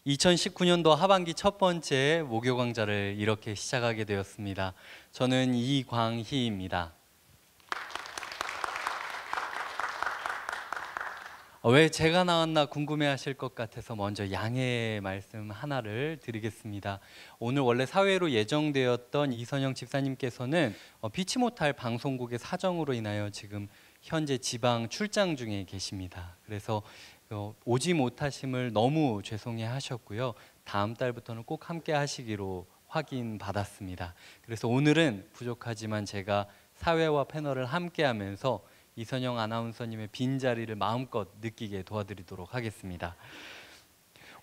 2019년도 하반기 첫 번째 목요 강좌를 이렇게 시작하게 되었습니다. 저는 이광희입니다. 왜 제가 나왔나 궁금해하실 것 같아서 먼저 양해 말씀 하나를 드리겠습니다. 오늘 원래 사회로 예정되었던 이선영 집사님께서는 피치 못할 방송국의 사정으로 인하여 지금 현재 지방 출장 중에 계십니다. 그래서 오지 못하심을 너무 죄송해 하셨고요. 다음 달부터는 꼭 함께 하시기로 확인받았습니다. 그래서 오늘은 부족하지만 제가 사회와 패널을 함께 하면서 이선영 아나운서님의 빈자리를 마음껏 느끼게 도와드리도록 하겠습니다.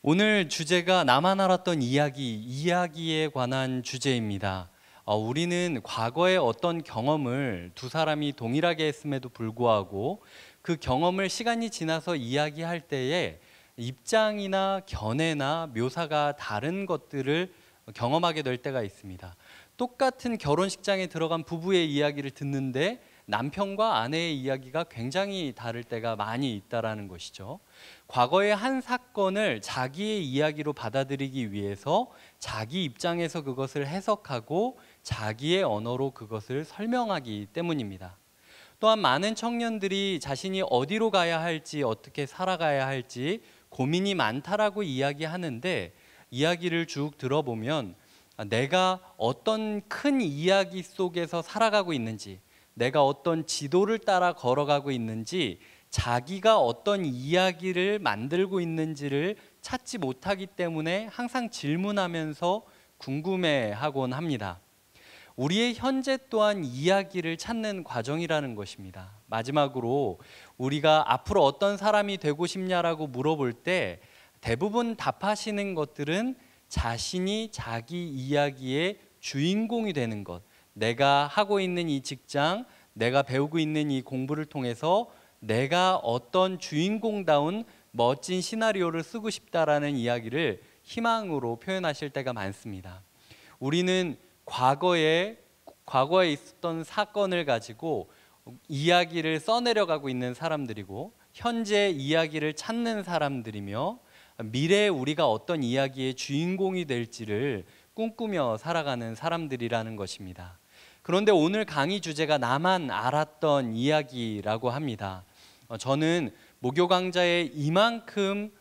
오늘 주제가 나만 알았던 이야기에 관한 주제입니다. 우리는 과거의 어떤 경험을 두 사람이 동일하게 했음에도 불구하고 그 경험을 시간이 지나서 이야기할 때에 입장이나 견해나 묘사가 다른 것들을 경험하게 될 때가 있습니다. 똑같은 결혼식장에 들어간 부부의 이야기를 듣는데 남편과 아내의 이야기가 굉장히 다를 때가 많이 있다라는 것이죠. 과거의 한 사건을 자기의 이야기로 받아들이기 위해서 자기 입장에서 그것을 해석하고 자기의 언어로 그것을 설명하기 때문입니다. 또한 많은 청년들이 자신이 어디로 가야 할지, 어떻게 살아가야 할지 고민이 많다라고 이야기하는데, 이야기를 쭉 들어보면 내가 어떤 큰 이야기 속에서 살아가고 있는지, 내가 어떤 지도를 따라 걸어가고 있는지, 자기가 어떤 이야기를 만들고 있는지를 찾지 못하기 때문에 항상 질문하면서 궁금해하곤 합니다. 우리의 현재 또한 이야기를 찾는 과정이라는 것입니다. 마지막으로 우리가 앞으로 어떤 사람이 되고 싶냐라고 물어볼 때 대부분 답하시는 것들은 자신이 자기 이야기의 주인공이 되는 것, 내가 하고 있는 이 직장, 내가 배우고 있는 이 공부를 통해서 내가 어떤 주인공다운 멋진 시나리오를 쓰고 싶다라는 이야기를 희망으로 표현하실 때가 많습니다. 우리는 과거에 있었던 사건을 가지고 이야기를 써내려가고 있는 사람들이고, 현재 이야기를 찾는 사람들이며, 미래에 우리가 어떤 이야기의 주인공이 될지를 꿈꾸며 살아가는 사람들이라는 것입니다. 그런데 오늘 강의 주제가 나만 알았던 이야기라고 합니다. 저는 목요 강좌에 이만큼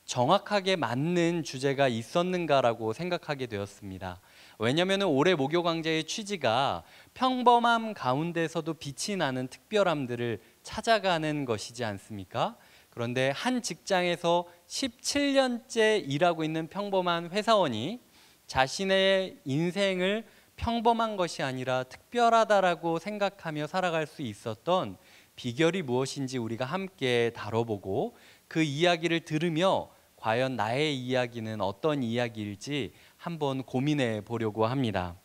정확하게 맞는 주제가 있었는가라고 생각하게 되었습니다. 왜냐하면 올해 목요 강좌의 취지가 평범함 가운데서도 빛이 나는 특별함들을 찾아가는 것이지 않습니까? 그런데 한 직장에서 17년째 일하고 있는 평범한 회사원이 자신의 인생을 평범한 것이 아니라 특별하다라고 생각하며 살아갈 수 있었던 비결이 무엇인지 우리가 함께 다뤄보고, 그 이야기를 들으며 과연 나의 이야기는 어떤 이야기일지 한번 고민해 보려고 합니다.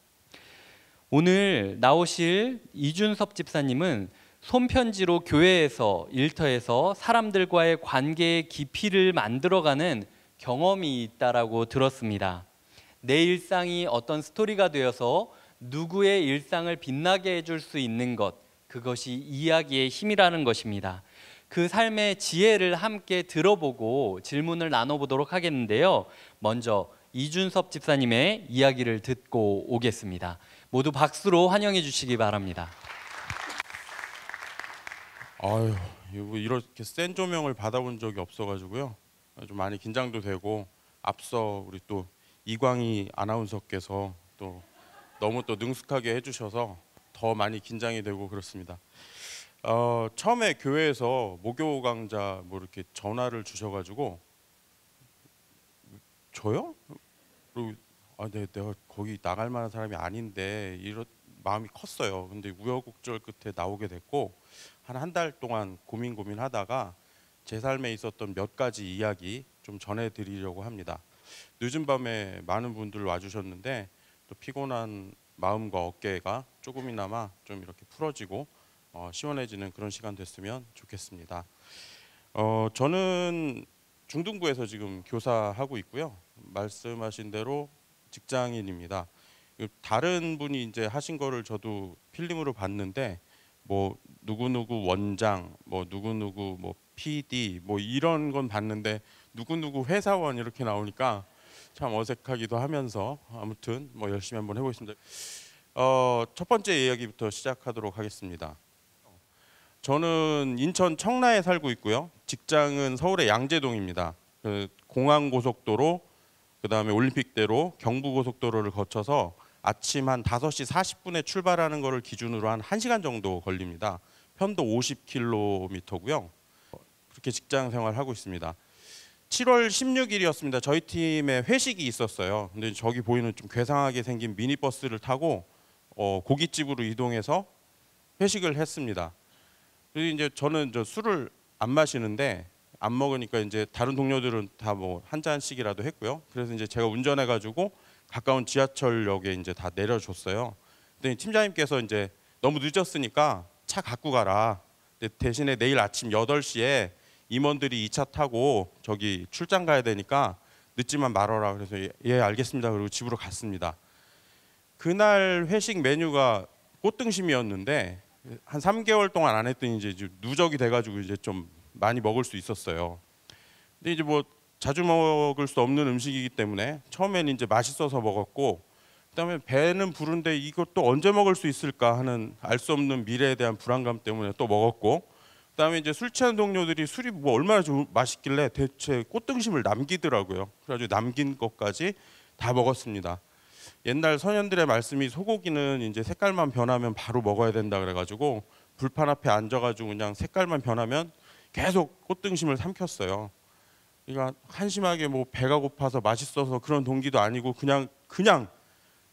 오늘 나오실 이준섭 집사님은 손편지로 교회에서, 일터에서 사람들과의 관계의 깊이를 만들어가는 경험이 있다라고 들었습니다. 내 일상이 어떤 스토리가 되어서 누구의 일상을 빛나게 해줄 수 있는 것, 그것이 이야기의 힘이라는 것입니다. 그 삶의 지혜를 함께 들어보고 질문을 나눠보도록 하겠는데요. 먼저 이준섭 집사님의 이야기를 듣고 오겠습니다. 모두 박수로 환영해 주시기 바랍니다. 아유, 이렇게 센 조명을 받아본 적이 없어가지고요. 좀 많이 긴장도 되고, 앞서 우리 또 이광희 아나운서께서 또 너무 또 능숙하게 해주셔서 더 많이 긴장이 되고 그렇습니다. 처음에 교회에서 목요 강좌 뭐 이렇게 전화를 주셔가지고, 저요? 그리고 네, 내가 거기 나갈 만한 사람이 아닌데 이런 마음이 컸어요. 근데 우여곡절 끝에 나오게 됐고, 한 달 동안 고민하다가 제 삶에 있었던 몇 가지 이야기 좀 전해드리려고 합니다. 늦은 밤에 많은 분들 와주셨는데 또 피곤한 마음과 어깨가 조금이나마 좀 이렇게 풀어지고 시원해지는 그런 시간 됐으면 좋겠습니다. 저는 중등부에서 지금 교사하고 있고요. 말씀하신 대로 직장인입니다. 다른 분이 이제 하신 거를 저도 필름으로 봤는데, 뭐 누구누구 원장, 뭐 누구누구 뭐 PD 뭐 이런 건 봤는데 누구누구 회사원 이렇게 나오니까 참 어색하기도 하면서 아무튼 뭐 열심히 한번 해보겠습니다. 첫 번째 이야기부터 시작하도록 하겠습니다. 저는 인천 청라에 살고 있고요. 직장은 서울의 양재동입니다. 공항고속도로, 그다음에 올림픽대로, 경부고속도로를 거쳐서 아침 한 5시 40분에 출발하는 거를 기준으로 한 1시간 정도 걸립니다. 편도 50km고요. 그렇게 직장 생활하고 있습니다. 7월 16일이었습니다. 저희 팀에 회식이 있었어요. 근데 저기 보이는 좀 괴상하게 생긴 미니버스를 타고 고깃집으로 이동해서 회식을 했습니다. 그리고 이제 저는 술을 안 마시는데 안 먹으니까 이제 다른 동료들은 다 뭐 한 잔씩이라도 했고요. 그래서 이제 제가 운전해가지고 가까운 지하철역에 이제 다 내려줬어요. 근데 팀장님께서 이제 너무 늦었으니까 차 갖고 가라. 대신에 내일 아침 8시에 임원들이 2차 타고 저기 출장 가야 되니까 늦지만 말아라. 그래서 예 알겠습니다. 그리고 집으로 갔습니다. 그날 회식 메뉴가 꽃등심이었는데 한 3개월 동안 안 했더니 이제 누적이 돼가지고 이제 좀 많이 먹을 수 있었어요. 근데 이제 뭐 자주 먹을 수 없는 음식이기 때문에 처음에는 이제 맛있어서 먹었고, 그다음에 배는 부른데 이것도 언제 먹을 수 있을까 하는 알 수 없는 미래에 대한 불안감 때문에 또 먹었고, 그다음에 이제 술 취한 동료들이 술이 뭐 얼마나 좀 맛있길래 대체 꽃등심을 남기더라고요. 그래가지고 남긴 것까지 다 먹었습니다. 옛날 선현들의 말씀이 소고기는 이제 색깔만 변하면 바로 먹어야 된다 그래가지고 불판 앞에 앉아가지고 그냥 색깔만 변하면 계속 꽃등심을 삼켰어요. 그러니까 한심하게 뭐 배가 고파서 맛있어서 그런 동기도 아니고 그냥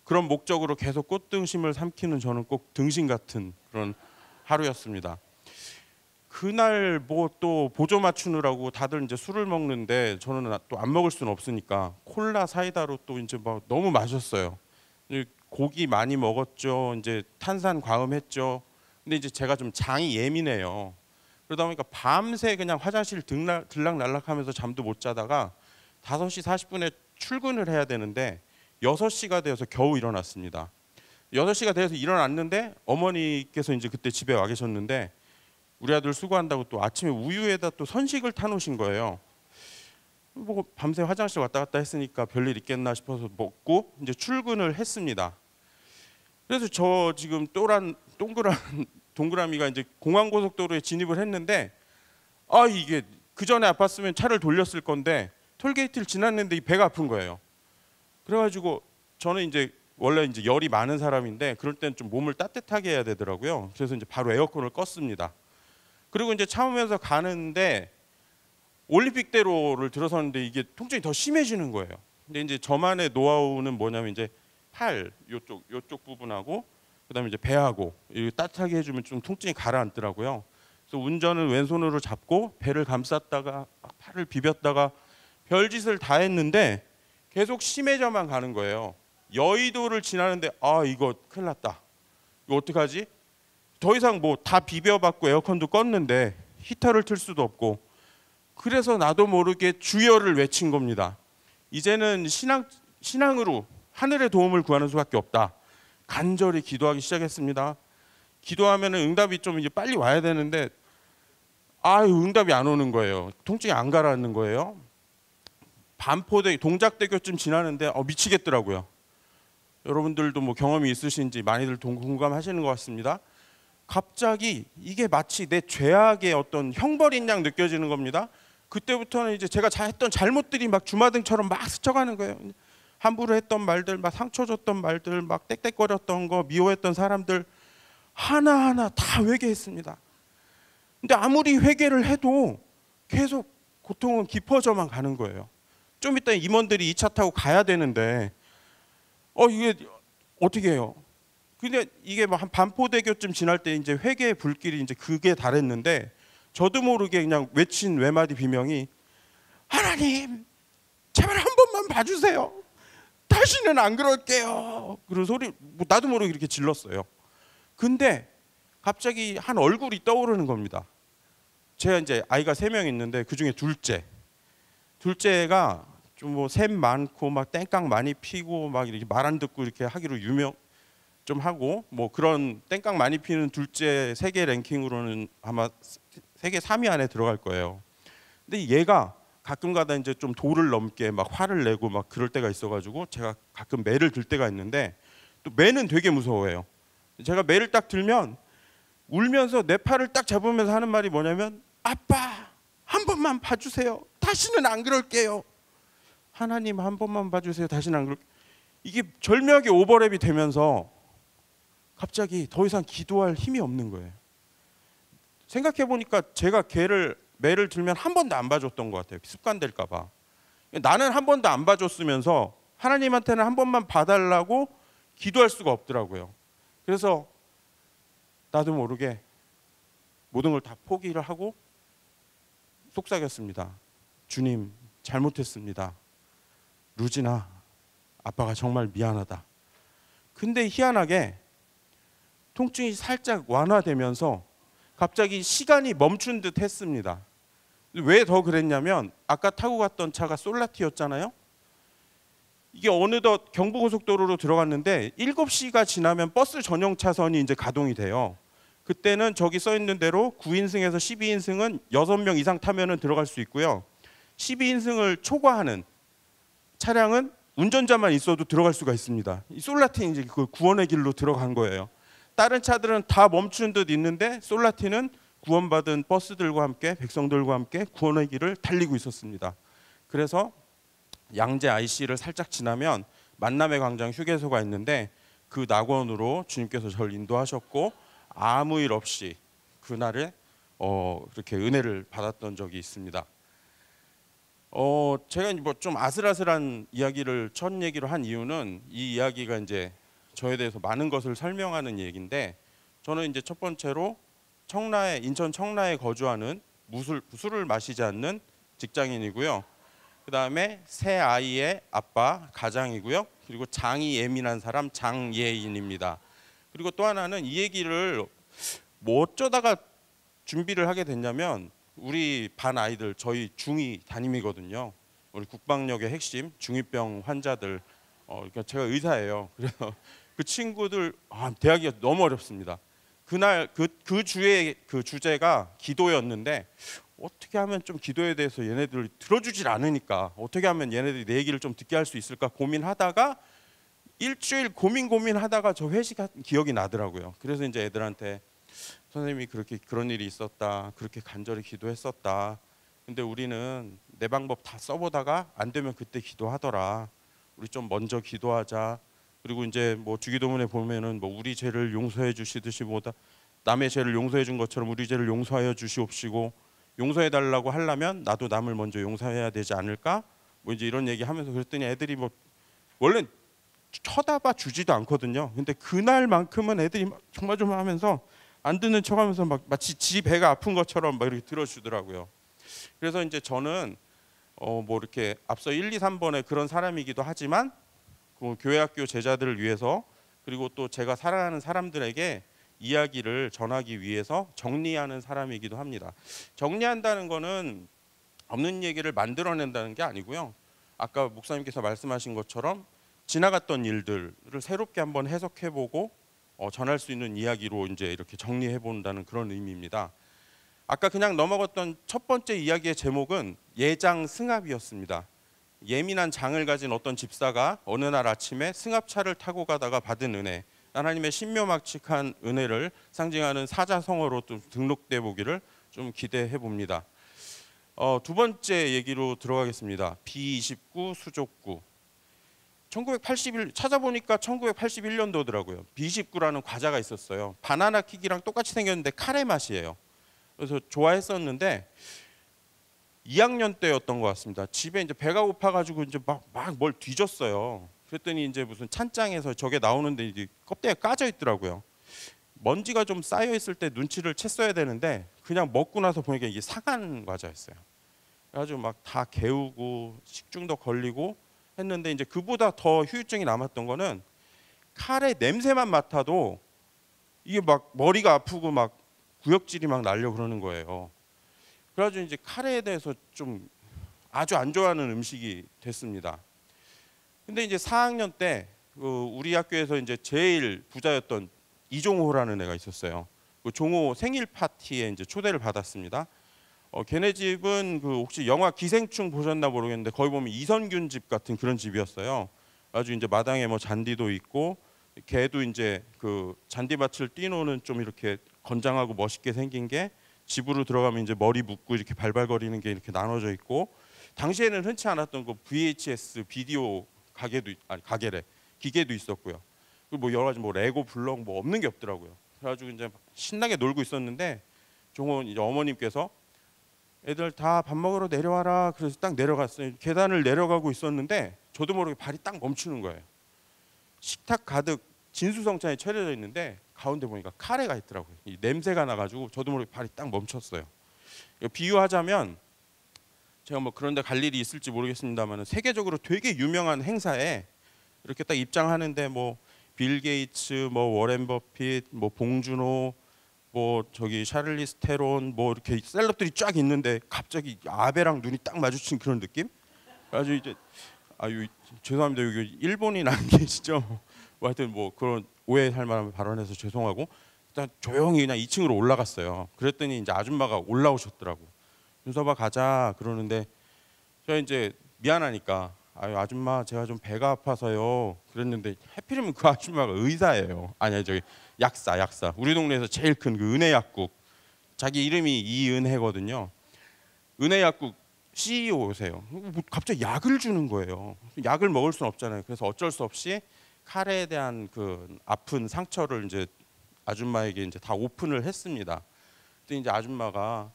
그런 목적으로 계속 꽃등심을 삼키는 저는 꼭 등신 같은 그런 하루였습니다. 그날 뭐 또 보조 맞추느라고 다들 이제 술을 먹는데 저는 또 안 먹을 수는 없으니까 콜라 사이다로 또 이제 막 너무 마셨어요. 고기 많이 먹었죠. 이제 탄산 과음했죠. 근데 이제 제가 좀 장이 예민해요. 그러다 보니까 밤새 그냥 화장실 들락날락하면서 잠도 못 자다가 5시 40분에 출근을 해야 되는데 6시가 되어서 겨우 일어났습니다. 6시가 돼서 일어났는데 어머니께서 이제 그때 집에 와 계셨는데 우리 아들 수고한다고 또 아침에 우유에다 또 선식을 타놓으신 거예요. 뭐 밤새 화장실 왔다 갔다 했으니까 별일 있겠나 싶어서 먹고 이제 출근을 했습니다. 그래서 저 지금 동그라미가 이제 공항고속도로에 진입을 했는데 이게 그 전에 아팠으면 차를 돌렸을 건데 톨게이트를 지났는데 이 배가 아픈 거예요. 그래가지고 저는 이제 원래 이제 열이 많은 사람인데 그럴 때는 좀 몸을 따뜻하게 해야 되더라고요. 그래서 이제 바로 에어컨을 껐습니다. 그리고 이제 참으면서 가는데 올림픽대로를 들어섰는데 이게 통증이 더 심해지는 거예요. 근데 이제 저만의 노하우는 뭐냐면 이제 팔 요쪽 부분하고 그다음에 이제 배하고 따뜻하게 해주면 좀 통증이 가라앉더라고요. 그래서 운전을 왼손으로 잡고 배를 감쌌다가 팔을 비볐다가 별짓을 다 했는데 계속 심해져만 가는 거예요. 여의도를 지나는데 이거 큰일 났다. 이거 어떡하지? 더 이상 뭐 다 비벼봤고 에어컨도 껐는데 히터를 틀 수도 없고, 그래서 나도 모르게 주여를 외친 겁니다. 이제는 신앙으로 하늘의 도움을 구하는 수밖에 없다. 간절히 기도하기 시작했습니다. 기도하면 응답이 좀 이제 빨리 와야 되는데 응답이 안 오는 거예요. 통증이 안 가라앉는 거예요. 반포대 동작대교쯤 지나는데 미치겠더라고요. 여러분들도 뭐 경험이 있으신지 많이들 공감하시는 것 같습니다. 갑자기 이게 마치 내 죄악의 어떤 형벌인 양 느껴지는 겁니다. 그때부터는 이제 제가 했던 잘못들이 막 주마등처럼 막 스쳐가는 거예요. 함부로 했던 말들, 막 상처 줬던 말들, 막 떽떽거렸던 거, 미워했던 사람들 하나하나 다 회개했습니다. 근데 아무리 회개를 해도 계속 고통은 깊어져만 가는 거예요. 좀 이따 임원들이 2차 타고 가야 되는데 이게 어떻게 해요? 근데 이게 뭐 한 반포대교쯤 지날 때 이제 회개의 불길이 이제 그게 달했는데 저도 모르게 그냥 외친 외마디 비명이 하나님 제발 한 번만 봐주세요. 다시는 안 그럴게요. 그런 소리 뭐 나도 모르게 이렇게 질렀어요. 근데 갑자기 한 얼굴이 떠오르는 겁니다. 제가 이제 아이가 3명 있는데 그 중에 둘째가 좀 뭐 샘 많고 막 땡깡 많이 피고 막 이렇게 말 안 듣고 이렇게 하기로 유명 좀 하고, 뭐 그런 땡깡 많이 피는 둘째 세계 랭킹으로는 아마 세계 3위 안에 들어갈 거예요. 근데 얘가 가끔가다 이제 좀 도를 넘게 막 화를 내고 막 그럴 때가 있어가지고 제가 가끔 매를 들 때가 있는데 또 매는 되게 무서워해요. 제가 매를 딱 들면 울면서 내 팔을 딱 잡으면서 하는 말이 뭐냐면 아빠 한 번만 봐주세요. 다시는 안 그럴게요. 하나님 한 번만 봐주세요. 다시는 안 그럴게요. 이게 절묘하게 오버랩이 되면서 갑자기 더 이상 기도할 힘이 없는 거예요. 생각해 보니까 제가 매를 들면 한 번도 안 봐줬던 것 같아요. 습관될까 봐. 나는 한 번도 안 봐줬으면서 하나님한테는 한 번만 봐달라고 기도할 수가 없더라고요. 그래서 나도 모르게 모든 걸 다 포기를 하고 속삭였습니다. 주님 잘못했습니다. 루지나 아빠가 정말 미안하다. 근데 희한하게 통증이 살짝 완화되면서 갑자기 시간이 멈춘 듯 했습니다. 왜 더 그랬냐면 아까 타고 갔던 차가 솔라티였잖아요. 이게 어느덧 경부고속도로로 들어갔는데 7시가 지나면 버스 전용 차선이 이제 가동이 돼요. 그때는 저기 써 있는 대로 9인승에서 12인승은 6명 이상 타면은 들어갈 수 있고요. 12인승을 초과하는 차량은 운전자만 있어도 들어갈 수가 있습니다. 이 솔라티는 이제 그 구원의 길로 들어간 거예요. 다른 차들은 다 멈춘 듯 있는데 솔라티는 구원받은 버스들과 함께 백성들과 함께 구원의 길을 달리고 있었습니다. 그래서 양재 IC를 살짝 지나면 만남의 광장 휴게소가 있는데 그 낙원으로 주님께서 저를 인도하셨고 아무 일 없이 그날에 그렇게 은혜를 받았던 적이 있습니다. 제가 뭐 좀 아슬아슬한 이야기를 첫 얘기로 한 이유는 이 이야기가 이제 저에 대해서 많은 것을 설명하는 얘기인데 저는 이제 첫 번째로 인천 청라에 거주하는 술을 마시지 않는 직장인이고요. 그 다음에 새 아이의 아빠 가장이고요. 그리고 장이 예민한 사람 장예인입니다. 그리고 또 하나는 이 얘기를 뭐 어쩌다가 준비를 하게 됐냐면 우리 반 아이들 저희 중2 담임이거든요. 우리 국방역의 핵심 중2병 환자들 그러니까 제가 의사예요. 그래서 그 친구들 대하기가 너무 어렵습니다. 그날 그 주의 그 주제가 기도였는데 어떻게 하면 좀 기도에 대해서 얘네들이 들어주질 않으니까 어떻게 하면 얘네들이 내 얘기를 좀 듣게 할 수 있을까 고민하다가 일주일 고민하다가 저 회식한 기억이 나더라고요. 그래서 이제 애들한테 선생님이 그런 일이 있었다. 그렇게 간절히 기도했었다. 근데 우리는 내 방법 다 써보다가 안 되면 그때 기도하더라. 우리 좀 먼저 기도하자. 그리고 이제 뭐 주기도문에 보면은 뭐 우리 죄를 용서해 주시듯이 뭐다 남의 죄를 용서해 준 것처럼 우리 죄를 용서하여 주시옵시고 용서해 달라고 하려면 나도 남을 먼저 용서해야 되지 않을까? 뭐 이제 이런 얘기하면서 그랬더니 애들이 뭐 원래 쳐다봐 주지도 않거든요. 근데 그날만큼은 애들이 막 조마조마하면서 안 듣는 척하면서 막 마치 지 배가 아픈 것처럼 막 이렇게 들어주더라고요. 그래서 이제 저는 뭐 이렇게 앞서 1, 2, 3번에 그런 사람이기도 하지만 그 교회학교 제자들을 위해서 그리고 또 제가 사랑하는 사람들에게 이야기를 전하기 위해서 정리하는 사람이기도 합니다. 정리한다는 거는 없는 얘기를 만들어낸다는 게 아니고요. 아까 목사님께서 말씀하신 것처럼 지나갔던 일들을 새롭게 한번 해석해보고 전할 수 있는 이야기로 이제 이렇게 정리해본다는 그런 의미입니다. 아까 그냥 넘어갔던 첫 번째 이야기의 제목은 예장 승합이었습니다. 예민한 장을 가진 어떤 집사가 어느 날 아침에 승합차를 타고 가다가 받은 은혜, 하나님의 신묘막측한 은혜를 상징하는 사자성어로 또 등록돼 보기를 좀 기대해 봅니다. 두 번째 얘기로 들어가겠습니다. B29 수족구. 1981 찾아보니까 1981년도더라고요. B29라는 과자가 있었어요. 바나나 킥이랑 똑같이 생겼는데 카레 맛이에요. 그래서 좋아했었는데 2학년 때였던 것 같습니다. 집에 이제 배가 고파가지고 이제 막 뭘 뒤졌어요. 그랬더니 이제 무슨 찬장에서 저게 나오는데 이제 껍데기가 까져 있더라고요. 먼지가 좀 쌓여 있을 때 눈치를 챘어야 되는데 그냥 먹고 나서 보니까 이게 사간 과자였어요. 그래가지고 막 다 개우고 식중독 걸리고 했는데 이제 그보다 더 후유증이 남았던 거는 카레 냄새만 맡아도 이게 막 머리가 아프고 막 구역질이 막 날려 그러는 거예요. 그래가지고 이제 카레에 대해서 좀 아주 안 좋아하는 음식이 됐습니다. 근데 이제 4학년 때 우리 학교에서 이제 제일 부자였던 이종호라는 애가 있었어요. 그 종호 생일 파티에 이제 초대를 받았습니다. 걔네 집은 그 혹시 영화 기생충 보셨나 모르겠는데 거기 보면 이선균 집 같은 그런 집이었어요. 아주 이제 마당에 뭐 잔디도 있고 걔도 이제 그 잔디밭을 뛰노는 좀 이렇게 건장하고 멋있게 생긴 게 집으로 들어가면 이제 머리 묶고 이렇게 발발거리는 게 이렇게 나눠져 있고 당시에는 흔치 않았던 그 VHS 비디오 가게래 기계도 있었고요. 그리고 뭐 여러 가지 뭐 레고 블럭 뭐 없는 게 없더라고요. 그래가지고 이제 신나게 놀고 있었는데 종호 이제 어머님께서 애들 다 밥 먹으러 내려와라. 그래서 딱 내려갔어요. 계단을 내려가고 있었는데 저도 모르게 발이 딱 멈추는 거예요. 식탁 가득 진수성찬이 차려져 있는데 가운데 보니까 카레가 있더라고요. 이 냄새가 나가지고 저도 모르게 발이 딱 멈췄어요. 비유하자면 제가 뭐 그런데 갈 일이 있을지 모르겠습니다만 세계적으로 되게 유명한 행사에 이렇게 딱 입장하는데 뭐 빌 게이츠, 뭐 워렌 버핏, 뭐 봉준호, 뭐 저기 샤를리스 테론, 뭐 이렇게 셀럽들이 쫙 있는데 갑자기 아베랑 눈이 딱 마주친 그런 느낌? 아주 이제 아유 죄송합니다. 여기 일본인 안 계시죠? 뭐 하여튼 뭐 그런 오해할 만한 발언해서 죄송하고 일단 조용히 그냥 2층으로 올라갔어요. 그랬더니 이제 아줌마가 올라오셨더라고. 윤서봐 가자 그러는데 제가 이제 미안하니까 아유 아줌마 제가 좀 배가 아파서요 그랬는데 하필이면 그 아줌마가 의사예요. 아니 저기 약사 우리 동네에서 제일 큰 그 은혜약국 자기 이름이 이은혜거든요. 은혜약국 CEO세요. 갑자기 약을 주는 거예요. 약을 먹을 수는 없잖아요. 그래서 어쩔 수 없이 카레에 대한 그 아픈 상처를 이제 아줌마에게 이제 다 오픈을 했습니다. 그때 이제 아줌마가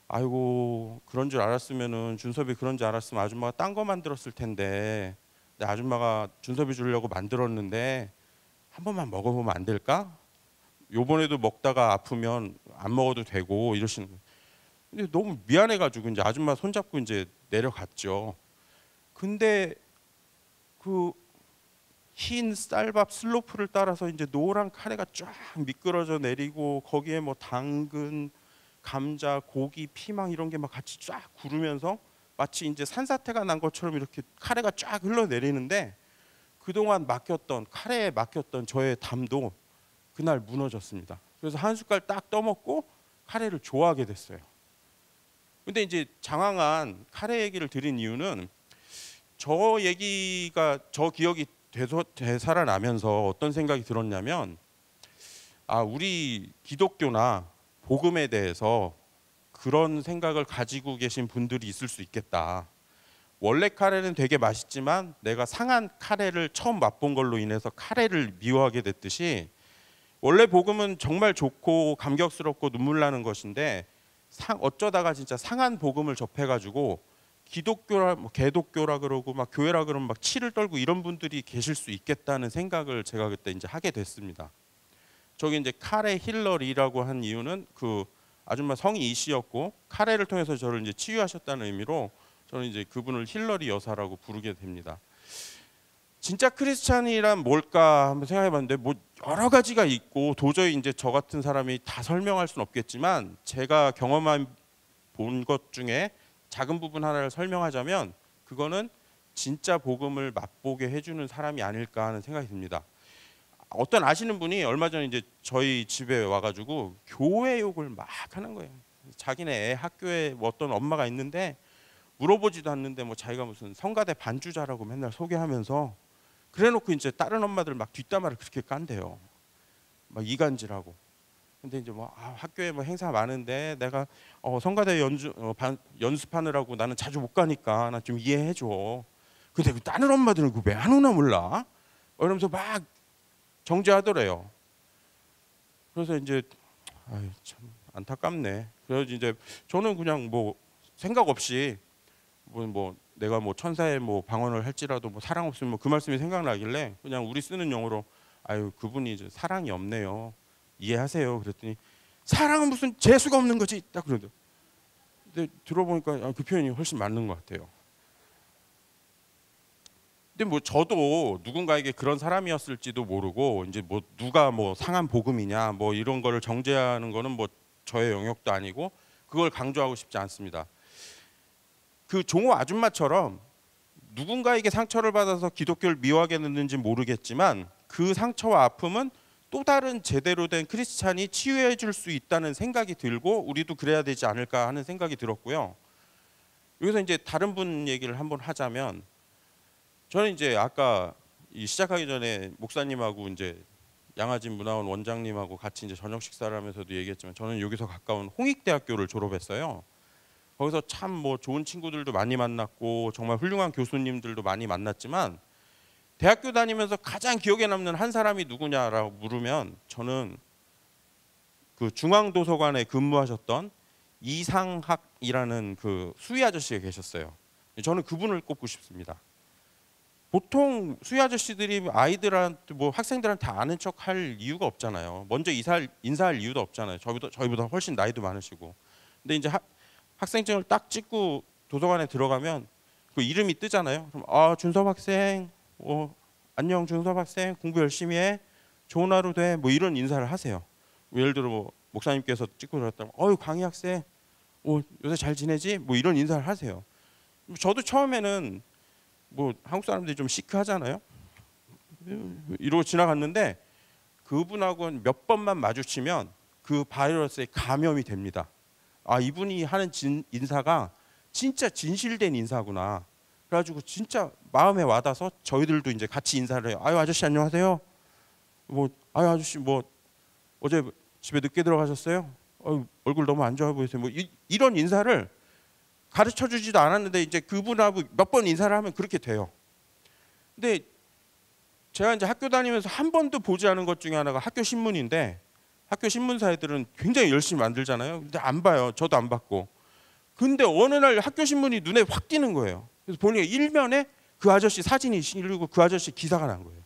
아이고 그런 줄 알았으면은 준섭이 그런 줄 알았으면 아줌마가 딴 거 만들었을 텐데 근데 아줌마가 준섭이 주려고 만들었는데 한 번만 먹어보면 안 될까? 요번에도 먹다가 아프면 안 먹어도 되고 이러시는 거예요. 근데 너무 미안해가지고 이제 아줌마 손잡고 이제 내려갔죠. 근데 그 흰 쌀밥 슬로프를 따라서 이제 노란 카레가 쫙 미끄러져 내리고 거기에 뭐 당근, 감자, 고기, 피망 이런 게 막 같이 쫙 구르면서 마치 이제 산사태가 난 것처럼 이렇게 카레가 쫙 흘러내리는데 그동안 카레에 맡겼던 저의 담도 그날 무너졌습니다. 그래서 한 숟갈 딱 떠먹고 카레를 좋아하게 됐어요. 근데 이제 장황한 카레 얘기를 드린 이유는 저 기억이 되살아나면서 어떤 생각이 들었냐면 우리 기독교나 복음에 대해서 그런 생각을 가지고 계신 분들이 있을 수 있겠다. 원래 카레는 되게 맛있지만 내가 상한 카레를 처음 맛본 걸로 인해서 카레를 미워하게 됐듯이 원래 복음은 정말 좋고 감격스럽고 눈물 나는 것인데 어쩌다가 진짜 상한 복음을 접해가지고 기독교라 뭐 개독교라 그러고 막 교회라 그러면 막 치를 떨고 이런 분들이 계실 수 있겠다는 생각을 제가 그때 이제 하게 됐습니다. 저기 이제 카레 힐러리라고 한 이유는 그 아줌마 성이 이 씨였고 카레를 통해서 저를 이제 치유하셨다는 의미로 저는 이제 그분을 힐러리 여사라고 부르게 됩니다. 진짜 크리스찬이란 뭘까 한번 생각해봤는데 뭐 여러 가지가 있고 도저히 이제 저 같은 사람이 다 설명할 수는 없겠지만 제가 경험한 본 것 중에 작은 부분 하나를 설명하자면 그거는 진짜 복음을 맛보게 해주는 사람이 아닐까 하는 생각이 듭니다. 어떤 아시는 분이 얼마 전에 이제 저희 집에 와가지고 교회 욕을 막 하는 거예요. 자기네 애 학교에 뭐 어떤 엄마가 있는데 물어보지도 않는데 뭐 자기가 무슨 성가대 반주자라고 맨날 소개하면서 그래놓고 이제 다른 엄마들 막 뒷담화를 그렇게 깐대요. 막 이간질하고. 근데 이제 뭐 학교에 뭐 행사 많은데 내가 성가대 연습하느라고 나는 자주 못 가니까 나 좀 이해해 줘. 근데 그 다른 엄마들은 그 왜 안 오나 몰라? 이러면서 막 정죄하더래요. 그래서 이제 참 안타깝네. 그래서 이제 저는 그냥 뭐 생각 없이 뭐 내가 뭐 천사의 뭐 방언을 할지라도 뭐 사랑 없으면 뭐 그 말씀이 생각나길래 그냥 우리 쓰는 용어로 그분이 이제 사랑이 없네요. 이해하세요. 그랬더니 사랑은 무슨 재수가 없는 거지. 딱 그러더라고요. 근데 들어보니까 그 표현이 훨씬 맞는 것 같아요. 근데 뭐 저도 누군가에게 그런 사람이었을지도 모르고 이제 뭐 누가 뭐 상한 복음이냐 뭐 이런 거를 정죄하는 거는 뭐 저의 영역도 아니고 그걸 강조하고 싶지 않습니다. 그 종호 아줌마처럼 누군가에게 상처를 받아서 기독교를 미워하게 됐는지 모르겠지만 그 상처와 아픔은 또 다른 제대로 된 크리스찬이 치유해 줄 수 있다는 생각이 들고 우리도 그래야 되지 않을까 하는 생각이 들었고요. 여기서 이제 다른 분 얘기를 한번 하자면, 저는 이제 아까 시작하기 전에 목사님하고 이제 양아진 문화원 원장님하고 같이 이제 저녁 식사를 하면서도 얘기했지만, 저는 여기서 가까운 홍익대학교를 졸업했어요. 거기서 참 뭐 좋은 친구들도 많이 만났고 정말 훌륭한 교수님들도 많이 만났지만, 대학교 다니면서 가장 기억에 남는 한 사람이 누구냐라고 물으면 저는 그 중앙도서관에 근무하셨던 이상학이라는 그 수희 아저씨가 계셨어요. 저는 그분을 꼽고 싶습니다. 보통 수희 아저씨들이 아이들한테 뭐 학생들한테 아는 척 할 이유가 없잖아요. 먼저 인사할 이유도 없잖아요. 저희보다 훨씬 나이도 많으시고. 근데 이제 학생증을 딱 찍고 도서관에 들어가면 그 이름이 뜨잖아요. 그럼 아, 준섭 학생, 안녕 준섭 학생, 공부 열심히 해, 좋은 하루 돼, 뭐 이런 인사를 하세요. 예를 들어 뭐 목사님께서 찍고 들어갔다면 어유 강희 학생, 요새 잘 지내지? 뭐 이런 인사를 하세요. 저도 처음에는 뭐 한국 사람들이 좀 시크하잖아요. 이러고 지나갔는데 그분하고 몇 번만 마주치면 그 바이러스에 감염이 됩니다. 아, 이분이 하는 인사가 진짜 진실된 인사구나. 그래가지고 진짜 마음에 와닿아서 저희들도 이제 같이 인사를 해요. 아유 아저씨 안녕하세요. 뭐 아유 아저씨 뭐 어제 집에 늦게 들어가셨어요? 얼굴 너무 안 좋아 보이세요. 뭐 이런 인사를 가르쳐 주지도 않았는데 이제 그분하고 몇 번 인사를 하면 그렇게 돼요. 근데 제가 이제 학교 다니면서 한 번도 보지 않은 것 중에 하나가 학교 신문인데, 학교 신문사애들은 굉장히 열심히 만들잖아요. 근데 안 봐요. 저도 안 봤고. 근데 어느 날 학교 신문이 눈에 확 띄는 거예요. 그래서 보니까 일면에 그 아저씨 사진이 실리고 그 아저씨 기사가 난 거예요.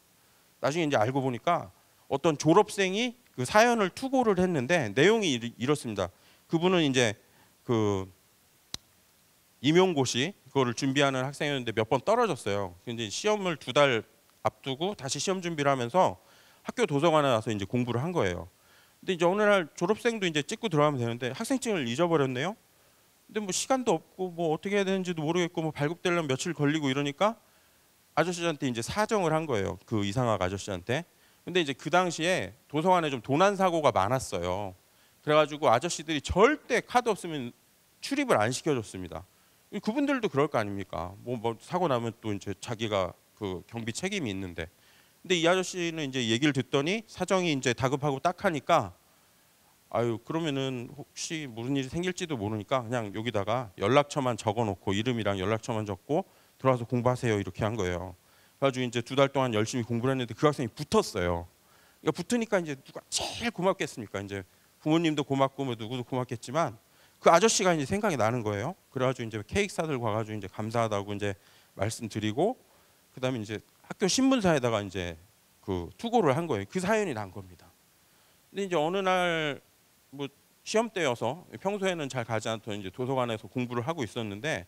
나중에 이제 알고 보니까 어떤 졸업생이 그 사연을 투고를 했는데 내용이 이렇습니다. 그분은 이제 그 임용고시 그거를 준비하는 학생이었는데 몇 번 떨어졌어요. 근데 시험을 2달 앞두고 다시 시험 준비를 하면서 학교 도서관에 와서 이제 공부를 한 거예요. 근데 이제 어느 날 졸업생도 이제 찍고 들어가면 되는데 학생증을 잊어버렸네요. 근데 뭐 시간도 없고 뭐 어떻게 해야 되는지도 모르겠고 뭐 발급되려면 며칠 걸리고 이러니까 아저씨한테 이제 사정을 한 거예요. 그 이상학 아저씨한테. 근데 이제 그 당시에 도서관에 좀 도난 사고가 많았어요. 그래가지고 아저씨들이 절대 카드 없으면 출입을 안 시켜줬습니다. 그분들도 그럴 거 아닙니까? 뭐 사고 나면 또 이제 자기가 그 경비 책임이 있는데. 근데 이 아저씨는 이제 얘기를 듣더니 사정이 이제 다급하고 딱하니까 아유 그러면은 혹시 무슨 일이 생길지도 모르니까 그냥 여기다가 연락처만 적어놓고 이름이랑 연락처만 적고 들어와서 공부하세요 이렇게 한 거예요. 그래가지고 이제 2달 동안 열심히 공부를 했는데 그 학생이 붙었어요. 그러니까 붙으니까 이제 누가 제일 고맙겠습니까? 이제 부모님도 고맙고 뭐 누구도 고맙겠지만 그 아저씨가 이제 생각이 나는 거예요. 그래가지고 이제 케이크 사들고 와가지고 이제 감사하다고 이제 말씀드리고 그다음에 이제 학교 신문사에다가 이제 그 투고를 한 거예요. 그 사연이 난 겁니다. 근데 이제 어느 날 뭐 시험 때여서 평소에는 잘 가지 않던 이제 도서관에서 공부를 하고 있었는데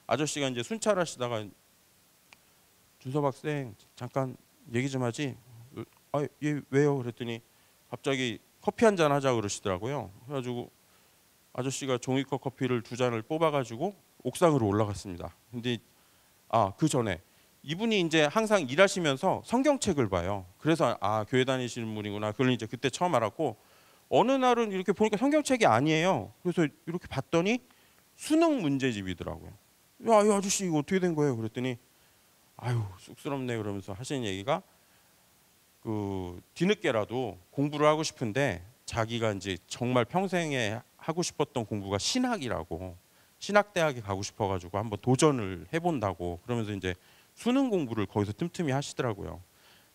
아저씨가 이제 순찰하시다가 준섭 학생 잠깐 얘기 좀 하지. 아, 예 왜요? 그랬더니 갑자기 커피 한 잔 하자 그러시더라고요. 그래가지고 아저씨가 종이컵 커피를 2잔을 뽑아가지고 옥상으로 올라갔습니다. 근데 그 전에 이분이 이제 항상 일하시면서 성경책을 봐요. 그래서 교회 다니시는 분이구나. 그걸 이제 그때 처음 알았고 어느 날은 이렇게 보니까 성경책이 아니에요. 그래서 이렇게 봤더니 수능 문제집이더라고요. 야, 이 아저씨 이거 어떻게 된 거예요? 그랬더니 아유 쑥스럽네 그러면서 하시는 얘기가 그 뒤늦게라도 공부를 하고 싶은데 자기가 이제 정말 평생에 하고 싶었던 공부가 신학이라고 신학대학에 가고 싶어가지고 한번 도전을 해본다고 그러면서 이제 수능 공부를 거기서 틈틈이 하시더라고요.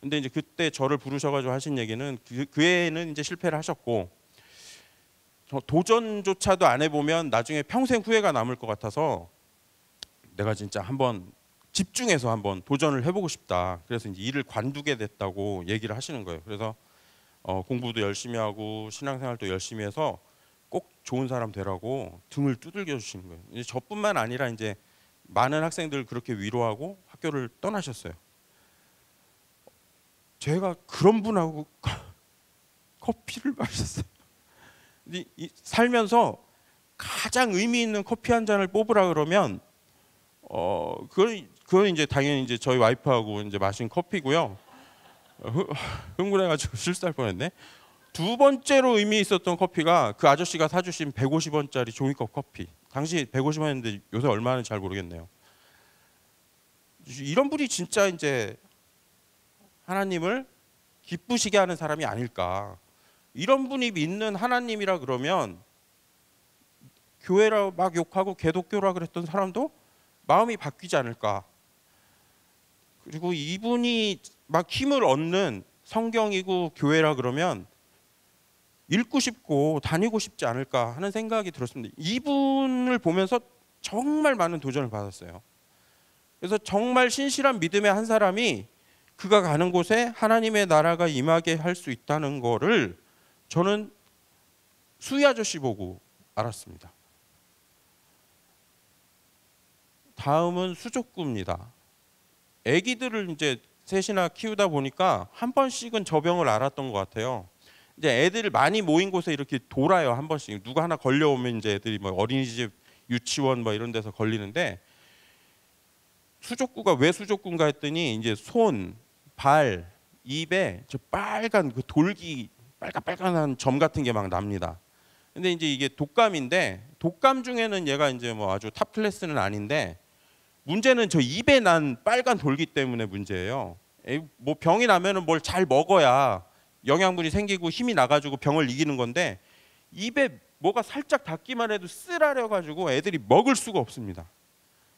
근데 이제 그때 저를 부르셔가지고 하신 얘기는 그 애는 이제 실패를 하셨고 도전조차도 안 해보면 나중에 평생 후회가 남을 것 같아서 내가 진짜 한번 집중해서 한번 도전을 해보고 싶다. 그래서 이제 일을 관두게 됐다고 얘기를 하시는 거예요. 그래서 공부도 열심히 하고 신앙생활도 열심히 해서 꼭 좋은 사람 되라고 등을 두들겨 주시는 거예요. 이제 저뿐만 아니라 이제 많은 학생들 그렇게 위로하고 학교를 떠나셨어요. 제가 그런 분하고 커피를 마셨어요. 살면서 가장 의미 있는 커피 한 잔을 뽑으라 그러면 그건 이제 당연히 이제 저희 와이프하고 이제 마신 커피고요. 흥분해가지고 실수할 뻔했네. 두 번째로 의미 있었던 커피가 그 아저씨가 사주신 150원짜리 종이컵 커피. 당시 150원인데 요새 얼마나 잘 모르겠네요. 이런 분이 진짜 이제 하나님을 기쁘시게 하는 사람이 아닐까. 이런 분이 믿는 하나님이라 그러면 교회라 막 욕하고 개독교라 그랬던 사람도 마음이 바뀌지 않을까. 그리고 이분이 막 힘을 얻는 성경이고 교회라 그러면 읽고 싶고 다니고 싶지 않을까 하는 생각이 들었습니다. 이분을 보면서 정말 많은 도전을 받았어요. 그래서 정말 신실한 믿음의 한 사람이 그가 가는 곳에 하나님의 나라가 임하게 할 수 있다는 거를 저는 수희 아저씨 보고 알았습니다. 다음은 수족구입니다. 아기들을 이제 셋이나 키우다 보니까 한 번씩은 저 병을 알았던 것 같아요. 이제 애들 많이 모인 곳에 이렇게 돌아요. 한 번씩 누가 하나 걸려오면 이제 애들이 뭐 어린이집, 유치원 뭐 이런 데서 걸리는데, 수족구가 왜 수족구인가 했더니 이제 손, 발, 입에 저 빨간 그 돌기 빨간빨간한 점 같은 게 막 납니다. 근데 이제 이게 독감인데, 독감 중에는 얘가 이제 뭐 아주 탑 클래스는 아닌데, 문제는 저 입에 난 빨간 돌기 때문에 문제예요. 뭐 병이 나면은 뭘 잘 먹어야 영양분이 생기고 힘이 나가지고 병을 이기는 건데, 입에 뭐가 살짝 닿기만 해도 쓰라려 가지고 애들이 먹을 수가 없습니다.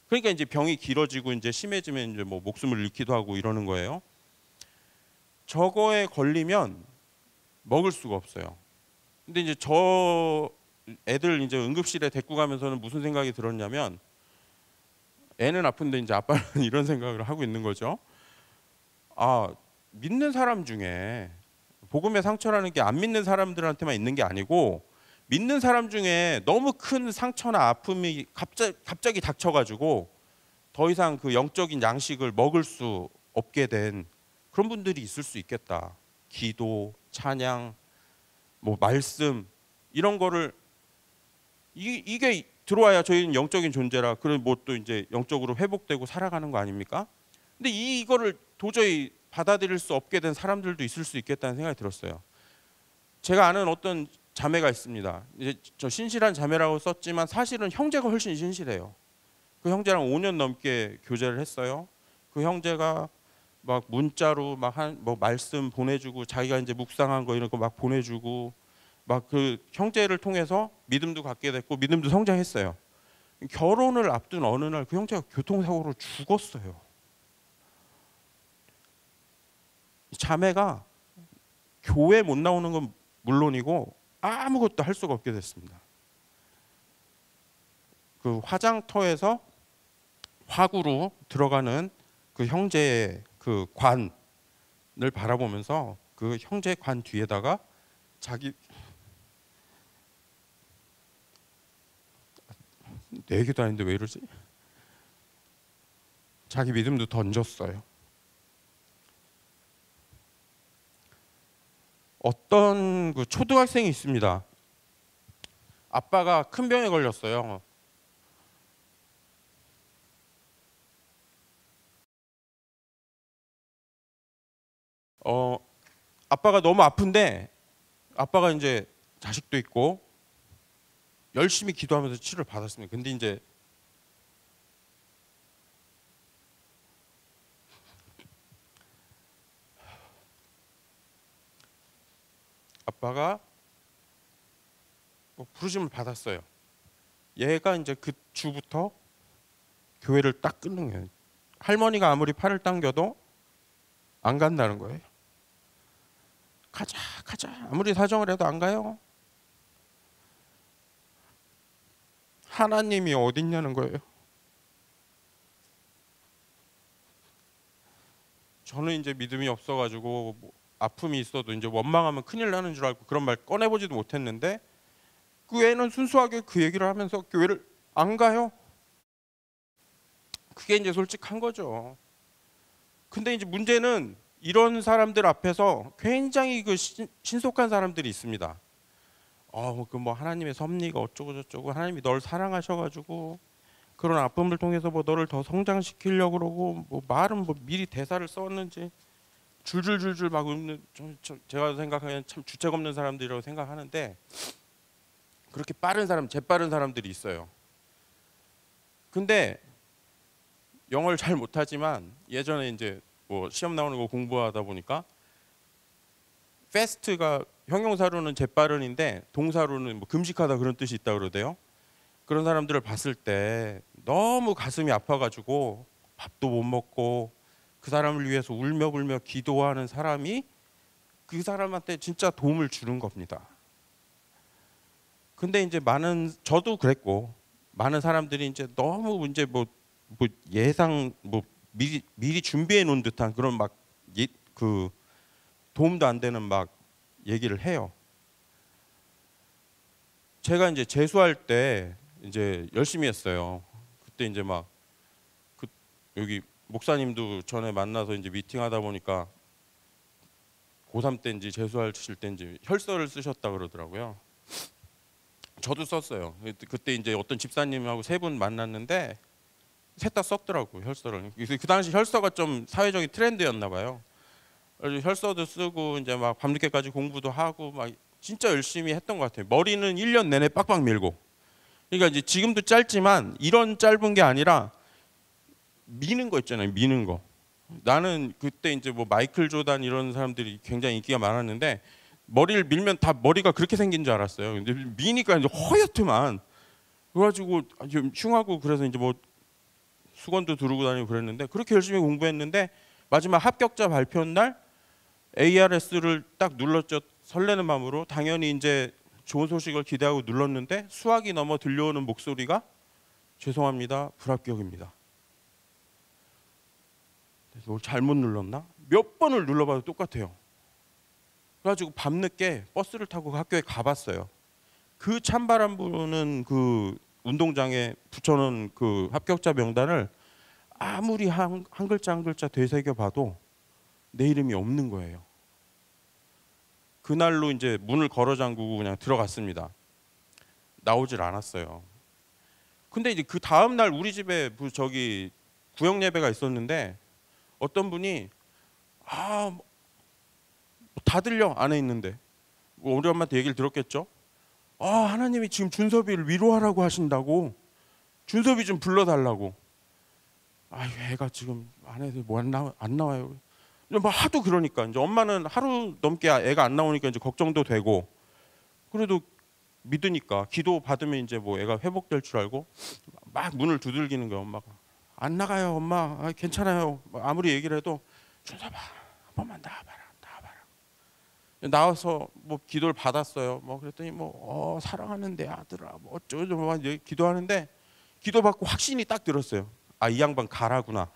그러니까 이제 병이 길어지고 이제 심해지면 이제 뭐 목숨을 잃기도 하고 이러는 거예요. 저거에 걸리면 먹을 수가 없어요. 근데 이제 저 애들 이제 응급실에 데리고 가면서는 무슨 생각이 들었냐면, 애는 아픈데 이제 아빠는 이런 생각을 하고 있는 거죠. 아, 믿는 사람 중에 복음의 상처라는 게 안 믿는 사람들한테만 있는 게 아니고, 믿는 사람 중에 너무 큰 상처나 아픔이 갑자기 닥쳐가지고 더 이상 그 영적인 양식을 먹을 수 없게 된 그런 분들이 있을 수 있겠다. 기도, 찬양, 뭐 말씀 이런 거를 이게 들어와야 저희는 영적인 존재라, 그런 뭐 또 이제 영적으로 회복되고 살아가는 거 아닙니까? 근데 이거를 도저히 받아들일 수 없게 된 사람들도 있을 수 있겠다는 생각이 들었어요. 제가 아는 어떤 자매가 있습니다. 이제 저 신실한 자매라고 썼지만 사실은 형제가 훨씬 신실해요. 그 형제랑 5년 넘게 교제를 했어요. 그 형제가 막 문자로 막 뭐 말씀 보내주고, 자기가 이제 묵상한 거 이런 거 막 보내주고, 막 그 형제를 통해서 믿음도 갖게 됐고 믿음도 성장했어요. 결혼을 앞둔 어느 날 그 형제가 교통사고로 죽었어요. 자매가 교회 못 나오는 건 물론이고 아무것도 할 수가 없게 됐습니다. 그 화장터에서 화구로 들어가는 그 형제의 그 관을 바라보면서 그 형제 관 뒤에다가 자기, 내 얘기도 아닌데 왜 이러지? 자기 믿음도 던졌어요. 어떤 그 초등학생이 있습니다. 아빠가 큰 병에 걸렸어요. 아빠가 너무 아픈데, 아빠가 이제 자식도 있고 열심히 기도하면서 치료를 받았습니다. 근데 이제 아빠가 부르심을 받았어요. 얘가 이제 그 주부터 교회를 딱 끊는 거예요. 할머니가 아무리 팔을 당겨도 안 간다는 거예요. 가자 가자 아무리 사정을 해도 안 가요. 하나님이 어딨냐는 거예요. 저는 이제 믿음이 없어가지고 뭐 아픔이 있어도 이제 원망하면 큰일 나는 줄 알고 그런 말 꺼내보지도 못했는데, 그 애는 순수하게 그 얘기를 하면서 교회를 안 가요. 그게 이제 솔직한 거죠. 근데 이제 문제는 이런 사람들 앞에서 굉장히 그 신속한 사람들이 있습니다. 그 뭐 하나님의 섭리가 어쩌고 저쩌고, 하나님이 널 사랑하셔가지고 그런 아픔을 통해서 뭐 너를 더 성장시키려고 그러고, 뭐 말은 뭐 미리 대사를 썼는지 줄줄줄줄 막 웃는 제가 생각하기엔 참 주책 없는 사람들이라고 생각하는데 그렇게 빠른 사람, 재빠른 사람들이 있어요. 근데 영어를 잘 못하지만 예전에 이제 뭐 시험 나오는 거 공부하다 보니까 fast가 형용사로는 재빠른인데 동사로는 뭐 금식하다 그런 뜻이 있다 그러대요. 그런 사람들을 봤을 때 너무 가슴이 아파가지고 밥도 못 먹고 그 사람을 위해서 울며불며 기도하는 사람이 그 사람한테 진짜 도움을 주는 겁니다. 근데 이제 저도 그랬고 많은 사람들이 이제 너무 이제 뭐 예상 뭐 미리 준비해 놓은 듯한 그런 막 그 도움도 안 되는 막 얘기를 해요. 제가 이제 재수할 때 이제 열심히 했어요. 그때 이제 막 여기 목사님도 전에 만나서 이제 미팅하다 보니까 고3 때인지 재수하실 때인지 혈서를 쓰셨다 그러더라고요. 저도 썼어요. 그때 이제 어떤 집사님하고 세 분 만났는데 셋 다 썼더라고요, 혈서를. 그래서 그 당시 혈서가 좀 사회적인 트렌드였나 봐요. 그래서 혈서도 쓰고 이제 막 밤늦게까지 공부도 하고 막 진짜 열심히 했던 것 같아요. 머리는 1년 내내 빡빡 밀고. 그러니까 이제 지금도 짧지만 이런 짧은 게 아니라 미는 거 있잖아요. 미는 거. 나는 그때 이제 뭐 마이클 조단 이런 사람들이 굉장히 인기가 많았는데 머리를 밀면 다 머리가 그렇게 생긴 줄 알았어요. 근데 미니까 이제 허옇더만. 그래가지고 좀 흉하고 그래서 이제 뭐 수건도 두르고 다니고 그랬는데 그렇게 열심히 공부했는데 마지막 합격자 발표 날 ARS를 딱 눌렀죠. 설레는 마음으로 당연히 이제 좋은 소식을 기대하고 눌렀는데 수학이 넘어 들려오는 목소리가 죄송합니다. 불합격입니다. 그래서 뭘 잘못 눌렀나? 몇 번을 눌러봐도 똑같아요. 그래가지고 밤늦게 버스를 타고 학교에 가봤어요. 그 찬바람 부는 그 운동장에 붙여놓은 그 합격자 명단을 아무리 한 글자 한 글자 되새겨 봐도 내 이름이 없는 거예요. 그날로 이제 문을 걸어 잠그고 그냥 들어갔습니다. 나오질 않았어요. 근데 이제 그 다음 날 우리 집에 저기 구역 예배가 있었는데 어떤 분이 다 들려 안에 있는데 우리 엄마한테 얘기를 들었겠죠. 하나님이 지금 준섭이를 위로하라고 하신다고 준섭이 좀 불러달라고. 애가 지금 안에서 뭐 안 나와요. 뭐 하도 그러니까 이제 엄마는 하루 넘게 애가 안 나오니까 이제 걱정도 되고 그래도 믿으니까 기도 받으면 이제 뭐 애가 회복될 줄 알고 막 문을 두들기는 거야. 엄마가 안 나가요 엄마. 괜찮아요. 아무리 얘기를 해도 준섭아 한 번만 나와봐라. 나와서 뭐 기도를 받았어요. 뭐 그랬더니 뭐 사랑하는데 아들아 뭐 어쩌고 막 기도하는데 기도 받고 확신이 딱 들었어요. 이 양반 가라구나.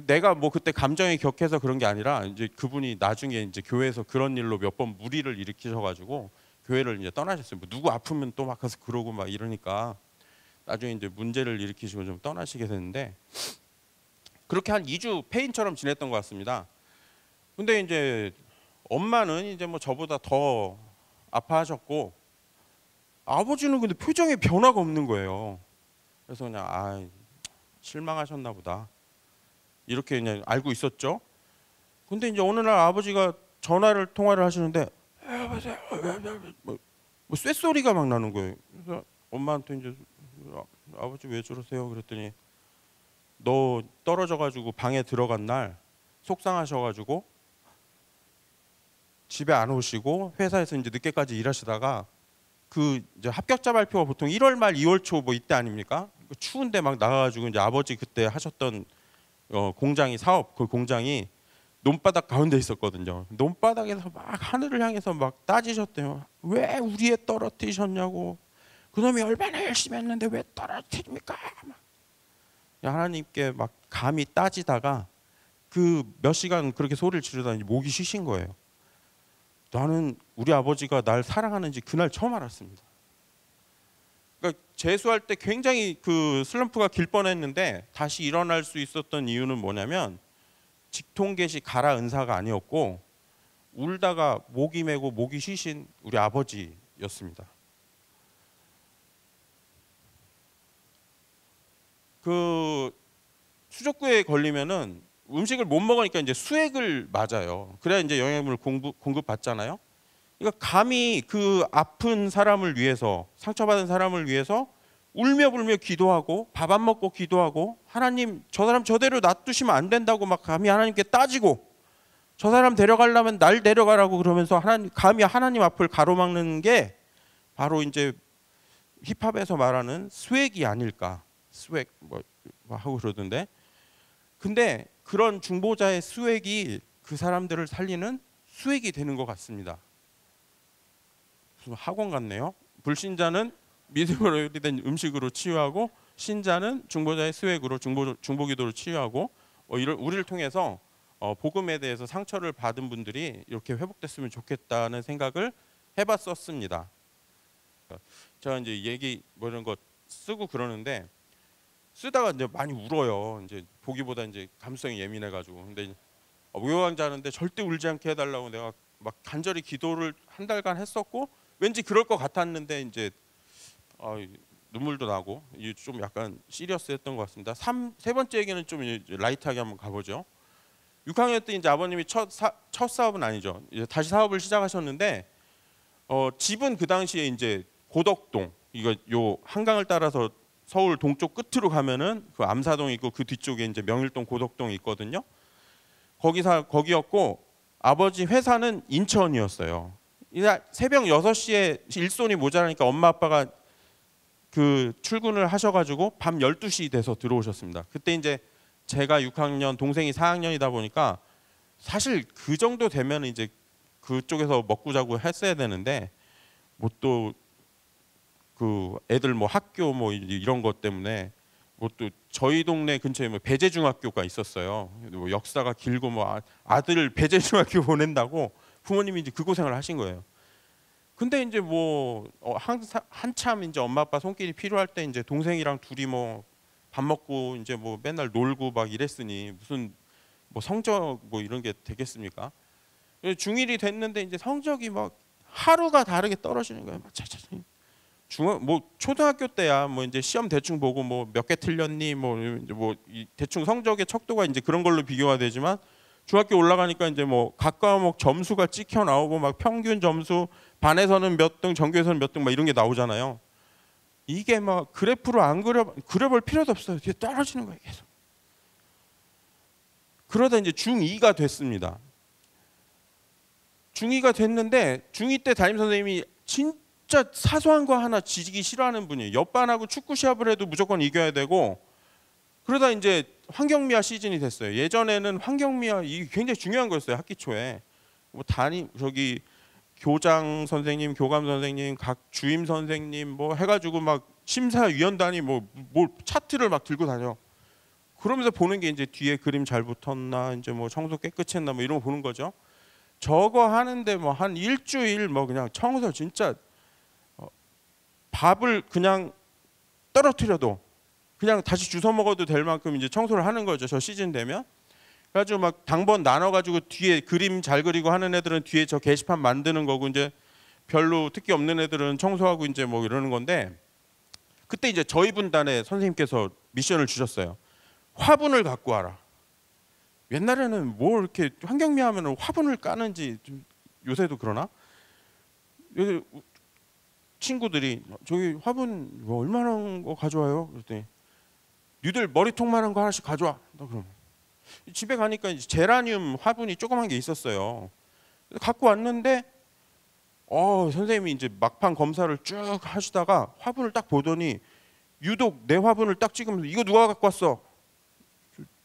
내가 뭐 그때 감정이 격해서 그런 게 아니라 이제 그분이 나중에 이제 교회에서 그런 일로 몇 번 무리를 일으키셔가지고 교회를 이제 떠나셨어요. 뭐 누구 아프면 또 막 가서 그러고 막 이러니까 나중에 이제 문제를 일으키시고 좀 떠나시게 됐는데 그렇게 한 2주 폐인처럼 지냈던 것 같습니다. 근데 이제 엄마는 이제 뭐 저보다 더 아파하셨고 아버지는 근데 표정에 변화가 없는 거예요. 그래서 그냥 실망하셨나 보다 이렇게 그냥 알고 있었죠. 근데 이제 어느 날 아버지가 통화를 하시는데 뭐 쇳소리가 막 나는 거예요. 그래서 엄마한테 이제 아버지 왜 저러세요? 그랬더니 너 떨어져가지고 방에 들어간 날 속상하셔가지고 집에 안 오시고 회사에서 이제 늦게까지 일하시다가 그 이제 합격자 발표가 보통 1월 말 2월 초 뭐 이때 아닙니까? 추운데 막 나가가지고 이제 아버지 그때 하셨던 공장이 그 공장이 논바닥 가운데 있었거든요. 논바닥에서 막 하늘을 향해서 막 따지셨대요. 왜 우리 애 떨어뜨리셨냐고. 그놈이 얼마나 열심히 했는데 왜 떨어뜨립니까? 하나님께 막 감히 따지다가 그 몇 시간 그렇게 소리를 지르다니 목이 쉬신 거예요. 나는 우리 아버지가 날 사랑하는지 그날 처음 알았습니다. 그러니까 재수할 때 굉장히 그 슬럼프가 길 뻔했는데 다시 일어날 수 있었던 이유는 뭐냐면 직통계시 가라 은사가 아니었고 울다가 목이 메고 목이 쉬신 우리 아버지였습니다. 그 수족구에 걸리면은 음식을 못 먹으니까 이제 수액을 맞아요. 그래야 이제 영양분을 공급받잖아요. 그러니까 감히 그 아픈 사람을 위해서, 상처받은 사람을 위해서 울며 불며 기도하고 밥 안 먹고 기도하고, 하나님 저 사람 저대로 놔두시면 안 된다고 막 감히 하나님께 따지고, 저 사람 데려가려면 날 데려가라고 그러면서 감히 하나님 앞을 가로막는 게 바로 이제 힙합에서 말하는 스웩이 아닐까. 스웩 뭐 하고 그러던데. 근데 그런 중보자의 스웩이 그 사람들을 살리는 수액이 되는 것 같습니다. 무슨 학원 같네요. 불신자는 믿음으로 요리된 음식으로 치유하고, 신자는 중보자의 스웩으로 중보기도로 치유하고, 우리를 통해서 복음에 대해서 상처를 받은 분들이 이렇게 회복됐으면 좋겠다는 생각을 해봤었습니다. 제가 이제 얘기 뭐 이런 거 쓰고 그러는데, 쓰다가 이제 많이 울어요. 이제 보기보다 이제 감성이 예민해가지고. 근데 요양자 하는데 절대 울지 않게 해달라고 내가 막 간절히 기도를 한 달간 했었고, 왠지 그럴 것 같았는데 이제 눈물도 나고 좀 약간 시리어스했던 것 같습니다. 세 번째 얘기는 좀 라이트하게 한번 가보죠. 6학년 때 이제 아버님이 첫 사업은 아니죠. 이제 다시 사업을 시작하셨는데, 집은 그 당시에 이제 고덕동, 이거 요 한강을 따라서 서울 동쪽 끝으로 가면은 그 암사동 있고, 그 뒤쪽에 이제 명일동 고덕동이 있거든요. 거기였고, 아버지 회사는 인천이었어요. 새벽 6시에 일손이 모자라니까 엄마 아빠가 그 출근을 하셔가지고 밤 12시 돼서 들어오셨습니다. 그때 이제 제가 6학년, 동생이 4학년이다 보니까 사실 그 정도 되면 이제 그쪽에서 먹고 자고 했어야 되는데, 뭐 또 그 애들 뭐 학교 뭐 이런 것 때문에, 뭐 또 저희 동네 근처에 뭐 배재중학교가 있었어요. 뭐 역사가 길고 뭐 아들 배재중학교 보낸다고 부모님이 이제 그 고생을 하신 거예요. 근데 이제 뭐 한참 이제 엄마 아빠 손길이 필요할 때 이제 동생이랑 둘이 뭐 밥 먹고 이제 뭐 맨날 놀고 막 이랬으니 무슨 뭐 성적 뭐 이런 게 되겠습니까? 중1이 됐는데 이제 성적이 막 하루가 다르게 떨어지는 거예요. 막 뭐 초등학교 때야 뭐 이제 시험 대충 보고 뭐 몇 개 틀렸니 뭐 대충 성적의 척도가 이제 그런 걸로 비교가 되지만, 중학교 올라가니까 이제 뭐 각 과목 점수가 찍혀 나오고 막 평균 점수, 반에서는 몇 등, 전교에서는 몇 등 막 이런 게 나오잖아요. 이게 막 그래프로 안 그려볼 필요도 없어요. 뒤에 떨어지는 거예요, 계속. 그러다 이제 중2가 됐습니다. 중2가 됐는데, 중2 때 담임 선생님이 진짜 사소한 거 하나 지지기 싫어하는 분이에요. 옆반하고 축구 시합을 해도 무조건 이겨야 되고. 그러다 이제 환경미화 시즌이 됐어요. 예전에는 환경미화 이게 굉장히 중요한 거였어요, 학기 초에. 뭐 저기 교장 선생님, 교감 선생님, 각 주임 선생님 뭐 해가지고 막 심사위원단이 뭐 차트를 막 들고 다녀. 그러면서 보는 게 이제 뒤에 그림 잘 붙었나, 이제 뭐 청소 깨끗이 했나 뭐 이런 거 보는 거죠. 저거 하는데 뭐 한 일주일 뭐 그냥 청소 진짜 밥을 그냥 떨어뜨려도 그냥 다시 주워 먹어도 될 만큼 이제 청소를 하는 거죠. 저 시즌 되면. 그래가지고 막 당번 나눠가지고 뒤에 그림 잘 그리고 하는 애들은 뒤에 저 게시판 만드는 거고, 이제 별로 특기 없는 애들은 청소하고 이제 뭐 이러는 건데, 그때 이제 저희 분단에 선생님께서 미션을 주셨어요. 화분을 갖고 와라. 옛날에는 뭐 이렇게 환경미화하면 화분을 까는지, 좀 요새도 그러나? 친구들이 저기 화분 뭐 얼마나 거 가져와요? 그랬더니 니들 머리통만한 거 하나씩 가져와. 나 그럼 집에 가니까 이제 제라늄 화분이 조그만 게 있었어요. 갖고 왔는데 선생님이 이제 막판 검사를 쭉 하시다가 화분을 딱 보더니 유독 내 화분을 딱 찍으면서 이거 누가 갖고 왔어?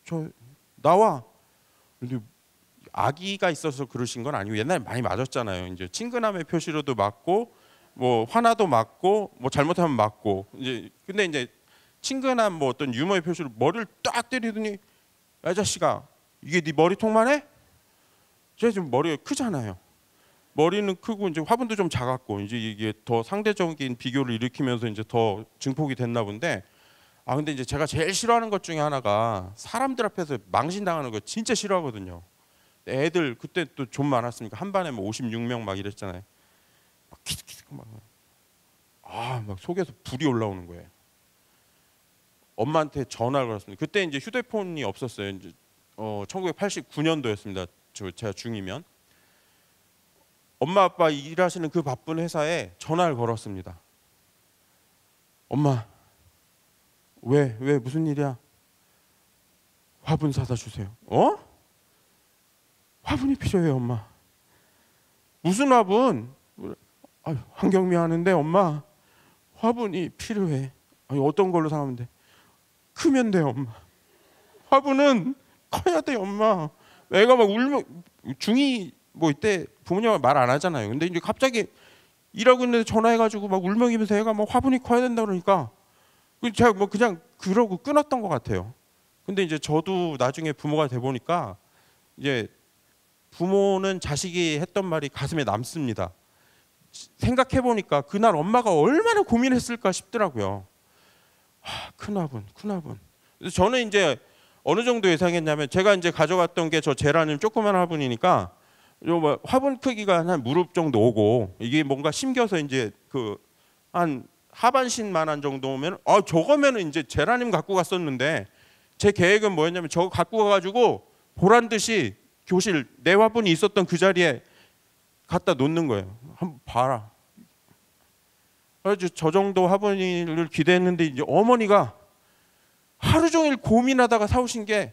저 나와. 근데 아기가 있어서 그러신 건 아니고 옛날에 많이 맞았잖아요. 이제 친근함의 표시로도 맞고 뭐 화나도 맞고 뭐 잘못하면 맞고, 이제 근데 이제 친근한 뭐 어떤 유머의 표시로 머리를 딱 때리더니, 야 자식아 이게 네 머리통만 해? 제가 지금 머리가 크잖아요. 머리는 크고 이제 화분도 좀 작았고, 이제 이게 더 상대적인 비교를 일으키면서 이제 더 증폭이 됐나 본데, 근데 이제 제가 제일 싫어하는 것 중에 하나가 사람들 앞에서 망신당하는 거 진짜 싫어하거든요. 애들 그때 또 좀 많았으니까 한 반에 뭐 56명 막 이랬잖아요. 막 키득키득 막 속에서 불이 올라오는 거예요. 엄마한테 전화를 걸었습니다. 그때 이제 휴대폰이 없었어요. 이제 1989년도였습니다. 제가 중2면 엄마 아빠 일하시는 그 바쁜 회사에 전화를 걸었습니다. 엄마, 왜 무슨 일이야? 화분 사다 주세요. 화분이 필요해요, 엄마. 무슨 화분? 환경미 하는데 엄마, 화분이 필요해. 아니, 어떤 걸로 사면 돼? 크면 돼요, 엄마. 화분은 커야 돼, 엄마. 애가 막 울면 중2 뭐 이때 부모님과 말 안 하잖아요. 근데 이제 갑자기 일하고 있는데 전화해가지고 막 울먹이면서 애가 막 화분이 커야 된다 그러니까 제가 뭐 그냥 그러고 끊었던 것 같아요. 근데 이제 저도 나중에 부모가 돼 보니까 이제 부모는 자식이 했던 말이 가슴에 남습니다. 생각해 보니까 그날 엄마가 얼마나 고민했을까 싶더라고요. 큰 화분. 그래서 저는 이제 어느 정도 예상했냐면 제가 이제 가져갔던 게 저 제라늄 조그만 화분이니까 요 화분 크기가 한 무릎 정도 오고 이게 뭔가 심겨서 이제 그 한 하반신만한 정도면 저거면은 이제 제라늄 갖고 갔었는데 제 계획은 뭐였냐면 저거 갖고 가가지고 보란 듯이 교실 내 화분이 있었던 그 자리에 갖다 놓는 거예요. 한번 봐라. 그래서 저 정도 화분을 기대했는데 이제 어머니가 하루 종일 고민하다가 사오신 게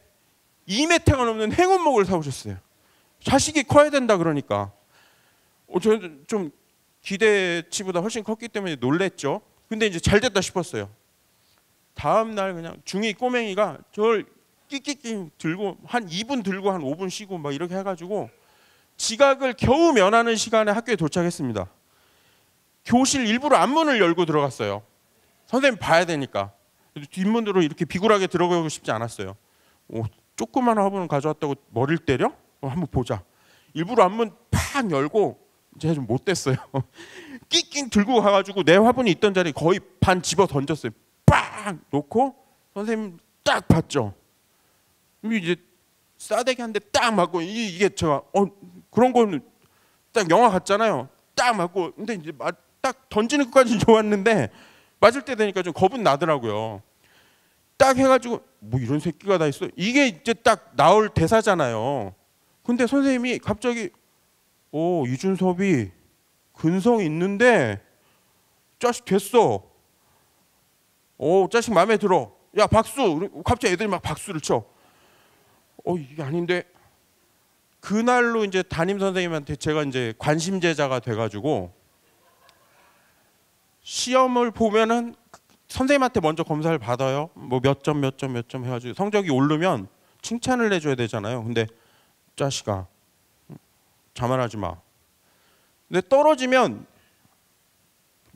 2m가 넘는 행운목을 사오셨어요. 자식이 커야 된다 그러니까. 저는 좀 기대치보다 훨씬 컸기 때문에 놀랬죠. 근데 이제 잘 됐다 싶었어요. 다음 날 그냥 중2 꼬맹이가 저를 끼끼끼 들고 한 2분 들고 한 5분 쉬고 막 이렇게 해가지고 지각을 겨우 면하는 시간에 학교에 도착했습니다. 교실 일부러 앞문을 열고 들어갔어요. 선생님 봐야 되니까. 뒷문으로 이렇게 비굴하게 들어가고 싶지 않았어요. 조그만 화분을 가져왔다고 머리를 때려? 한번 보자. 일부러 앞문 팍 열고 제가 좀 못됐어요. 낑낑 들고 가가지고 내 화분이 있던 자리에 거의 반 집어 던졌어요. 빡 놓고 선생님 딱 봤죠. 이제 싸대기 한 대 딱 맞고 이게 제가 그런 거는 딱 영화 같잖아요. 딱 맞고 근데 이제 딱 던지는 것까지는 좋았는데 맞을 때 되니까 좀 겁은 나더라고요. 딱 해가지고 뭐 이런 새끼가 다 있어. 이게 이제 딱 나올 대사잖아요. 근데 선생님이 갑자기 이준섭이 근성 있는데 자식 됐어. 자식 마음에 들어. 야 박수. 갑자기 애들이 막 박수를 쳐. 이게 아닌데. 그날로 이제 담임 선생님한테 제가 이제 관심제자가 돼가지고 시험을 보면은 선생님한테 먼저 검사를 받아요. 뭐 몇 점 해가지고 성적이 오르면 칭찬을 해줘야 되잖아요. 근데 자식아 자만하지 마. 근데 떨어지면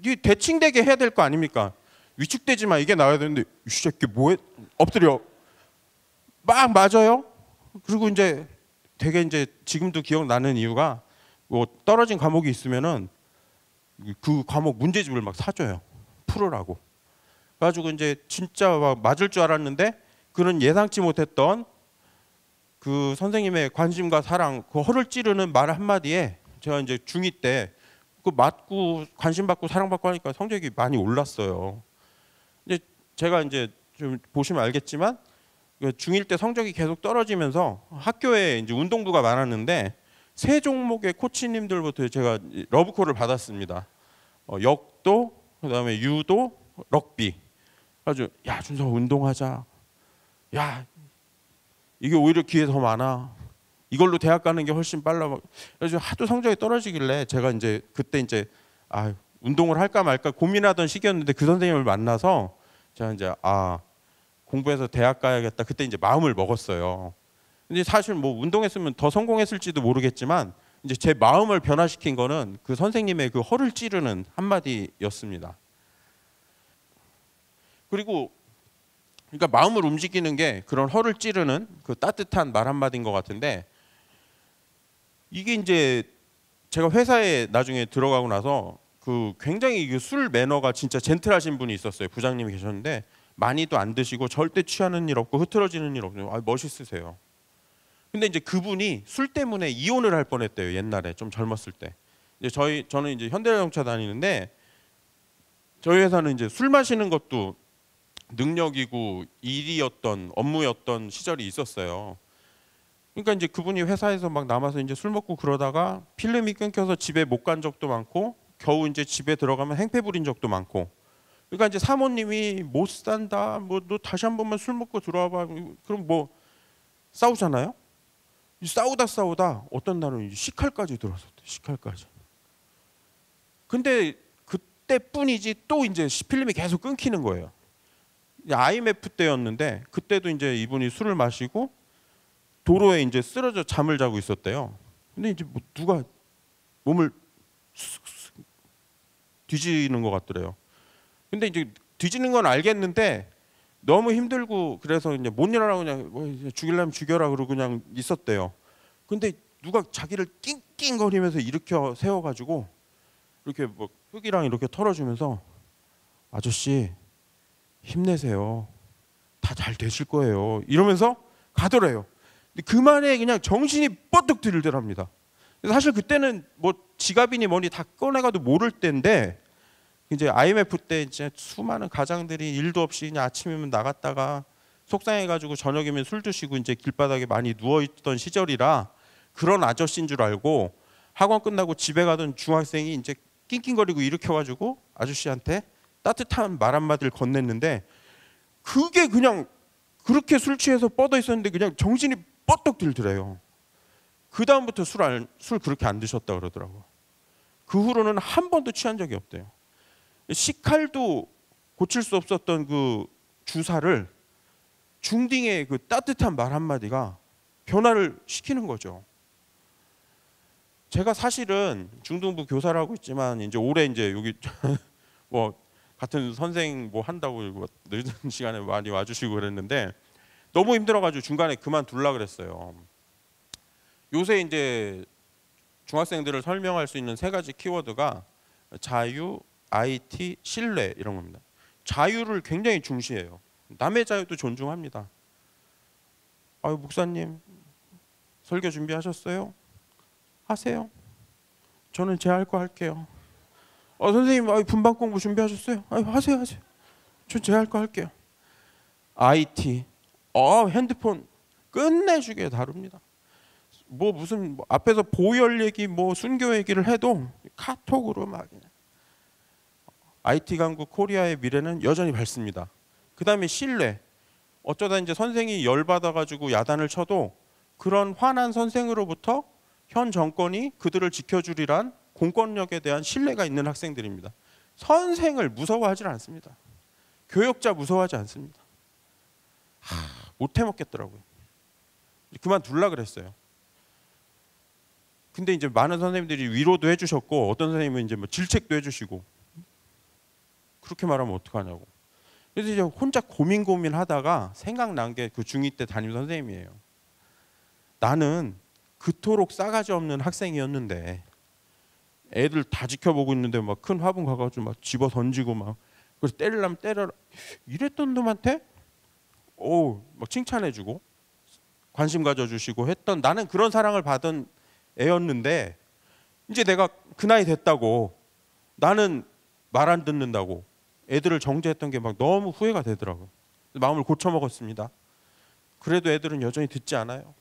이 대칭되게 해야 될 거 아닙니까? 위축되지 마. 이게 나와야 되는데 이 새끼 뭐해? 엎드려. 막 맞아요. 그리고 이제 되게 이제 지금도 기억나는 이유가 뭐 떨어진 과목이 있으면은 그 과목 문제집을 막 사줘요. 풀으라고. 그래가지고 이제 진짜 막 맞을 줄 알았는데 그런 예상치 못했던 그 선생님의 관심과 사랑, 그 허를 찌르는 말 한마디에 제가 이제 중2 때 그 맞고 관심 받고 사랑받고 하니까 성적이 많이 올랐어요. 이제 제가 이제 좀 보시면 알겠지만 중1 때 성적이 계속 떨어지면서 학교에 이제 운동부가 많았는데 세 종목의 코치님들부터 제가 러브콜을 받았습니다. 역도, 그다음에 유도, 럭비. 아주 야 준서 운동하자. 야 이게 오히려 기회 더 많아. 이걸로 대학 가는 게 훨씬 빨라. 그래서 하도 성적이 떨어지길래 제가 이제 그때 이제 운동을 할까 말까 고민하던 시기였는데 그 선생님을 만나서 제가 이제 공부해서 대학 가야겠다. 그때 이제 마음을 먹었어요. 근데 사실 뭐 운동했으면 더 성공했을지도 모르겠지만 이제 제 마음을 변화시킨 거는 그 선생님의 그 허를 찌르는 한마디였습니다. 그리고 그러니까 마음을 움직이는 게 그런 허를 찌르는 그 따뜻한 말 한마디인 것 같은데 이게 이제 제가 회사에 나중에 들어가고 나서 그 굉장히 술 매너가 진짜 젠틀하신 분이 있었어요. 부장님이 계셨는데 많이도 안 드시고 절대 취하는 일 없고 흐트러지는 일 없고 멋있으세요. 근데 이제 그분이 술 때문에 이혼을 할 뻔했대요. 옛날에 좀 젊었을 때. 이제 저는 이제 현대자동차 다니는데 저희 회사는 이제 술 마시는 것도 능력이고 일이었던 업무였던 시절이 있었어요. 그러니까 이제 그분이 회사에서 막 남아서 이제 술 먹고 그러다가 필름이 끊겨서 집에 못 간 적도 많고 겨우 이제 집에 들어가면 행패 부린 적도 많고. 그러니까 이제 사모님이 못 산다. 뭐 너 다시 한 번만 술 먹고 들어와 봐. 그럼 뭐 싸우잖아요. 싸우다 어떤 날은 이제 식칼까지 들어섰대. 식칼까지. 근데 그때뿐이지 또 이제 필름이 계속 끊기는 거예요. IMF 때였는데 그때도 이제 이분이 술을 마시고 도로에 이제 쓰러져 잠을 자고 있었대요. 근데 이제 뭐 누가 몸을 뒤지는 것 같더래요. 근데 이제 뒤지는 건 알겠는데 너무 힘들고 그래서 이제 못 일어나고 그냥 뭐 죽이려면 죽여라 그러고 그냥 있었대요. 근데 누가 자기를 낑낑거리면서 일으켜 세워가지고 이렇게 뭐 흙이랑 이렇게 털어주면서 아저씨 힘내세요. 다 잘 되실 거예요. 이러면서 가더래요. 근데 그만에 그냥 정신이 뻗득 들더랍니다. 사실 그때는 뭐 지갑이니 뭐니 다 꺼내가도 모를 때인데 이제 IMF 때 이제 수많은 가장들이 일도 없이 그냥 아침이면 나갔다가 속상해가지고 저녁이면 술 드시고 이제 길바닥에 많이 누워 있던 시절이라 그런 아저씨인 줄 알고 학원 끝나고 집에 가던 중학생이 이제 낑낑거리고 일으켜가지고 아저씨한테 따뜻한 말 한마디를 건넸는데 그게 그냥 그렇게 술 취해서 뻗어 있었는데 그냥 정신이 뻗떡 들더래요. 그 다음부터 술 그렇게 안 드셨다 그러더라고. 그 후로는 한 번도 취한 적이 없대요. 식칼도 고칠 수 없었던 그 주사를 중딩의 그 따뜻한 말 한마디가 변화를 시키는 거죠. 제가 사실은 중등부 교사라고 있지만 이제 올해 이제 여기 뭐 같은 선생 뭐 한다고 늦은 시간에 많이 와주시고 그랬는데 너무 힘들어가지고 중간에 그만둘라 그랬어요. 요새 이제 중학생들을 설명할 수 있는 3가지 키워드가 자유, IT, 신뢰 이런 겁니다. 자유를 굉장히 중시해요. 남의 자유도 존중합니다. 아유 목사님 설교 준비하셨어요? 하세요. 저는 제 할 거 할게요. 선생님 분반 공부 준비하셨어요? 하세요. 전 제 할 거 할게요. IT 핸드폰 끝내주게 다룹니다. 뭐 무슨 앞에서 보혈 얘기 뭐 순교 얘기를 해도 카톡으로 막 IT 강국 코리아의 미래는 여전히 밝습니다. 그 다음에 신뢰. 어쩌다 이제 선생이 열받아가지고 야단을 쳐도 그런 화난 선생으로부터 현 정권이 그들을 지켜주리란 공권력에 대한 신뢰가 있는 학생들입니다. 선생을 무서워하지 않습니다. 교역자 무서워하지 않습니다. 못 해먹겠더라고요. 그만둘라 그랬어요. 근데 이제 많은 선생님들이 위로도 해주셨고 어떤 선생님은 이제 뭐 질책도 해주시고 그렇게 말하면 어떡하냐고. 그래서 이제 혼자 고민하다가 생각난 게 그 중2 때 담임 선생님이에요. 나는 그토록 싸가지 없는 학생이었는데 애들 다 지켜보고 있는데 막 큰 화분 가가지고 막 집어 던지고 막 그래서 때리려면 때려라 이랬던 놈한테 막 칭찬해주고 관심 가져주시고 했던 나는 그런 사랑을 받은 애였는데 이제 내가 그 나이 됐다고 나는 말 안 듣는다고 애들을 정죄했던 게 막 너무 후회가 되더라고요. 마음을 고쳐먹었습니다. 그래도 애들은 여전히 듣지 않아요.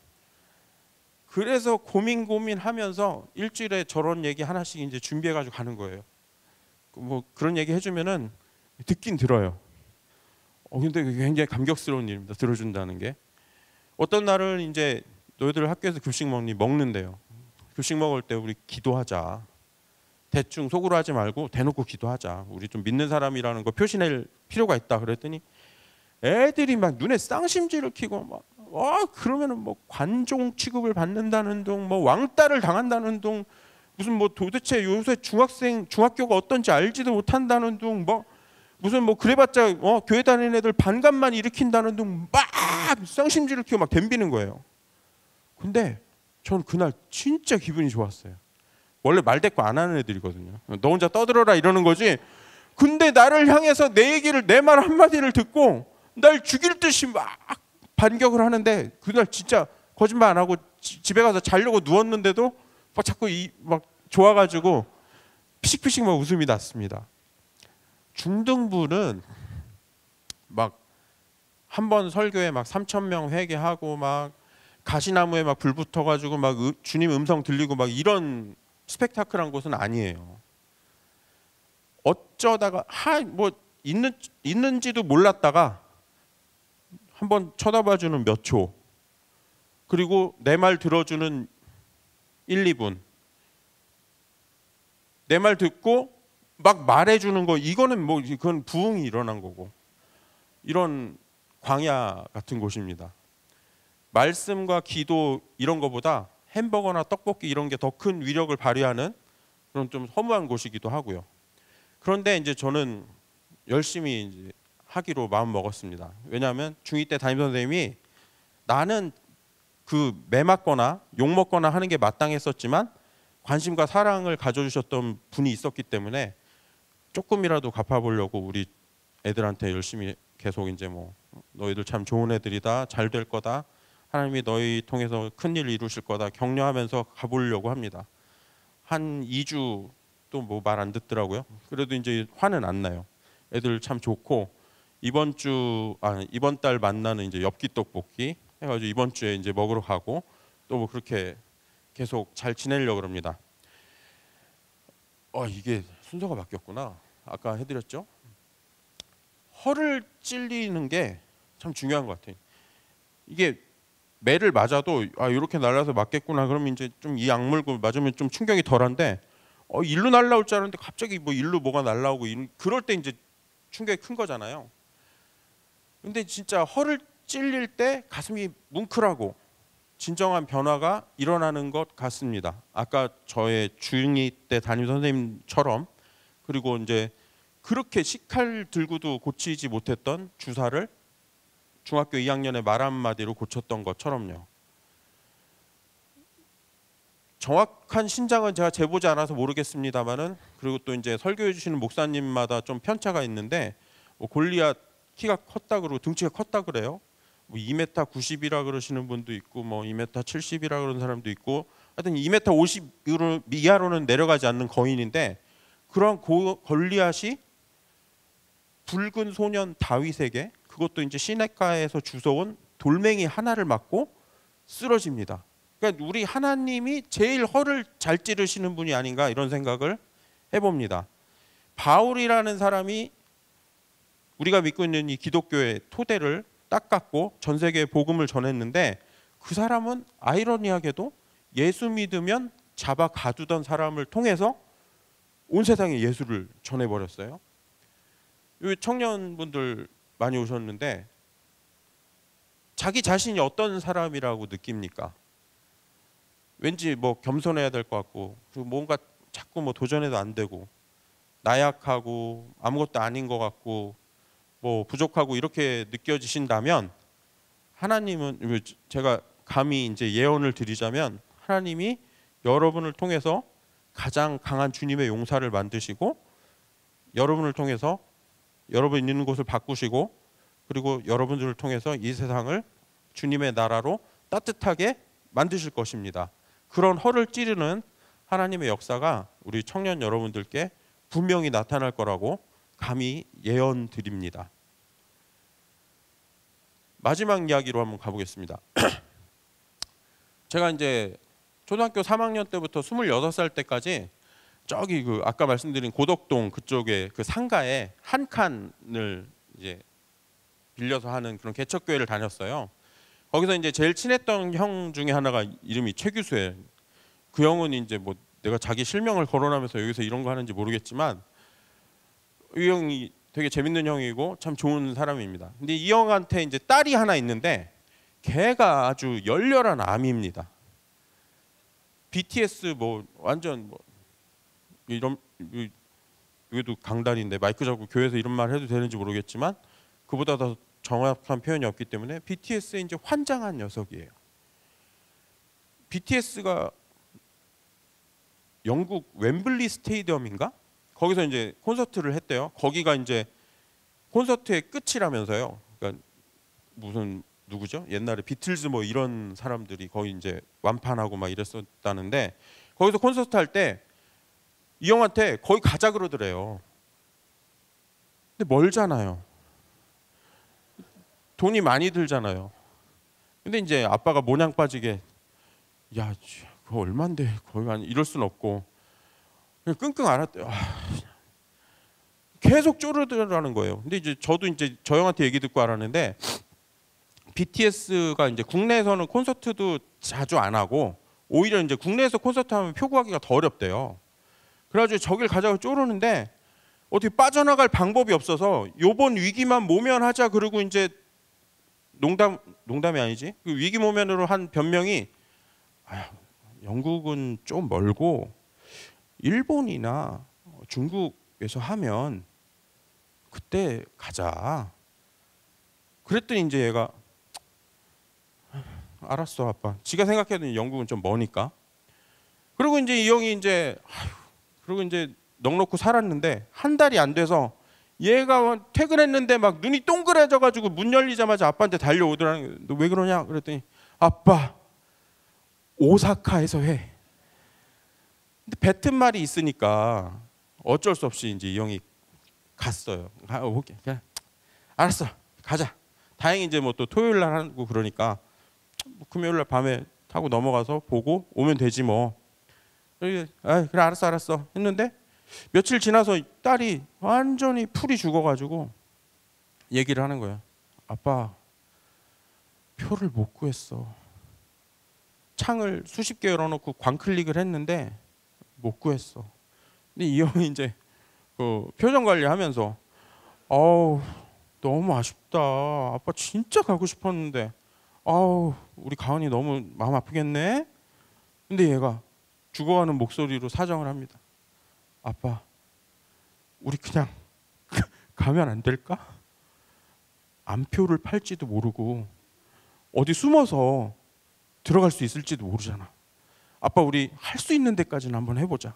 그래서 고민하면서 일주일에 저런 얘기 하나씩 이제 준비해가지고 가는 거예요. 뭐 그런 얘기 해주면은 듣긴 들어요. 근데 그게 굉장히 감격스러운 일입니다. 들어준다는 게. 어떤 날은 이제 너희들 학교에서 급식 먹는데요. 급식 먹을 때 우리 기도하자. 대충 속으로 하지 말고 대놓고 기도하자. 우리 좀 믿는 사람이라는 거 표시낼 필요가 있다. 그랬더니 애들이 막 눈에 쌍심지를 키고 막 그러면은 뭐 관종 취급을 받는다는 둥, 뭐 왕따를 당한다는 둥, 무슨 뭐 도대체 요새 중학교가 어떤지 알지도 못한다는 둥, 뭐 무슨 뭐 그래봤자 교회 다니는 애들 반감만 일으킨다는 둥 막 쌍심지를 키고 막 덤비는 거예요. 근데 전 그날 진짜 기분이 좋았어요. 원래 말 대꾸 안 하는 애들이거든요. 너 혼자 떠들어라 이러는 거지. 근데 나를 향해서 내 말 한마디를 듣고 날 죽일 듯이 막 반격을 하는데 그날 진짜 거짓말 안 하고 집에 가서 자려고 누웠는데도 막 자꾸 막 좋아가지고 피식피식 막 웃음이 났습니다. 중등부는 막 한 번 설교에 막 3,000명 회개하고 막 가시나무에 막 불 붙어가지고 막 주님 음성 들리고 막 이런 스펙타클한 곳은 아니에요. 어쩌다가 뭐 있는지도 몰랐다가 한번 쳐다봐주는 몇 초, 그리고 내 말 들어주는 1, 2분, 내 말 듣고 막 말해주는 거, 이거는 뭐 그건 부흥이 일어난 거고, 이런 광야 같은 곳입니다. 말씀과 기도 이런 거보다 햄버거나 떡볶이 이런 게 더 큰 위력을 발휘하는 그런 좀 허무한 곳이기도 하고요. 그런데 이제 저는 열심히 이제 하기로 마음 먹었습니다. 왜냐하면 중2 때 담임 선생님이 나는 그 매 맞거나 욕 먹거나 하는 게 마땅했었지만 관심과 사랑을 가져주셨던 분이 있었기 때문에 조금이라도 갚아보려고 우리 애들한테 열심히 계속 이제 뭐 너희들 참 좋은 애들이다, 잘 될 거다, 하나님이 너희 통해서 큰 일 이루실 거다 격려하면서 가보려고 합니다. 한 2주 또 뭐 말 안 듣더라고요. 그래도 이제 화는 안 나요. 애들 참 좋고 이번 달 만나는 이제 엽기 떡볶이 해가지고 이번 주에 이제 먹으러 가고 또 뭐 그렇게 계속 잘 지내려고 합니다. 이게 순서가 바뀌었구나. 아까 해드렸죠. 허를 찔리는 게 참 중요한 것 같아요. 이게 매를 맞아도 이렇게 날라서 맞겠구나. 그러면 이제 좀 이 악물고 맞으면 좀 충격이 덜한데 일로 날라올 줄 알았는데 갑자기 뭐 일로 뭐가 날라오고 그럴 때 이제 충격이 큰 거잖아요. 근데 진짜 허를 찔릴 때 가슴이 뭉클하고 진정한 변화가 일어나는 것 같습니다. 아까 저의 중2 때 담임 선생님처럼, 그리고 이제 그렇게 식칼 들고도 고치지 못했던 주사를 중학교 2학년에 말 한마디로 고쳤던 것처럼요. 정확한 신장은 제가 재보지 않아서 모르겠습니다만은, 그리고 또 이제 설교해 주시는 목사님마다 좀 편차가 있는데 뭐 골리앗 키가 컸다 그러고 등치가 컸다 그래요. 뭐 2m 90이라 그러시는 분도 있고 뭐 2m 70이라 그러는 사람도 있고, 하여튼 2m 50 이하로는 내려가지 않는 거인인데, 그런 골리앗이 붉은 소년 다윗에게, 그것도 이제 시냇가에서 주워온 돌멩이 하나를 맞고 쓰러집니다. 그러니까 우리 하나님이 제일 허를 잘 찌르시는 분이 아닌가 이런 생각을 해봅니다. 바울이라는 사람이 우리가 믿고 있는 이 기독교의 토대를 닦았고 전 세계에 복음을 전했는데, 그 사람은 아이러니하게도 예수 믿으면 잡아 가두던 사람을 통해서 온 세상에 예수를 전해버렸어요. 여기 청년분들 많이 오셨는데 자기 자신이 어떤 사람이라고 느낍니까? 왠지 뭐 겸손해야 될 것 같고, 그리고 뭔가 자꾸 뭐 도전해도 안 되고, 나약하고 아무것도 아닌 것 같고 뭐 부족하고 이렇게 느껴지신다면, 하나님은, 제가 감히 이제 예언을 드리자면, 하나님이 여러분을 통해서 가장 강한 주님의 용사를 만드시고, 여러분을 통해서 여러분 있는 곳을 바꾸시고, 그리고 여러분들을 통해서 이 세상을 주님의 나라로 따뜻하게 만드실 것입니다. 그런 허를 찌르는 하나님의 역사가 우리 청년 여러분들께 분명히 나타날 거라고 감히 예언 드립니다. 마지막 이야기로 한번 가보겠습니다. 제가 이제 초등학교 3학년 때부터 26살 때까지 저기 그 아까 말씀드린 고덕동 그쪽에 그 상가에 한 칸을 이제 빌려서 하는 그런 개척교회를 다녔어요. 거기서 이제 제일 친했던 형 중에 하나가 이름이 최규수예요. 그 형은 이제 뭐 내가 자기 실명을 거론하면서 여기서 이런 거 하는지 모르겠지만, 이 형이 되게 재밌는 형이고 참 좋은 사람입니다. 근데 이 형한테 이제 딸이 하나 있는데 걔가 아주 열렬한 아미입니다. BTS 뭐 완전 뭐 이런, 이것도 강단인데 마이크 잡고 교회에서 이런 말 해도 되는지 모르겠지만 그보다 더 정확한 표현이 없기 때문에 BTS의 이제 환장한 녀석이에요. BTS가 영국 웸블리 스테디움인가? 거기서 이제 콘서트를 했대요. 거기가 이제 콘서트의 끝이라면서요. 그러니까 무슨 누구죠? 옛날에 비틀즈 뭐 이런 사람들이 거기 이제 완판하고 막 이랬었다는데, 거기서 콘서트 할 때 이 형한테 거기 가자 그러더래요. 근데 멀잖아요. 돈이 많이 들잖아요. 근데 이제 아빠가 모냥 빠지게 야, 그거 얼만데 거기 이럴 순 없고 그냥 끙끙 앓았대요. 계속 쪼르르라는 거예요. 근데 이제 저도 이제 저 형한테 얘기 듣고 알았는데 BTS가 이제 국내에서는 콘서트도 자주 안 하고 오히려 이제 국내에서 콘서트 하면 표 구하기가 더 어렵대요. 그래가지고 저길 가자고 쪼르는데 어떻게 빠져나갈 방법이 없어서 요번 위기만 모면하자 그러고 이제 농담이 아니지. 그 위기 모면으로 한 변명이 영국은 좀 멀고 일본이나 중국에서 하면 그때 가자. 그랬더니 이제 얘가 알았어 아빠. 지가 생각해도 영국은 좀 머니까. 그리고 이제 이 형이 이제 그리고 이제 넋놓고 살았는데 한 달이 안 돼서 얘가 퇴근했는데 막 눈이 동그래져가지고 문 열리자마자 아빠한테 달려오더라는 거예요. 너 왜 그러냐? 그랬더니 아빠 오사카에서 해. 근데 뱉은 말이 있으니까 어쩔 수 없이 이제 이 형이 갔어요. 오케이, 그냥 알았어, 가자. 다행히 이제 뭐 또 토요일 날 하고 그러니까 금요일 날 밤에 타고 넘어가서 보고 오면 되지 뭐. 그래 알았어 했는데 며칠 지나서 딸이 완전히 풀이 죽어가지고 얘기를 하는 거야. 아빠 표를 못 구했어. 창을 수십 개 열어놓고 광클릭을 했는데 못 구했어. 근데 이 형이 이제 그 표정 관리하면서 너무 아쉽다. 아빠 진짜 가고 싶었는데 우리 가은이 너무 마음 아프겠네. 근데 얘가 죽어가는 목소리로 사정을 합니다. 아빠 우리 그냥 가면 안 될까? 암표를 팔지도 모르고 어디 숨어서 들어갈 수 있을지도 모르잖아. 아빠 우리 할 수 있는 데까지는 한번 해보자.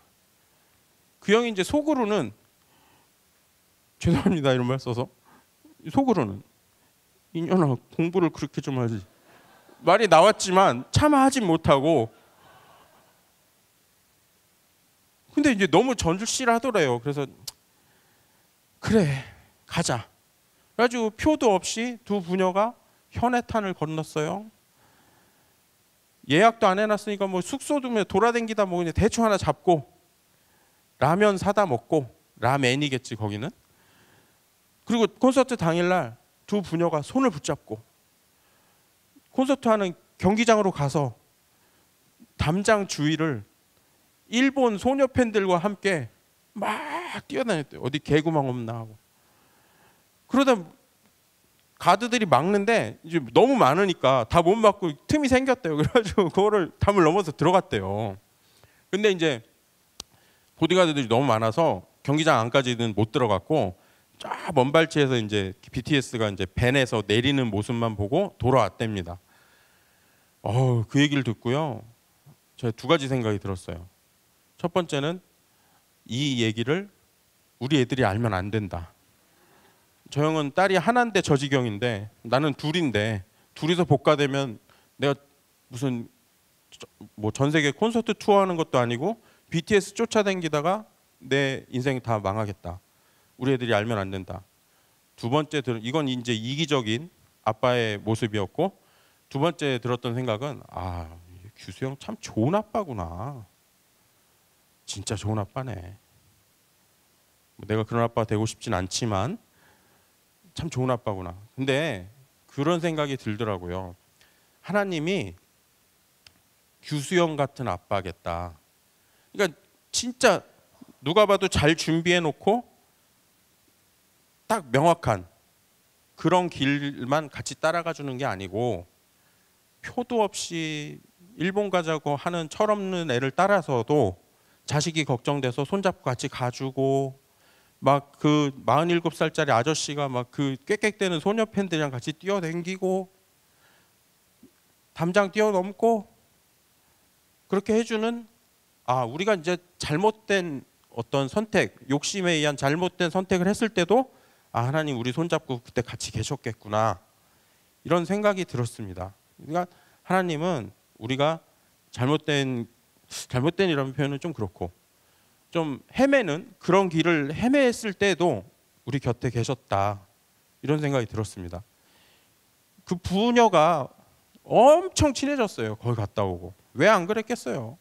그 형이 이제 속으로는 죄송합니다 이런 말 써서 속으로는 이년아 공부를 그렇게 좀 하지. 말이 나왔지만 차마 하진 못하고 근데 이제 너무 전실하더래요. 그래서 그래 가자. 그래가지고 표도 없이 두 부녀가 현해탄을 건넜어요. 예약도 안 해놨으니까 뭐 숙소도 돌아다니다 뭐 그냥 대충 하나 잡고 라면 사다 먹고 라멘이겠지 거기는. 그리고 콘서트 당일날 두 부녀가 손을 붙잡고 콘서트 하는 경기장으로 가서 담장 주위를 일본 소녀 팬들과 함께 막 뛰어다녔대요. 어디 개구멍 없나 하고. 그러다 가드들이 막는데 이제 너무 많으니까 다 못 막고 틈이 생겼대요. 그래가지고 그거를 담을 넘어서 들어갔대요. 근데 이제 보디가드들이 너무 많아서 경기장 안까지는 못 들어갔고 쫙 먼 발치에서 이제 BTS가 이제 밴에서 내리는 모습만 보고 돌아왔답니다. 그 얘기를 듣고요. 제가 두 가지 생각이 들었어요. 첫 번째는 이 얘기를 우리 애들이 알면 안 된다. 저 형은 딸이 하나인데 저 지경인데 나는 둘인데 둘이서 복가되면 내가 무슨 뭐 전 세계 콘서트 투어하는 것도 아니고 BTS 쫓아다니다가 내 인생 다 망하겠다. 우리 애들이 알면 안 된다. 두 번째 이건 이제 이기적인 아빠의 모습이었고 두 번째 들었던 생각은 규수 형 참 좋은 아빠구나. 진짜 좋은 아빠네. 내가 그런 아빠 되고 싶진 않지만 참 좋은 아빠구나. 근데 그런 생각이 들더라고요. 하나님이 규수형 같은 아빠겠다. 그러니까 진짜 누가 봐도 잘 준비해 놓고 딱 명확한 그런 길만 같이 따라가 주는 게 아니고 표도 없이 일본 가자고 하는 철없는 애를 따라서도 자식이 걱정돼서 손잡고 같이 가주고 막 그 47살짜리 아저씨가 막 그 꽥꽥대는 소녀 팬들이랑 같이 뛰어댕기고 담장 뛰어넘고 그렇게 해주는 우리가 이제 잘못된 어떤 선택, 욕심에 의한 잘못된 선택을 했을 때도 하나님 우리 손잡고 그때 같이 계셨겠구나 이런 생각이 들었습니다. 그러니까 하나님은 우리가 잘못된이라는 표현은 좀 그렇고 좀 헤매는 그런 길을 헤매했을 때도 우리 곁에 계셨다 이런 생각이 들었습니다. 그 부녀가 엄청 친해졌어요. 거기 갔다 오고. 왜 안 그랬겠어요?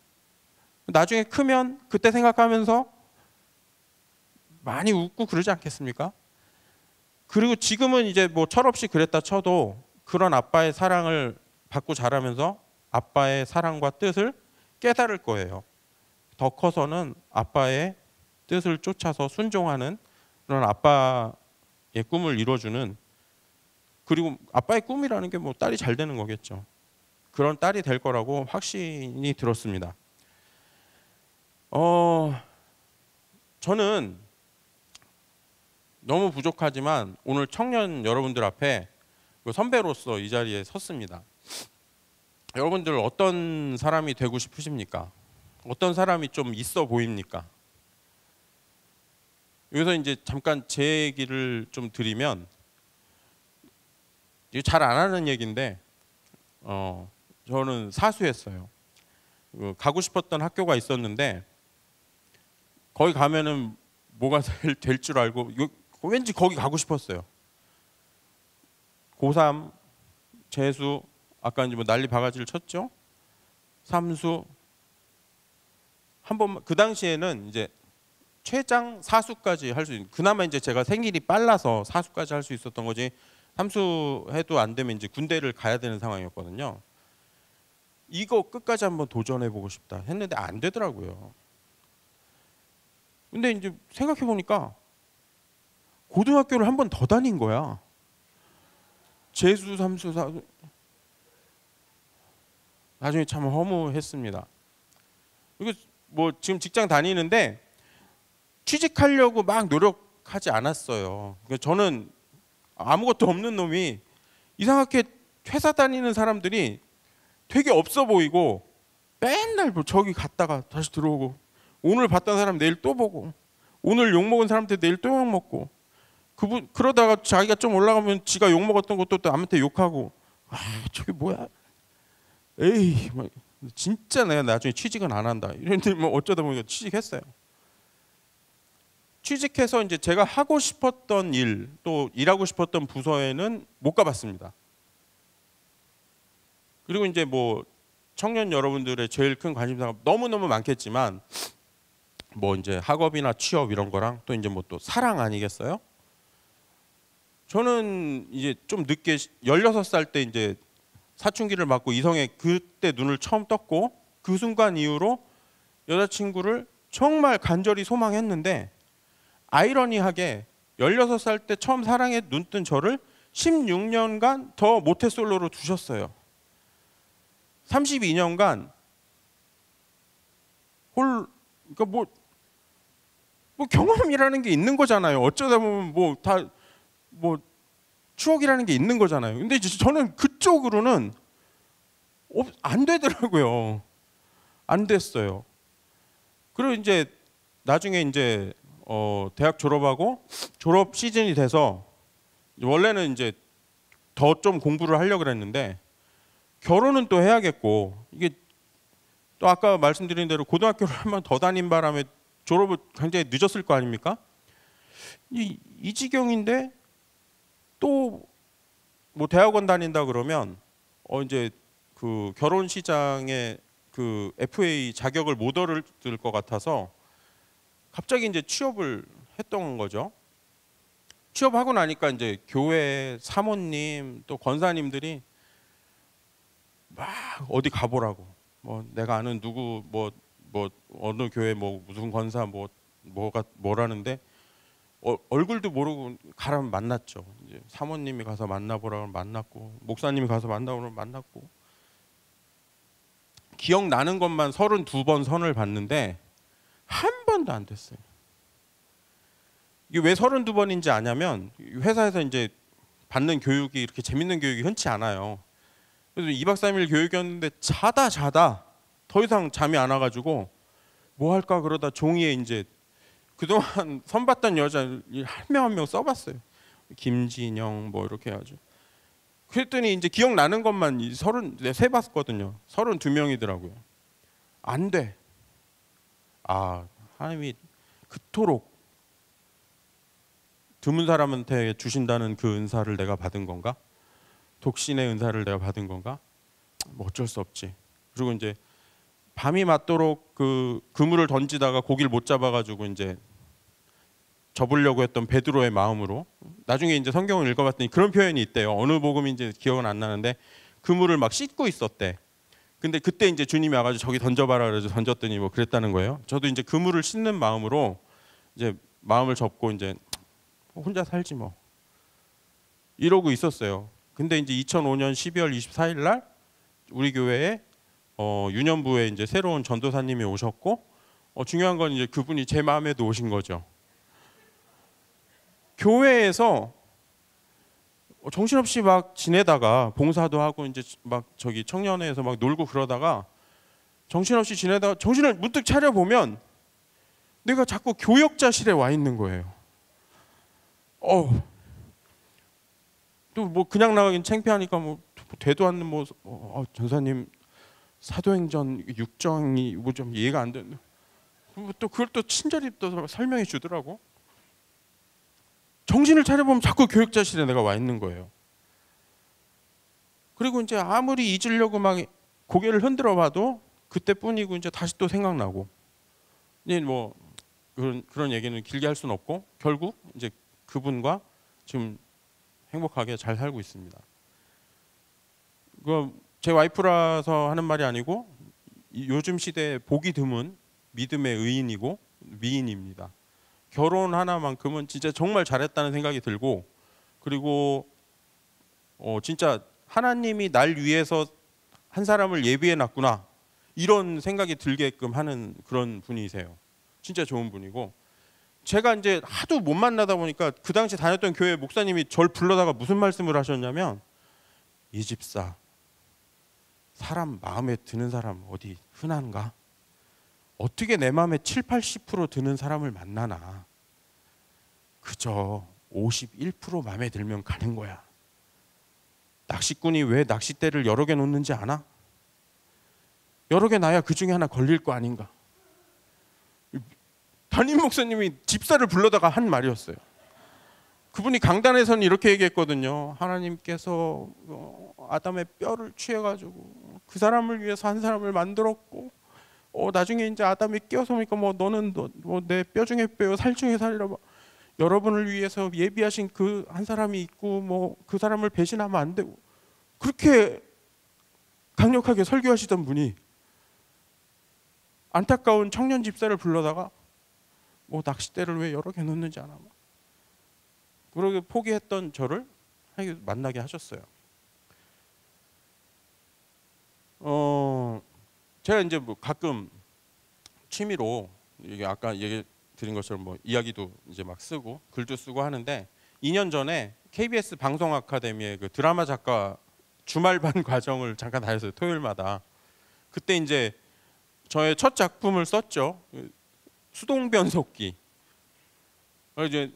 나중에 크면 그때 생각하면서 많이 웃고 그러지 않겠습니까? 그리고 지금은 이제 뭐 철없이 그랬다 쳐도 그런 아빠의 사랑을 받고 자라면서 아빠의 사랑과 뜻을 깨달을 거예요. 더 커서는 아빠의 뜻을 쫓아서 순종하는 그런 아빠의 꿈을 이뤄주는, 그리고 아빠의 꿈이라는 게 뭐 딸이 잘 되는 거겠죠. 그런 딸이 될 거라고 확신이 들었습니다. 저는 너무 부족하지만 오늘 청년 여러분들 앞에 선배로서 이 자리에 섰습니다. 여러분들 어떤 사람이 되고 싶으십니까? 어떤 사람이 좀 있어 보입니까? 여기서 이제 잠깐 제 얘기를 좀 드리면, 이거 잘 안 하는 얘기인데 저는 사수했어요. 가고 싶었던 학교가 있었는데 거기 가면은 뭐가 될 줄 알고 왠지 거기 가고 싶었어요. 고3, 재수, 아까 이제 뭐 난리 바가지를 쳤죠. 삼수 한 번, 그 당시에는 이제 최장 사수까지 할 수 있는, 그나마 이제 제가 생일이 빨라서 사수까지 할 수 있었던 거지, 삼수해도 안 되면 이제 군대를 가야 되는 상황이었거든요. 이거 끝까지 한번 도전해 보고 싶다 했는데 안 되더라고요. 근데 이제 생각해 보니까 고등학교를 한 번 더 다닌 거야. 재수, 삼수, 사수. 나중에 참 허무했습니다. 그리고 뭐 지금 직장 다니는데 취직하려고 막 노력하지 않았어요. 그러니까 저는 아무것도 없는 놈이 이상하게 회사 다니는 사람들이 되게 없어 보이고 맨날 뭐 저기 갔다가 다시 들어오고, 오늘 봤던 사람 내일 또 보고, 오늘 욕 먹은 사람한테 내일 또 욕 먹고, 그러다가 자기가 좀 올라가면 지가 욕 먹었던 것도 또 남한테 욕하고, 아 저게 뭐야? 에이 막 진짜 내가 나중에 취직은 안 한다. 이랬는데 뭐 어쩌다 보니까 취직했어요. 취직해서 이제 제가 하고 싶었던 일, 또 일하고 싶었던 부서에는 못 가봤습니다. 그리고 이제 뭐 청년 여러분들의 제일 큰 관심사가 너무너무 많겠지만 뭐 이제 학업이나 취업 이런 거랑 또 이제 뭐 또 사랑 아니겠어요? 저는 이제 좀 늦게 16살 때 이제 사춘기를 맞고 이성에 그때 눈을 처음 떴고, 그 순간 이후로 여자친구를 정말 간절히 소망했는데, 아이러니하게 16살 때 처음 사랑에 눈 뜬 저를 16년간 더 모태솔로로 두셨어요. 32년간 그러니까 뭐 경험이라는 게 있는 거잖아요. 어쩌다 보면 뭐 다 뭐 추억이라는 게 있는 거잖아요. 근데 이제 저는 그쪽으로는 안 되더라고요. 안 됐어요. 그리고 이제 나중에 이제 대학 졸업하고 졸업 시즌이 돼서 원래는 이제 더 좀 공부를 하려고 그랬는데 결혼은 또 해야겠고, 이게 또 아까 말씀드린 대로 고등학교를 한 번 더 다닌 바람에 졸업을 굉장히 늦었을 거 아닙니까? 이 지경인데 또 뭐 대학원 다닌다 그러면 이제 그 결혼 시장에 그 FA 자격을 못 얻을 것 같아서 갑자기 이제 취업을 했던 거죠. 취업하고 나니까 이제 교회 사모님 또 권사님들이 막 어디 가보라고, 뭐 내가 아는 누구 뭐 어느 교회 뭐 무슨 권사 뭐라는데 얼굴도 모르고 가라면 만났죠. 이제 사모님이 가서 만나보라고 만났고, 목사님이 가서 만나보라고 만났고, 기억나는 것만 32번 선을 봤는데 한 번도 안 됐어요. 이게 왜 32번인지 아냐면 회사에서 이제 받는 교육이 이렇게 재밌는 교육이 흔치 않아요. 그래서 2박 3일 교육이었는데 자다 더 이상 잠이 안 와가지고 뭐 할까 그러다 종이에 이제 그동안 선봤던 여자 한 명 한 명 써봤어요. 김진영 뭐 이렇게 해가지고. 그랬더니 이제 기억나는 것만 33 봤거든요. 32명이더라고요. 안 돼. 아, 하나님이 그토록 드문 사람한테 주신다는 그 은사를 내가 받은 건가? 독신의 은사를 내가 받은 건가? 뭐 어쩔 수 없지. 그리고 이제 밤이 맞도록 그 그물을 던지다가 고기를 못 잡아가지고 이제 접으려고 했던 베드로의 마음으로, 나중에 이제 성경을 읽어봤더니 그런 표현이 있대요. 어느 복음인지 기억은 안 나는데 그물을 막 씻고 있었대. 근데 그때 이제 주님이 와가지고 저기 던져봐라 그래서 던졌더니 뭐 그랬다는 거예요. 저도 이제 그물을 씻는 마음으로 이제 마음을 접고 이제 혼자 살지 뭐 이러고 있었어요. 근데 이제 2005년 12월 24일 날 우리 교회에 유년부에 이제 새로운 전도사님이 오셨고, 중요한 건 이제 그분이 제 마음에도 오신 거죠. 교회에서 정신없이 막 지내다가 봉사도 하고 이제 막 저기 청년회에서 막 놀고 그러다가 정신없이 지내다가 정신을 문득 차려 보면 내가 자꾸 교역자실에 와 있는 거예요. 또 뭐 그냥 나가긴 창피하니까 뭐 되도 않는 뭐 전사님 사도행전 6장이 뭐 좀 이해가 안 되는, 또 그걸 또 친절히 또 설명해 주더라고. 정신을 차려보면 자꾸 교육자실에 내가 와 있는 거예요. 그리고 이제 아무리 잊으려고 막 고개를 흔들어 봐도 그때뿐이고 이제 다시 또 생각나고. 이제 뭐 그런 얘기는 길게 할 수는 없고 결국 이제 그분과 지금 행복하게 잘 살고 있습니다. 제 와이프라서 하는 말이 아니고 요즘 시대에 보기 드문 믿음의 의인이고 미인입니다. 결혼 하나만큼은 진짜 정말 잘했다는 생각이 들고, 그리고 진짜 하나님이 날 위해서 한 사람을 예비해 놨구나 이런 생각이 들게끔 하는 그런 분이세요. 진짜 좋은 분이고, 제가 이제 하도 못 만나다 보니까 그 당시 다녔던 교회 목사님이 절 불러다가 무슨 말씀을 하셨냐면, 이 집사 사람 마음에 드는 사람 어디 흔한가? 어떻게 내 마음에 7, 80% 드는 사람을 만나나? 그저 51% 마음에 들면 가는 거야. 낚시꾼이 왜 낚싯대를 여러 개 놓는지 아나? 여러 개 놔야 그 중에 하나 걸릴 거 아닌가? 담임 목사님이 집사를 불러다가 한 말이었어요. 그분이 강단에서는 이렇게 얘기했거든요. 하나님께서 아담의 뼈를 취해가지고 그 사람을 위해서 한 사람을 만들었고, 나중에 이제 아담이 끼어서 보니까 뭐 너는 내 뼈 중에 뼈요 살 중에 살이라, 여러분을 위해서 예비하신 그 한 사람이 있고 뭐 그 사람을 배신하면 안 되고, 그렇게 강력하게 설교하시던 분이 안타까운 청년 집사를 불러다가 뭐 낚싯대를 왜 여러 개 놓는지 아나, 그러게 포기했던 저를 만나게 하셨어요. 제가 이제 뭐 가끔 취미로 이게 아까 얘기 드린 것처럼 뭐 이야기도 이제 막 쓰고 글도 쓰고 하는데, 2년 전에 KBS 방송 아카데미의 그 드라마 작가 주말반 과정을 잠깐 다녔어요. 토요일마다. 그때 이제 저의 첫 작품을 썼죠. 수동변속기. 이제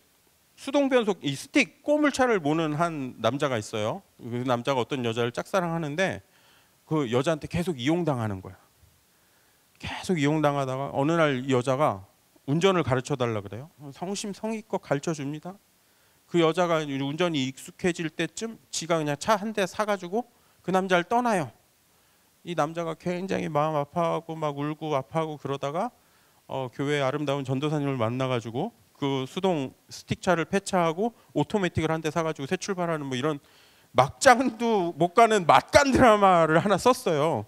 수동변속 이 스틱 꼬물차를 모는 한 남자가 있어요. 그 남자가 어떤 여자를 짝사랑하는데 그 여자한테 계속 이용당하는 거야. 계속 이용당하다가 어느 날 이 여자가 운전을 가르쳐 달라 그래요. 성심성의껏 가르쳐 줍니다. 그 여자가 운전이 익숙해질 때쯤 지가 그냥 차 한 대 사가지고 그 남자를 떠나요. 이 남자가 굉장히 마음 아파하고 막 울고 아파하고 그러다가 교회의 아름다운 전도사님을 만나가지고 그 수동 스틱차를 폐차하고 오토매틱을 한 대 사가지고 새 출발하는 뭐 이런 막장도 못 가는 막간 드라마를 하나 썼어요.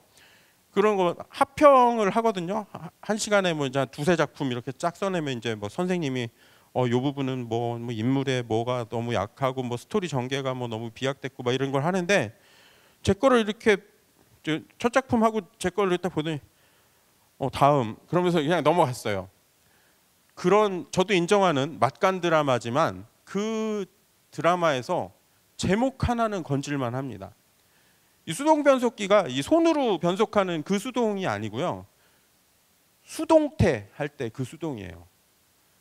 그런 거 합평을 하거든요. 한 시간에 뭐 이제 두세 작품 이렇게 쫙 써내면 이제 뭐 선생님이 요 부분은 뭐 인물의 뭐가 너무 약하고 뭐 스토리 전개가 뭐 너무 비약됐고 막 이런 걸 하는데, 제 거를 이렇게 첫 작품 하고 제 거를 딱 보더니 다음 그러면서 그냥 넘어갔어요. 그런 저도 인정하는 막간 드라마지만 그 드라마에서 제목 하나는 건질만 합니다. 이 수동 변속기가 이 손으로 변속하는 그 수동이 아니고요. 수동태 할 때 그 수동이에요.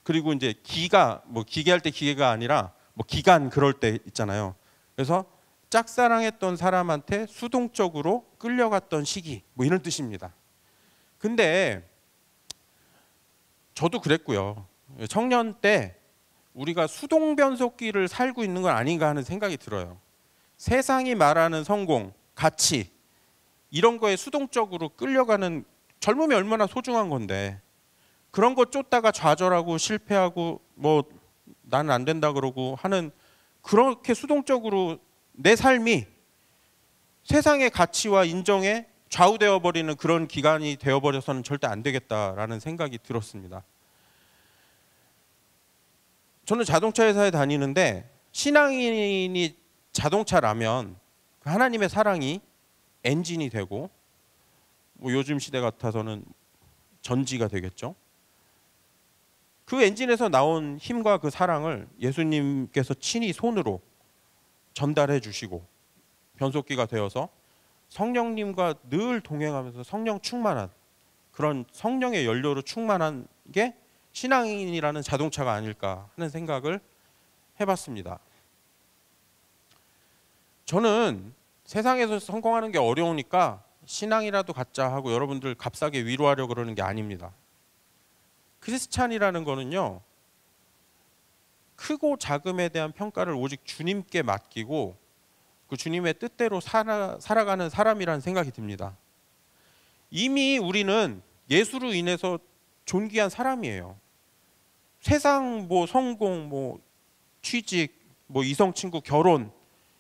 그리고 이제 기가 뭐 기계 할 때 기계가 아니라 뭐 기간 그럴 때 있잖아요. 그래서 짝사랑했던 사람한테 수동적으로 끌려갔던 시기 뭐 이런 뜻입니다. 근데 저도 그랬고요. 청년 때 우리가 수동 변속기를 살고 있는 건 아닌가 하는 생각이 들어요. 세상이 말하는 성공, 가치 이런 거에 수동적으로 끌려가는 젊음이 얼마나 소중한 건데 그런 거 쫓다가 좌절하고 실패하고 뭐 나는 안 된다 그러고 하는 그렇게 수동적으로 내 삶이 세상의 가치와 인정에 좌우되어 버리는 그런 기간이 되어 버려서는 절대 안 되겠다라는 생각이 들었습니다. 저는 자동차 회사에 다니는데 신앙인이 자동차라면 하나님의 사랑이 엔진이 되고 뭐 요즘 시대 같아서는 전지가 되겠죠. 그 엔진에서 나온 힘과 그 사랑을 예수님께서 친히 손으로 전달해 주시고 변속기가 되어서 성령님과 늘 동행하면서 성령 충만한 그런 성령의 연료로 충만한 게 신앙인이라는 자동차가 아닐까 하는 생각을 해봤습니다. 저는 세상에서 성공하는 게 어려우니까 신앙이라도 갖자 하고 여러분들 값싸게 위로하려고 그러는 게 아닙니다. 크리스찬이라는 거는요, 크고 작음에 대한 평가를 오직 주님께 맡기고 그 주님의 뜻대로 살아가는 사람이라는 생각이 듭니다. 이미 우리는 예수로 인해서 존귀한 사람이에요. 세상 뭐 성공, 뭐 취직, 뭐 이성 친구, 결혼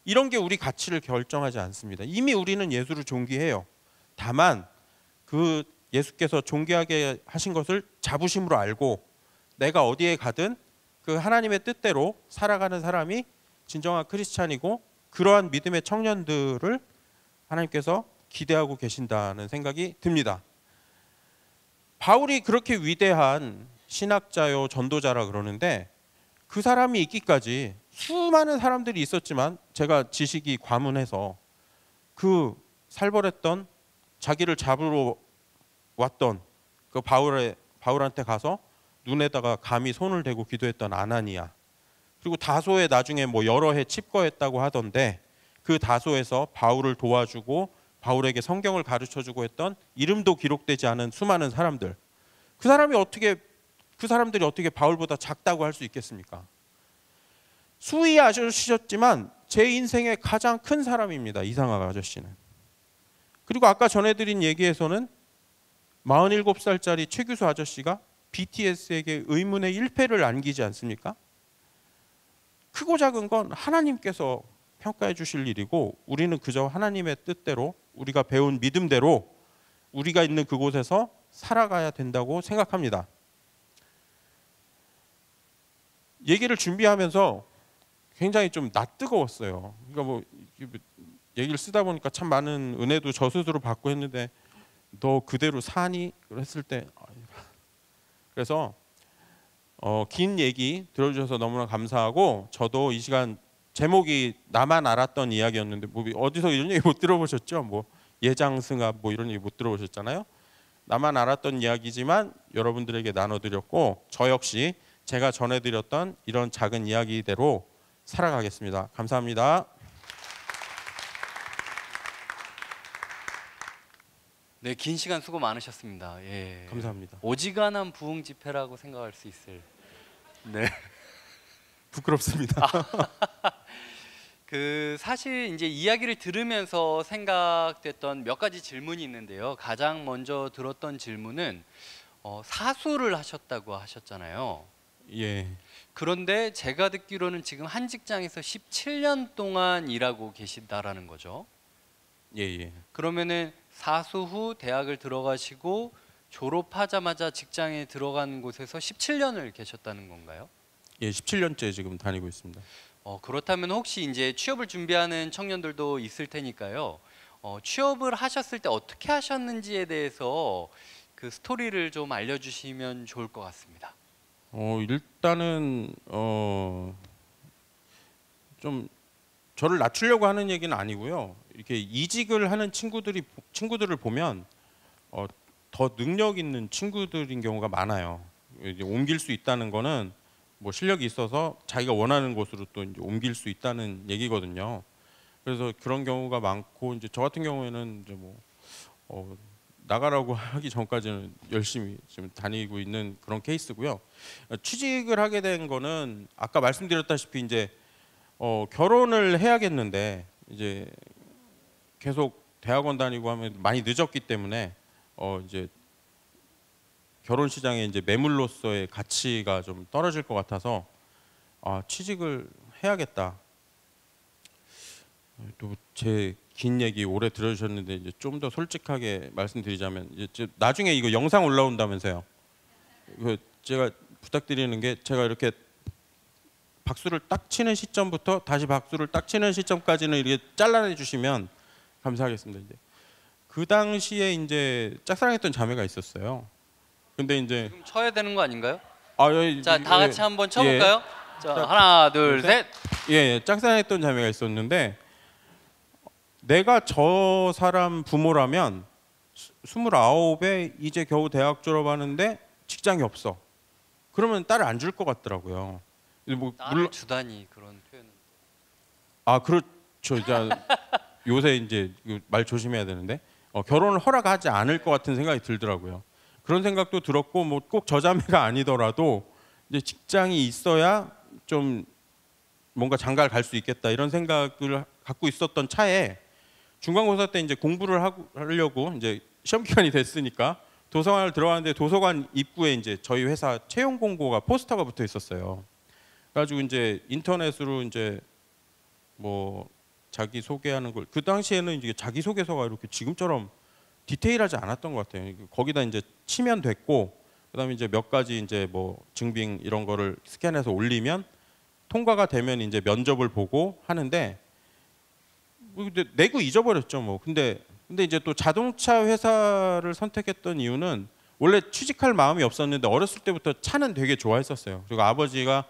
이런 게 우리 가치를 결정하지 않습니다. 이미 우리는 예수를 존귀해요. 다만 그 예수께서 존귀하게 하신 것을 자부심으로 알고 내가 어디에 가든 그 하나님의 뜻대로 살아가는 사람이 진정한 크리스찬이고 그러한 믿음의 청년들을 하나님께서 기대하고 계신다는 생각이 듭니다. 바울이 그렇게 위대한 신학자요 전도자라 그러는데 그 사람이 있기까지 수많은 사람들이 있었지만 제가 지식이 과문해서 그 살벌했던 자기를 잡으러 왔던 그 바울한테 가서 눈에다가 감히 손을 대고 기도했던 아나니아, 그리고 다소에 나중에 뭐 여러 해 칩거했다고 하던데 그 다소에서 바울을 도와주고 바울에게 성경을 가르쳐주고 했던 이름도 기록되지 않은 수많은 사람들, 그 사람들이 어떻게 바울보다 작다고 할 수 있겠습니까? 수위 아저씨였지만 제 인생의 가장 큰 사람입니다. 이상학 아저씨는. 그리고 아까 전해드린 얘기에서는 47살짜리 최규수 아저씨가 BTS에게 의문의 1패를 안기지 않습니까? 크고 작은 건 하나님께서 평가해 주실 일이고 우리는 그저 하나님의 뜻대로 우리가 배운 믿음대로 우리가 있는 그곳에서 살아가야 된다고 생각합니다. 얘기를 준비하면서 굉장히 좀 낯뜨거웠어요. 그러니까 뭐 얘기를 쓰다 보니까 참 많은 은혜도 저 스스로 받고 했는데 너 그대로 사니? 그랬을 때 그래서 긴 얘기 들어주셔서 너무나 감사하고 저도 이 시간 제목이 나만 알았던 이야기였는데 뭐 어디서 이런 얘기 못 들어보셨죠? 뭐 예장승합 뭐 이런 얘기 못 들어보셨잖아요. 나만 알았던 이야기지만 여러분들에게 나눠드렸고 저 역시 제가 전해드렸던 이런 작은 이야기대로 살아가겠습니다. 감사합니다. 네, 긴 시간 수고 많으셨습니다. 예. 감사합니다. 오지간한 부흥 집회라고 생각할 수 있을. 네. 부끄럽습니다. 그 사실 이제 이야기를 들으면서 생각됐던 몇 가지 질문이 있는데요. 가장 먼저 들었던 질문은 사수를 하셨다고 하셨잖아요. 예. 그런데 제가 듣기로는 지금 한 직장에서 17년 동안 일하고 계신다라는 거죠. 예. 그러면은 사수 후 대학을 들어가시고 졸업하자마자 직장에 들어간 곳에서 17년을 계셨다는 건가요? 예, 17년째 지금 다니고 있습니다. 그렇다면 혹시 이제 취업을 준비하는 청년들도 있을 테니까요. 취업을 하셨을 때 어떻게 하셨는지에 대해서 그 스토리를 좀 알려주시면 좋을 것 같습니다. 일단은 좀 저를 낮추려고 하는 얘기는 아니고요. 이렇게 이직을 하는 친구들을 보면 더 능력 있는 친구들인 경우가 많아요. 이제 옮길 수 있다는 거는 뭐 실력이 있어서 자기가 원하는 곳으로 또 이제 옮길 수 있다는 얘기거든요. 그래서 그런 경우가 많고 이제 저 같은 경우에는 이제 뭐 나가라고 하기 전까지는 열심히 지금 다니고 있는 그런 케이스고요. 취직을 하게 된 거는 아까 말씀드렸다시피 이제 결혼을 해야겠는데 이제 계속 대학원 다니고 하면 많이 늦었기 때문에 이제 결혼 시장에 이제 매물로서의 가치가 좀 떨어질 것 같아서 취직을 해야겠다. 또 제 긴 얘기 오래 들어주셨는데 이제 좀 더 솔직하게 말씀드리자면 이제 나중에 이거 영상 올라온다면서요. 이거 제가 부탁드리는 게 제가 이렇게 박수를 딱 치는 시점부터 다시 박수를 딱 치는 시점까지는 이렇게 잘라내 주시면 감사하겠습니다. 이제 그 당시에 이제 짝사랑했던 자매가 있었어요. 근데 이제 지금 쳐야 되는 거 아닌가요? 예, 자, 다 같이 한번 쳐볼까요? 자, 하나, 둘, 셋. 예, 짝사랑했던 자매가 있었는데 내가 저 사람 부모라면 29에 이제 겨우 대학 졸업하는데 직장이 없어. 그러면 딸을 안 줄 것 같더라고요. 뭐 딸을 주다니 그런 표현은. 그렇죠. 이제 요새 이제 말 조심해야 되는데 결혼을 허락하지 않을 것 같은 생각이 들더라고요. 그런 생각도 들었고 뭐 꼭 저자매가 아니더라도 이제 직장이 있어야 좀 뭔가 장가를 갈 수 있겠다 이런 생각을 갖고 있었던 차에 중간고사 때 이제 공부를 하려고 이제 시험 기간이 됐으니까 도서관을 들어갔는데 도서관 입구에 이제 저희 회사 채용 공고가 포스터가 붙어 있었어요. 그래가지고 이제 인터넷으로 이제 뭐 자기 소개하는 걸 그 당시에는 이제 자기 소개서가 이렇게 지금처럼 디테일하지 않았던 것 같아요. 거기다 이제 치면 됐고 그다음에 이제 몇 가지 이제 뭐 증빙 이런 거를 스캔해서 올리면 통과가 되면 이제 면접을 보고 하는데 근데 내고 잊어버렸죠 뭐. 근데 이제 또 자동차 회사를 선택했던 이유는 원래 취직할 마음이 없었는데 어렸을 때부터 차는 되게 좋아했었어요. 그리고 아버지가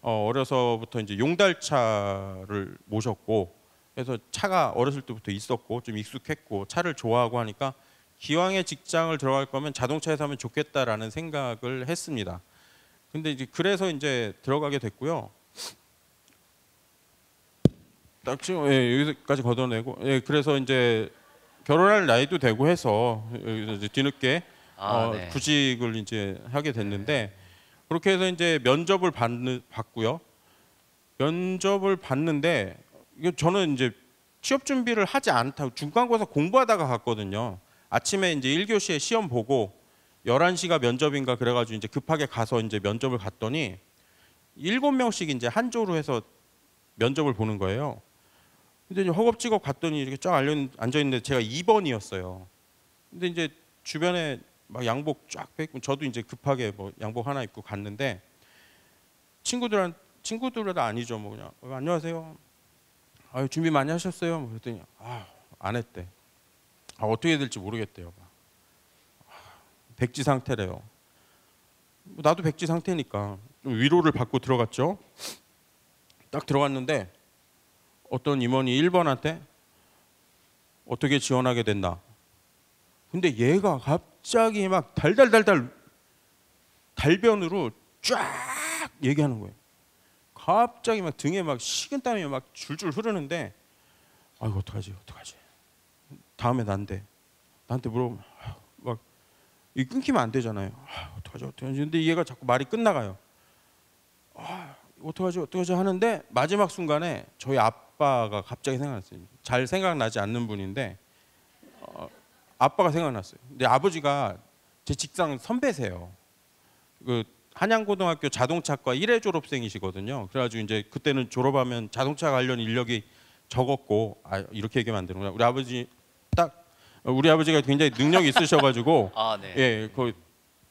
어려서부터 이제 용달차를 모셨고 그래서 차가 어렸을 때부터 있었고 좀 익숙했고 차를 좋아하고 하니까 기왕에 직장을 들어갈 거면 자동차 회사면 좋겠다라는 생각을 했습니다. 근데 이제 그래서 이제 들어가게 됐고요. 딱 지금 여기까지 걷어내고 그래서 이제 결혼할 나이도 되고 해서 이제 뒤늦게 네. 구직을 이제 하게 됐는데 그렇게 해서 이제 면접을 받고요. 면접을 봤는데 저는 이제 취업 준비를 하지 않다고 중간고사 공부하다가 갔거든요. 아침에 이제 1교시에 시험 보고 11시가 면접인가 그래가지고 이제 급하게 가서 이제 면접을 갔더니 7명씩 이제 한 조로 해서 면접을 보는 거예요. 근데 이제 허겁지겁 갔더니 이렇게 쫙 앉아 있는데 제가 2번이었어요. 근데 이제 주변에 막 양복 쫙 펴입고 저도 이제 급하게 뭐 양복 하나 입고 갔는데 친구들은 아니죠. 뭐 그냥 안녕하세요. 준비 많이 하셨어요? 뭐 그랬더니 안 했대. 어떻게 해야 될지 모르겠대요. 백지 상태래요. 나도 백지 상태니까 좀 위로를 받고 들어갔죠. 딱 들어갔는데 어떤 임원이 1번한테 어떻게 지원하게 됐나. 근데 얘가 갑자기 막 달달달달 달변으로 쫙 얘기하는 거예요. 갑자기 막 등에 막 식은땀이 막 줄줄 흐르는데 아이고 어떡하지 다음에 나한테 물어보면 막 이 끊기면 안 되잖아요. 어떡하지 근데 얘가 자꾸 말이 끝나가요. 어떡하지 하는데 마지막 순간에 저희 아빠가 갑자기 생각났어요. 잘 생각나지 않는 분인데 아빠가 생각났어요. 근데 아버지가 제 직장 선배세요. 그 한양고등학교 자동차과 1회 졸업생이시거든요. 그래가지고 이제 그때는 졸업하면 자동차 관련 인력이 적었고 이렇게 얘기하면 안 되는구나. 우리 아버지가 굉장히 능력이 있으셔가지고 네. 그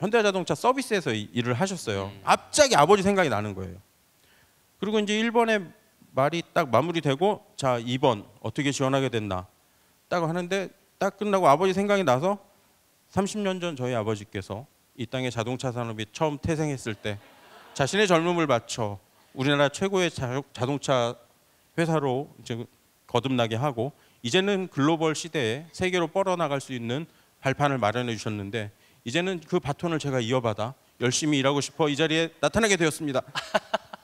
현대자동차 서비스에서 일을 하셨어요. 갑자기 아버지 생각이 나는 거예요. 그리고 이제 1번에 말이 딱 마무리되고 자 2번 어떻게 지원하게 됐나 딱 하는데 딱 끝나고 아버지 생각이 나서 30년 전 저희 아버지께서 이 땅에 자동차 산업이 처음 태생했을 때 자신의 젊음을 바쳐 우리나라 최고의 자동차 회사로 이제 거듭나게 하고 이제는 글로벌 시대에 세계로 뻗어나갈 수 있는 발판을 마련해 주셨는데 이제는 그 바톤을 제가 이어받아 열심히 일하고 싶어 이 자리에 나타나게 되었습니다.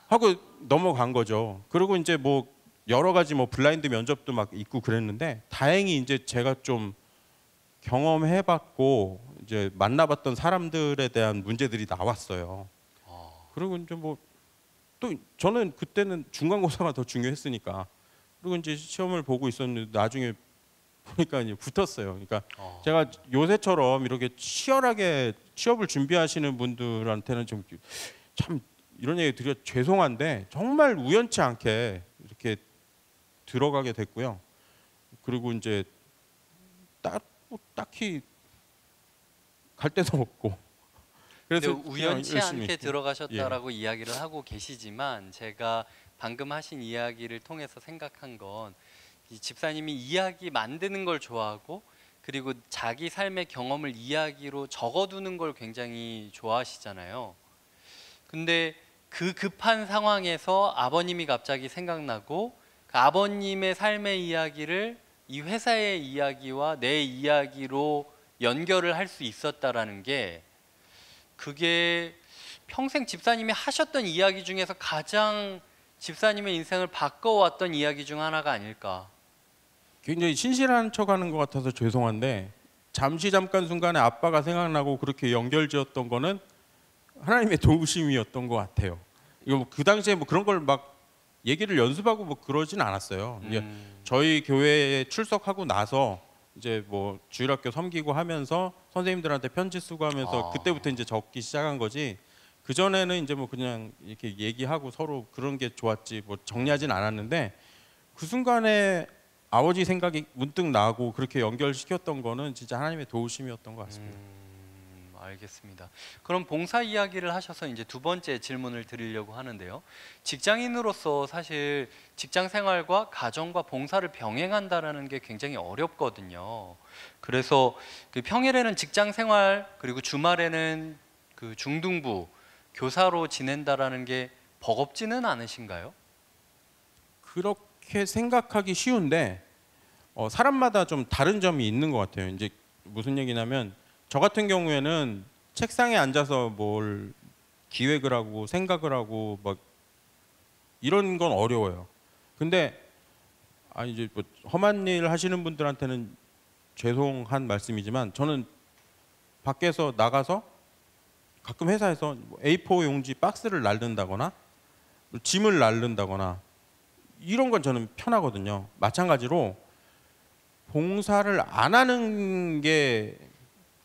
하고 넘어간 거죠. 그리고 이제 뭐 여러 가지 뭐 블라인드 면접도 막 있고 그랬는데 다행히 이제 제가 좀 경험해봤고 이제 만나봤던 사람들에 대한 문제들이 나왔어요. 그리고 이제 뭐 또 저는 그때는 중간고사가 더 중요했으니까 그리고 이제 시험을 보고 있었는데 나중에 보니까 이제 붙었어요. 그러니까 어. 제가 요새처럼 이렇게 치열하게 취업을 준비하시는 분들한테는 좀 참 이런 얘기 드려 죄송한데 정말 우연치 않게 이렇게 들어가게 됐고요. 그리고 이제 딱히 갈 데도 없고. 근데 그래서 우연치 그냥 열심히. 않게 들어가셨다라고 이야기를 하고 계시지만 제가 방금 하신 이야기를 통해서 생각한 건 이 집사님이 이야기 만드는 걸 좋아하고 그리고 자기 삶의 경험을 이야기로 적어두는 걸 굉장히 좋아하시잖아요. 근데 그 급한 상황에서 아버님이 갑자기 생각나고 그 아버님의 삶의 이야기를 이 회사의 이야기와 내 이야기로 연결을 할 수 있었다라는 게 그게 평생 집사님이 하셨던 이야기 중에서 가장 집사님의 인생을 바꿔왔던 이야기 중 하나가 아닐까. 굉장히 신실한 척하는 것 같아서 죄송한데 잠시 잠깐 순간에 아빠가 생각나고 그렇게 연결지었던 거는 하나님의 도우심이었던 것 같아요. 이거 그 당시에 뭐 그런 걸 막 얘기를 연습하고 뭐 그러진 않았어요. 이제 저희 교회에 출석하고 나서 이제 뭐 주일학교 섬기고 하면서 선생님들한테 편지 쓰고 하면서 그때부터 이제 적기 시작한 거지. 그 전에는 이제 뭐 그냥 이렇게 얘기하고 서로 그런 게 좋았지 뭐 정리하진 않았는데 그 순간에 아버지 생각이 문득 나고 그렇게 연결시켰던 거는 진짜 하나님의 도우심이었던 것 같습니다. 알겠습니다. 그럼 봉사 이야기를 하셔서 이제 두 번째 질문을 드리려고 하는데요. 직장인으로서 사실 직장 생활과 가정과 봉사를 병행한다라는 게 굉장히 어렵거든요. 그래서 그 평일에는 직장 생활 그리고 주말에는 그 중등부 교사로 지낸다라는 게 버겁지는 않으신가요? 그렇게 생각하기 쉬운데 사람마다 좀 다른 점이 있는 것 같아요. 이제 무슨 얘기냐면 저 같은 경우에는 책상에 앉아서 뭘 기획을 하고 생각을 하고 막 이런 건 어려워요. 근데 이제 뭐 험한 일 하시는 분들한테는 죄송한 말씀이지만 저는 밖에서 나가서 가끔 회사에서 A4 용지 박스를 날른다거나 짐을 날른다거나 이런 건 저는 편하거든요. 마찬가지로 봉사를 안 하는 게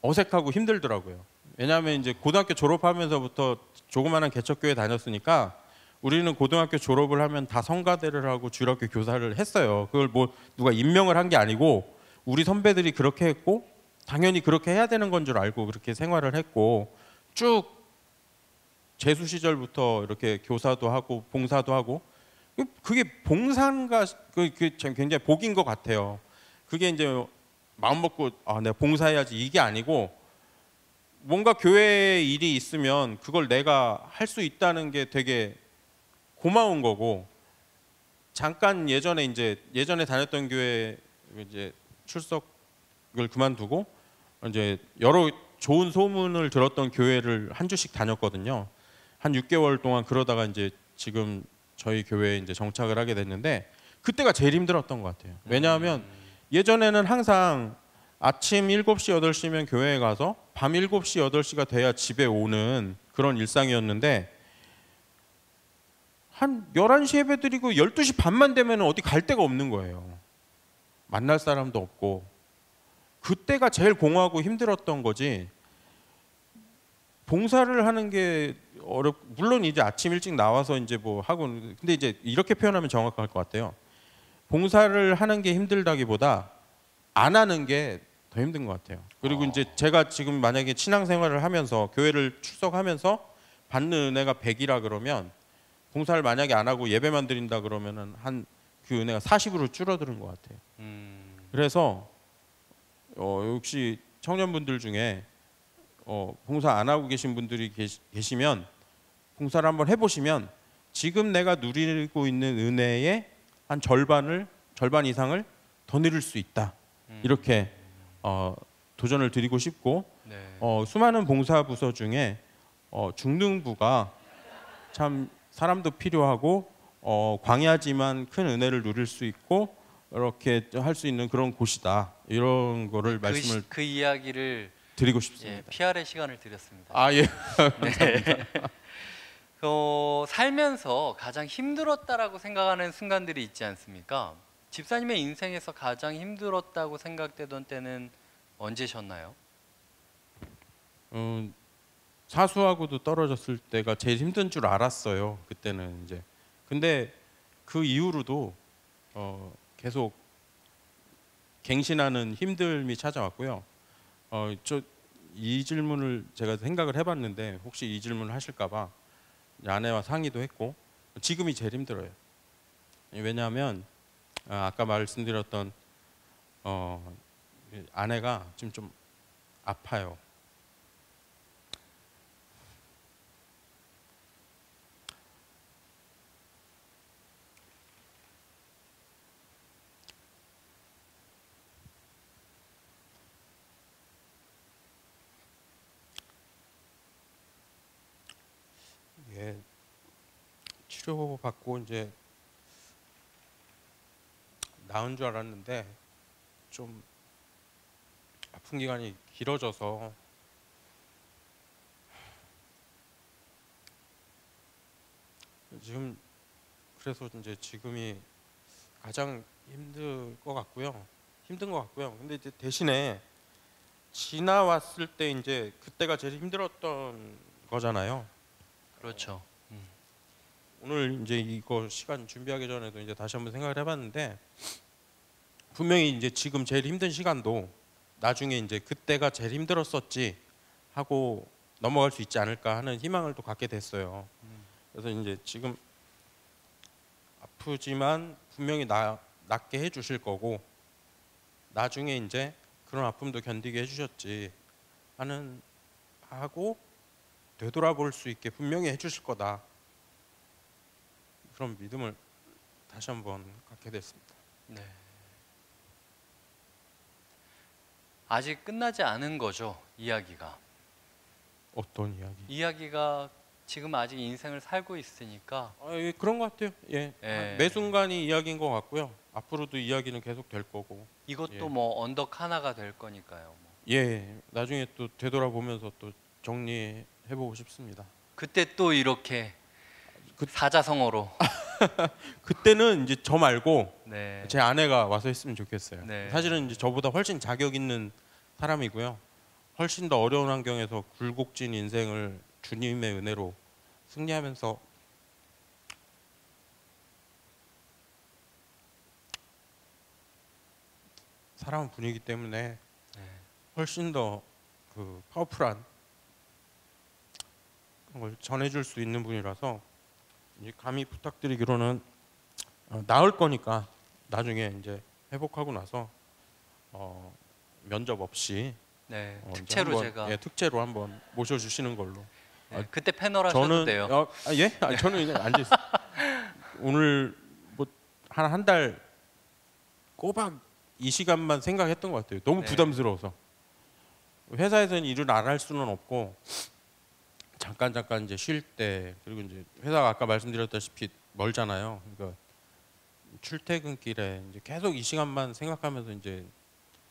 어색하고 힘들더라고요. 왜냐하면 이제 고등학교 졸업하면서부터 조그마한 개척교회 다녔으니까 우리는 고등학교 졸업을 하면 다 성가대를 하고 주일학교 교사를 했어요. 그걸 뭐 누가 임명을 한 게 아니고 우리 선배들이 그렇게 했고 당연히 그렇게 해야 되는 건 줄 알고 그렇게 생활을 했고 쭉 재수 시절부터 이렇게 교사도 하고 봉사도 하고 그게 봉사인가 그게 굉장히 복인 것 같아요. 그게 이제 마음 먹고 내가 봉사해야지 이게 아니고 뭔가 교회에 일이 있으면 그걸 내가 할 수 있다는 게 되게 고마운 거고 잠깐 예전에 다녔던 교회 이제 출석을 그만두고 이제 여러 좋은 소문을 들었던 교회를 한 주씩 다녔거든요. 한 6개월 동안 그러다가 이제 지금 저희 교회에 이제 정착을 하게 됐는데 그때가 제일 힘들었던 것 같아요. 왜냐하면 예전에는 항상 아침 7시, 8시면 교회에 가서 밤 7시, 8시가 돼야 집에 오는 그런 일상이었는데 한 11시 예배 드리고 12시 반만 되면 어디 갈 데가 없는 거예요. 만날 사람도 없고 그때가 제일 공허하고 힘들었던 거지 봉사를 하는 게 물론 이제 아침 일찍 나와서 이제 뭐 하고 근데 이제 이렇게 표현하면 정확할 것 같아요. 봉사를 하는 게 힘들다기보다 안 하는 게 더 힘든 것 같아요. 그리고 이제 제가 지금 만약에 신앙생활을 하면서 교회를 출석하면서 받는 은혜가 100이라 그러면 봉사를 만약에 안 하고 예배만 드린다 그러면은 한 그 은혜가 40으로 줄어드는 것 같아요. 그래서 역시 청년분들 중에 봉사 안 하고 계신 분들이 계시면 봉사를 한번 해보시면 지금 내가 누리고 있는 은혜의 한 절반 이상을 더 누릴 수 있다. 이렇게 도전을 드리고 싶고 네. 수많은 봉사 부서 중에 중등부가 참 사람도 필요하고 광야지만 큰 은혜를 누릴 수 있고 이렇게 할 수 있는 그런 곳이다. 이런 거를 말씀을 그 이야기를 드리고 싶습니다. PR의 시간을 드렸습니다. 예. 네. 살면서 가장 힘들었다라고 생각하는 순간들이 있지 않습니까? 집사님의 인생에서 가장 힘들었다고 생각되던 때는 언제셨나요? 사수하고도 떨어졌을 때가 제일 힘든 줄 알았어요. 그때는 이제. 근데 그 이후로도 계속 갱신하는 힘듦이 찾아왔고요. 저 이 질문을 제가 생각을 해봤는데 혹시 이 질문을 하실까봐 아내와 상의도 했고 지금이 제일 힘들어요. 왜냐하면 아까 말씀드렸던 아내가 지금 좀 아파요. 예, 치료받고 이제 나은 줄 알았는데 좀 아픈 기간이 길어져서 지금 그래서 이제 지금이 가장 힘든 것 같고요. 근데 이제 대신에 지나왔을 때 이제 그때가 제일 힘들었던 거잖아요. 그렇죠. 오늘 이제 이거 시간 준비하기 전에도 이제 다시 한번 생각을 해봤는데 분명히 이제 지금 제일 힘든 시간도 나중에 이제 그때가 제일 힘들었었지 하고 넘어갈 수 있지 않을까 하는 희망을 또 갖게 됐어요. 그래서 이제 지금 아프지만 분명히 낫게 해주실 거고 나중에 이제 그런 아픔도 견디게 해주셨지 하고 되돌아볼 수 있게 분명히 해주실 거다. 그런 믿음을 다시 한번 갖게 됐습니다. 네. 아직 끝나지 않은 거죠, 이야기가. 어떤 이야기? 이야기가 지금 아직 인생을 살고 있으니까. 예, 그런 것 같아요. 예. 예. 매 순간이 이야기인 것 같고요. 앞으로도 이야기는 계속 될 거고. 이것도 예. 뭐 언덕 하나가 될 거니까요. 뭐. 예, 나중에 또 되돌아보면서 또 정리해보고 싶습니다. 그때 또 이렇게 사자성어로. 그때는 이제 저 말고 네. 제 아내가 와서 했으면 좋겠어요. 네. 사실은 이제 저보다 훨씬 자격 있는 사람이고요. 훨씬 더 어려운 환경에서 굴곡진 인생을 주님의 은혜로 승리하면서 살아온 분이기 때문에 훨씬 더 그 파워풀한 그런 걸 전해줄 수 있는 분이라서 이제 감히 부탁드리기로는 나을 거니까 나중에 이제 회복하고 나서 면접 없이 네. 이제 특채로 한번, 제가. 예, 특채로 한번 모셔주시는 걸로. 네, 그때 패널 하셔도 저는 돼요. 예? 저는 그냥 앉아 있어요. 오늘 뭐 한 달 꼬박 이 시간만 생각했던 것 같아요. 너무 네. 부담스러워서 회사에서는 일을 안 할 수는 없고 잠깐 이제 쉴 때 그리고 이제 회사가 아까 말씀드렸다시피 멀잖아요. 그러니까 출퇴근길에 이제 계속 이 시간만 생각하면서 이제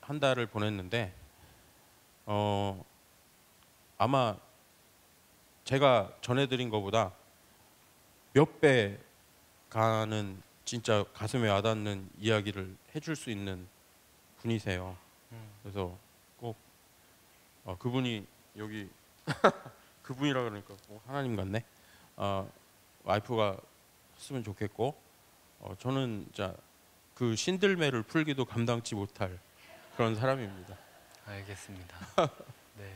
한 달을 보냈는데 아마 제가 전해드린 것보다 몇 배 가는 진짜 가슴에 와닿는 이야기를 해줄 수 있는 분이세요. 그래서 꼭 그분이 여기 그분이라 그러니까 꼭 하나님 같네. 와이프가 했으면 좋겠고 저는 진짜 그 신들매를 풀기도 감당치 못할 그런 사람입니다. 알겠습니다. 네.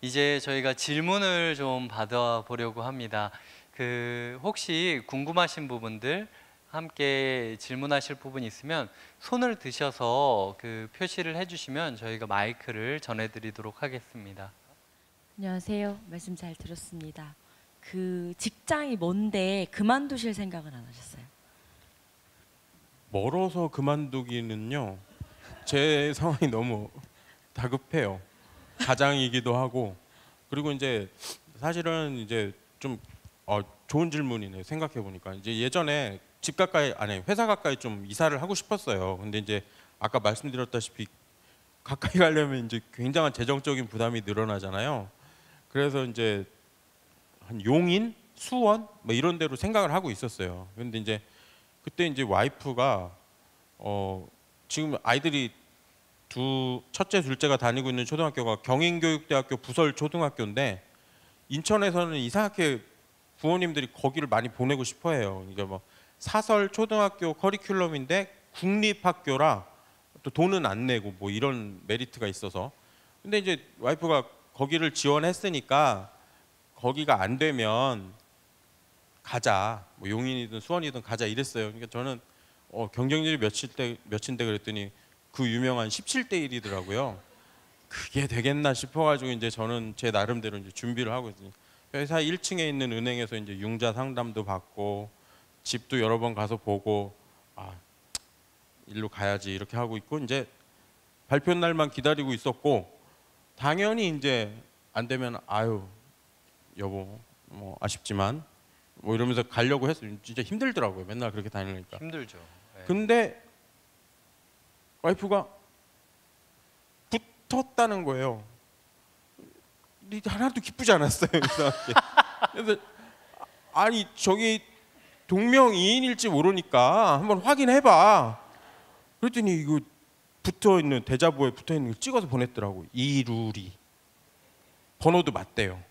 이제 저희가 질문을 좀 받아보려고 합니다. 그 혹시 궁금하신 부분들 함께 질문하실 부분 있으면 손을 드셔서 그 표시를 해주시면 저희가 마이크를 전해드리도록 하겠습니다. 안녕하세요. 말씀 잘 들었습니다. 그 직장이 먼데 그만두실 생각은 안 하셨어요? 멀어서 그만두기는요. 제 상황이 너무 다급해요. 가장이기도 하고 그리고 이제 사실은 이제 좀 좋은 질문이네요. 생각해 보니까 이제 예전에 집 가까이 아니 회사 가까이 좀 이사를 하고 싶었어요. 근데 이제 아까 말씀드렸다시피 가까이 가려면 이제 굉장한 재정적인 부담이 늘어나잖아요. 그래서 이제 한 용인, 수원 뭐 이런 데로 생각을 하고 있었어요. 근데 이제 그때 이제 와이프가 지금 아이들이 첫째, 둘째가 다니고 있는 초등학교가 경인교육대학교 부설 초등학교인데 인천에서는 이상하게 부모님들이 거기를 많이 보내고 싶어해요. 그러니까 뭐 사설 초등학교 커리큘럼인데 국립학교라 또 돈은 안 내고 뭐 이런 메리트가 있어서. 근데 이제 와이프가 거기를 지원했으니까 거기가 안 되면 가자. 뭐 용인이든 수원이든 가자 이랬어요. 그러니까 저는 경쟁률이 몇인데 그랬더니 그 유명한 17대 1이더라고요. 그게 되겠나 싶어가지고 이제 저는 제 나름대로 이제 준비를 하고 있어요. 회사 1층에 있는 은행에서 이제 융자 상담도 받고 집도 여러 번 가서 보고 일로 가야지 이렇게 하고 있고 이제 발표 날만 기다리고 있었고 당연히 이제 안 되면 아유 여보 뭐 아쉽지만 뭐 이러면서 가려고 했어요. 진짜 힘들더라고요. 맨날 그렇게 다니니까. 힘들죠. 네. 근데 와이프가 붙었다는 거예요. 하나도 기쁘지 않았어요. 그래서 아니 저기 동명이인일지 모르니까 한번 확인해봐. 그랬더니 이거 붙어있는 대자보에 붙어있는 걸 찍어서 보냈더라고. 이루리 번호도 맞대요.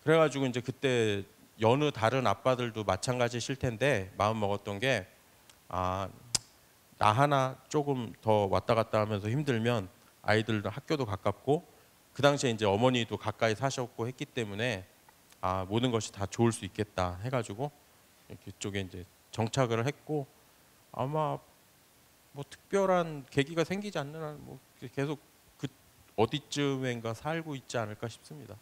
그래가지고 이제 그때 여느 다른 아빠들도 마찬가지실 텐데 마음 먹었던 게 나 하나 조금 더 왔다 갔다 하면서 힘들면 아이들 학교도 가깝고 그 당시에 이제 어머니도 가까이 사셨고 했기 때문에 모든 것이 다 좋을 수 있겠다 해가지고 그쪽에 이제 정착을 했고 아마 뭐 특별한 계기가 생기지 않는 한 뭐 계속 그 어디쯤엔가 살고 있지 않을까 싶습니다.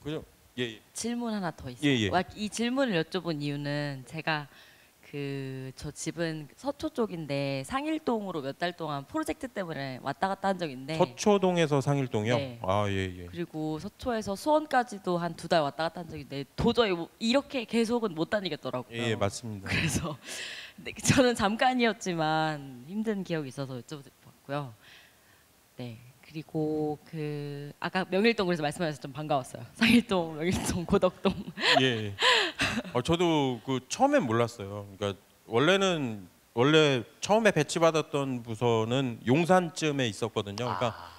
그죠? 예. 질문 하나 더 있어요. 예. 이 질문을 여쭤본 이유는 제가 저 집은 서초 쪽인데 상일동으로 몇 달 동안 프로젝트 때문에 왔다 갔다 한 적이 있는데 서초동에서 상일동이요? 네. 예. 그리고 서초에서 수원까지도 한 2달 왔다 갔다 한 적이 있는데 도저히 이렇게 계속은 못 다니겠더라고요. 예, 맞습니다. 그래서 네, 저는 잠깐이었지만 힘든 기억이 있어서 여쭤봤고요. 네. 그리고 아까 명일동 그래서 말씀하셔서 좀 반가웠어요. 상일동, 명일동, 고덕동. 예. 저도 처음엔 몰랐어요. 그러니까 원래 처음에 배치받았던 부서는 용산쯤에 있었거든요. 그러니까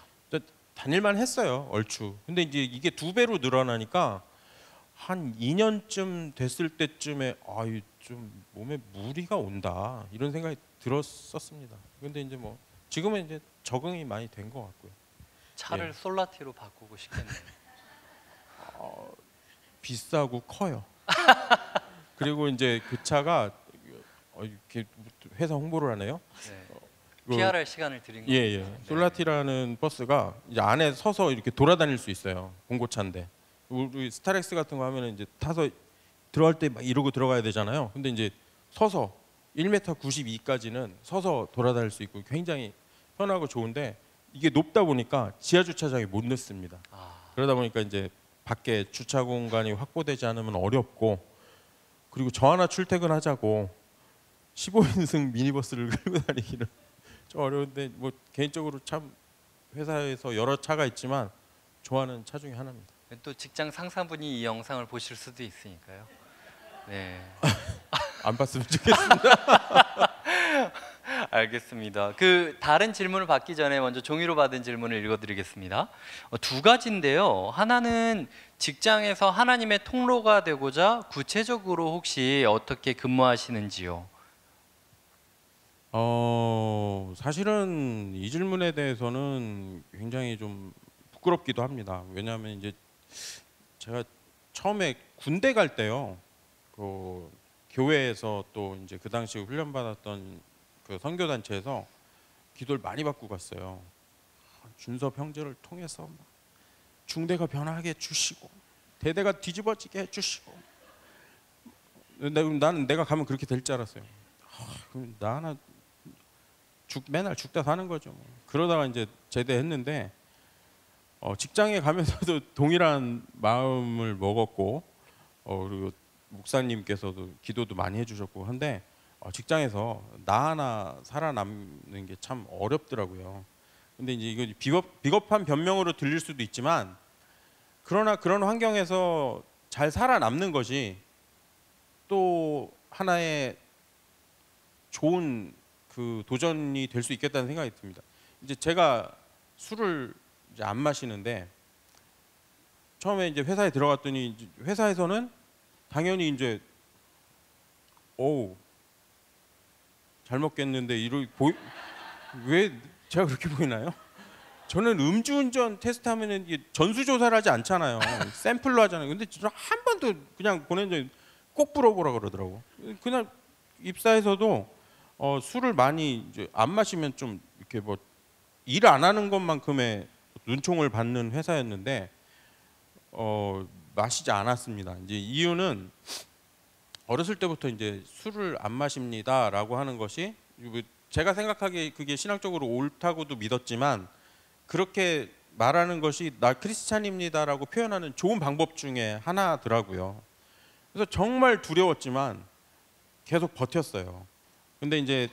다닐만 했어요. 얼추. 근데 이제 이게 2배로 늘어나니까 한 2년쯤 됐을 때쯤에 좀 몸에 무리가 온다 이런 생각이 들었었습니다. 근데 이제 뭐 지금은 이제 적응이 많이 된 것 같고요. 차를 솔라티로 바꾸고 싶겠네요. 비싸고 커요. 그리고 이제 그 차가 이렇게 회사 홍보를 하네요. 네. PR할 시간을 드린 거예요. 예. 솔라티라는 버스가 이제 안에 서서 이렇게 돌아다닐 수 있어요. 공고차인데 우리 스타렉스 같은 거 하면은 이제 타서 들어갈 때 막 이러고 들어가야 되잖아요. 근데 이제 서서 1m 92까지는 서서 돌아다닐 수 있고 굉장히 편하고 좋은데 이게 높다 보니까 지하 주차장에 못 넣습니다. 그러다 보니까 이제 밖에 주차 공간이 확보되지 않으면 어렵고 그리고 저 하나 출퇴근하자고 15인승 미니버스를 끌고 다니기는 좀 어려운데 뭐 개인적으로 참 회사에서 여러 차가 있지만 좋아하는 차 중에 하나입니다. 또 직장 상사분이 이 영상을 보실 수도 있으니까요. 네. 안 봤으면 좋겠습니다. 알겠습니다. 다른 질문을 받기 전에 먼저 종이로 받은 질문을 읽어드리겠습니다. 2가지인데요. 하나는 직장에서 하나님의 통로가 되고자 구체적으로 혹시 어떻게 근무하시는지요? 사실은 이 질문에 대해서는 굉장히 좀 부끄럽기도 합니다. 왜냐하면 이제 제가 처음에 군대 갈 때요, 교회에서 또 이제 그 당시 훈련 받았던 그 선교 단체에서 기도를 많이 받고 갔어요. 준섭 형제를 통해서 중대가 변하게 해주시고 대대가 뒤집어지게 해주시고 나는 내가 가면 그렇게 될 줄 알았어요. 그럼 나 하나 맨날 죽다 사는 거죠. 그러다가 이제 제대했는데 직장에 가면서도 동일한 마음을 먹었고 그리고 목사님께서도 기도도 많이 해주셨고 한데 직장에서 나 하나 살아남는 게 참 어렵더라고요. 근데 이제 이거 비겁한 변명으로 들릴 수도 있지만 그러나 그런 환경에서 잘 살아남는 것이 또 하나의 좋은 그 도전이 될 수 있겠다는 생각이 듭니다. 이제 제가 술을 이제 안 마시는데 처음에 이제 회사에 들어갔더니 이제 회사에서는 당연히 이제 잘 먹겠는데 왜 제가 그렇게 보이나요? 저는 음주운전 테스트하면은 이게 전수조사를 하지 않잖아요. 샘플로 하잖아요. 근데 진짜 한 번도 그냥 보낸 적이 꼭 물어보라 그러더라고. 그냥 입사에서도 술을 많이 이제 안 마시면 좀 이렇게 뭐 일 안 하는 것만큼의 눈총을 받는 회사였는데 마시지 않았습니다. 이제 이유는 어렸을 때부터 이제 술을 안 마십니다라고 하는 것이 제가 생각하기에 그게 신앙적으로 옳다고도 믿었지만 그렇게 말하는 것이 나 크리스찬입니다라고 표현하는 좋은 방법 중에 하나더라고요. 그래서 정말 두려웠지만 계속 버텼어요. 근데 이제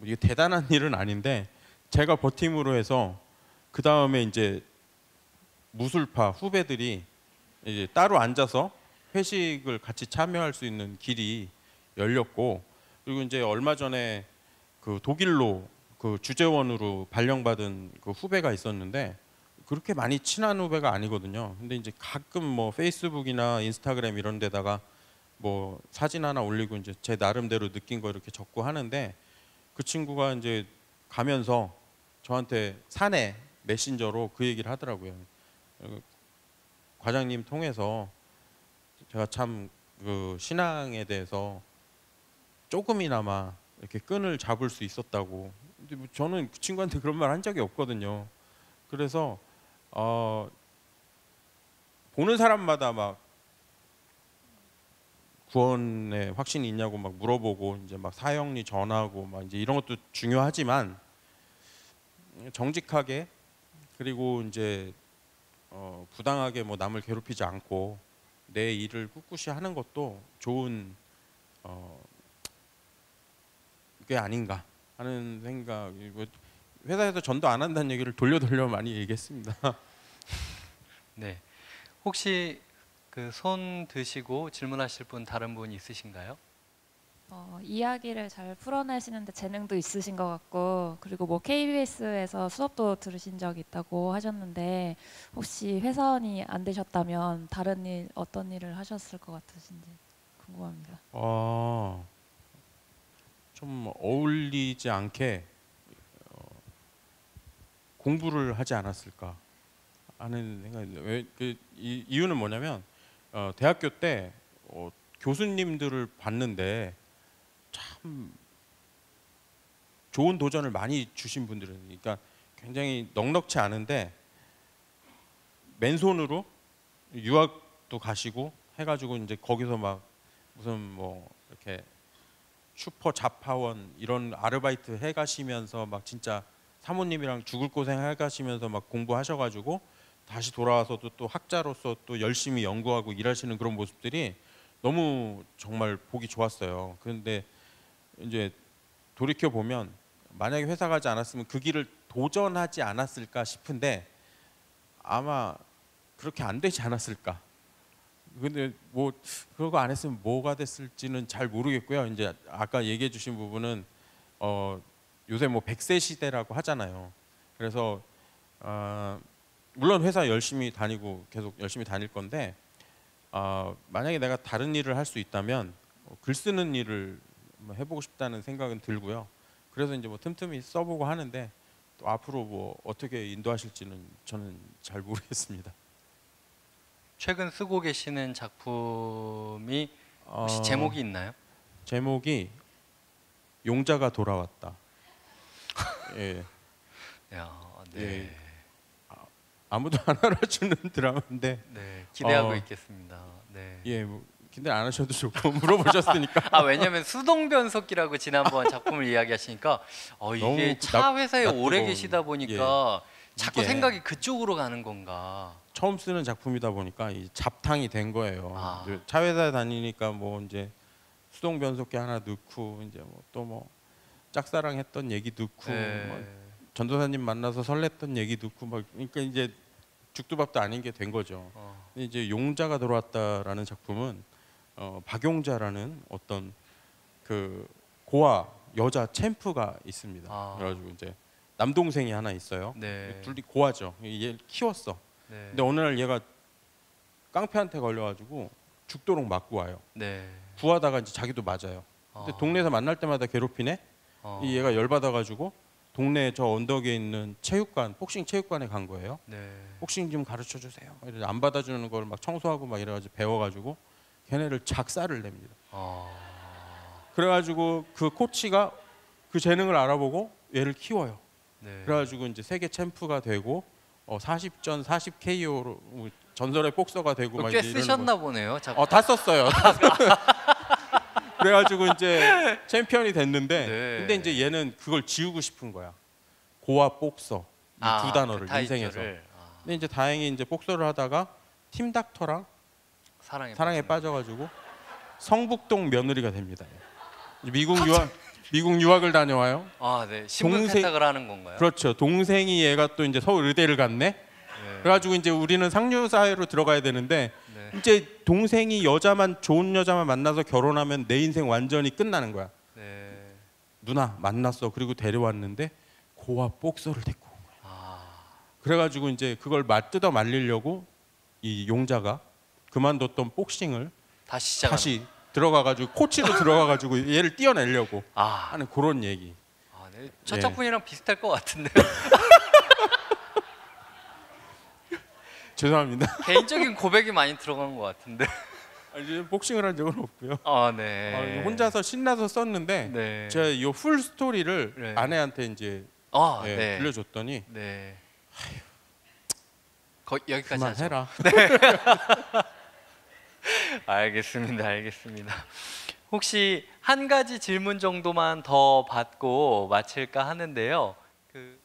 이게 대단한 일은 아닌데 제가 버팀으로 해서 그 다음에 이제 무술파 후배들이 이제 따로 앉아서 회식을 같이 참여할 수 있는 길이 열렸고, 그리고 이제 얼마 전에 그 독일로 그 주재원으로 발령받은 그 후배가 있었는데 그렇게 많이 친한 후배가 아니거든요. 근데 이제 가끔 뭐 페이스북이나 인스타그램 이런 데다가 뭐 사진 하나 올리고 이제 제 나름대로 느낀 거 이렇게 적고 하는데 그 친구가 이제 가면서 저한테 사내 메신저로 그 얘기를 하더라고요. 과장님 통해서 제가 참 그 신앙에 대해서 조금이나마 이렇게 끈을 잡을 수 있었다고. 근데 뭐 저는 그 친구한테 그런 말 한 적이 없거든요. 그래서 보는 사람마다 막 구원에 확신이 있냐고 막 물어보고 이제 막 사형리 전하고 막 이제 이런 것도 중요하지만 정직하게 그리고 이제 부당하게 뭐 남을 괴롭히지 않고 내 일을 꿋꿋이 하는 것도 좋은 게 아닌가 하는 생각이. 회사에서 전도 안 한다는 얘기를 돌려 많이 얘기했습니다. 네. 혹시 그 손 드시고 질문하실 분 다른 분 있으신가요? 이야기를 잘 풀어내시는데 재능도 있으신 것 같고, 그리고 뭐 KBS에서 수업도 들으신 적이 있다고 하셨는데 혹시 회사원이 안 되셨다면 다른 일 어떤 일을 하셨을 것 같으신지 궁금합니다. 좀 어울리지 않게 공부를 하지 않았을까 하는 생각이. 왜 이유는 뭐냐면 대학교 때 교수님들을 봤는데 참 좋은 도전을 많이 주신 분들은, 그러니까 굉장히 넉넉치 않은데 맨손으로 유학도 가시고 해가지고 이제 거기서 막 무슨 뭐 이렇게 슈퍼 잡화원 이런 아르바이트 해가시면서 막 진짜 사모님이랑 죽을 고생 해가시면서 막 공부하셔가지고 다시 돌아와서도 또 학자로서 또 열심히 연구하고 일하시는 그런 모습들이 너무 정말 보기 좋았어요. 그런데 이제 돌이켜 보면 만약에 회사 가지 않았으면 그 길을 도전하지 않았을까 싶은데 아마 그렇게 안 되지 않았을까. 근데 뭐 그거 안 했으면 뭐가 됐을지는 잘 모르겠고요. 이제 아까 얘기해 주신 부분은 요새 뭐 100세 시대라고 하잖아요. 그래서 물론 회사 열심히 다니고 계속 열심히 다닐 건데 만약에 내가 다른 일을 할 수 있다면 글 쓰는 일을 해보고 싶다는 생각은 들고요. 그래서 이제 뭐 틈틈이 써보고 하는데 또 앞으로 뭐 어떻게 인도하실지는 저는 잘 모르겠습니다. 최근 쓰고 계시는 작품이 혹시 제목이 있나요? 제목이 용자가 돌아왔다. 예. 야, 네. 예. 아무도 안 알아주는 드라마인데. 네, 기대하고 있겠습니다. 네. 예, 뭐 근데 안 하셔도 좋고 물어보셨으니까. 왜냐면 수동변속기라고 지난번 작품을 이야기하시니까 이게 차 회사에 오래 계시다 보니까 자꾸 이게 생각이 그쪽으로 가는 건가. 처음 쓰는 작품이다 보니까 이 잡탕이 된 거예요. 차 회사에 다니니까 뭐 이제 수동 변속기 하나 넣고 이제 뭐 또 뭐 짝사랑했던 얘기 넣고 뭐 전도사님 만나서 설렜던 얘기 넣고 막 그러니까 이제 죽도 밥도 아닌 게 된 거죠. 근데 이제 용자가 돌아왔다라는 작품은 박용자라는 어떤 그 고아 여자 챔프가 있습니다. 아. 그래가지고 이제 남동생이 하나 있어요. 네. 둘이 고하죠. 얘 키웠어. 네. 근데 어느 날 얘가 깡패한테 걸려가지고 죽도록 맞고 와요. 네. 구하다가 이제 자기도 맞아요. 근데 동네에서 만날 때마다 괴롭히네. 이 얘가 열받아가지고 동네 저 언덕에 있는 체육관, 복싱 체육관에 간 거예요. 네. 복싱 좀 가르쳐 주세요. 안 받아주는 걸 막 청소하고 막 이래가지고 배워가지고 걔네를 작사를 냅니다. 그래가지고 그 코치가 그 재능을 알아보고 얘를 키워요. 네. 그래가지고 이제 세계 챔프가 되고 40전 40KO로 전설의 복서가 되고 막 꽤 이제 이러는 쓰셨나 보네요. 다 썼어요. 그래가지고 이제 챔피언이 됐는데, 네. 근데 이제 얘는 그걸 지우고 싶은 거야. 고와 복서 이 두 단어를 그 인생에서. 타이틀을. 근데 이제 다행히 이제 복서를 하다가 팀 닥터랑 사랑에 사랑에 빠지는. 빠져가지고 성북동 며느리가 됩니다. 미국 유학을 다녀와요. 네. 신분 동생- 세탁을 하는 건가요? 그렇죠. 동생이 얘가 또 이제 서울 의대를 갔네. 네. 그래가지고 이제 우리는 상류 사회로 들어가야 되는데 네. 이제 동생이 좋은 여자만 만나서 결혼하면 내 인생 완전히 끝나는 거야. 네. 누나 만났어. 그리고 데려왔는데 고와 복서를 데리고 온 거야. 그래가지고 이제 그걸 뜯어 말리려고 이 용자가 그만뒀던 복싱을 다시 시작. 다시 들어가가지고 코치로 들어가가지고 얘를 띄어내려고 아, 하는 그런 얘기. 네. 첫 예. 작품이랑 비슷할 것 같은데. 죄송합니다. 개인적인 고백이 많이 들어간 것 같은데. 이제 복싱을 한 적은 없고요. 네. 혼자서 신나서 썼는데 네. 제가 이 풀 스토리를 네. 아내한테 이제 네. 들려줬더니 네. 여기까지 하죠. 그만해라. 알겠습니다. 알겠습니다. 혹시 한 가지 질문 정도만 더 받고 마칠까 하는데요.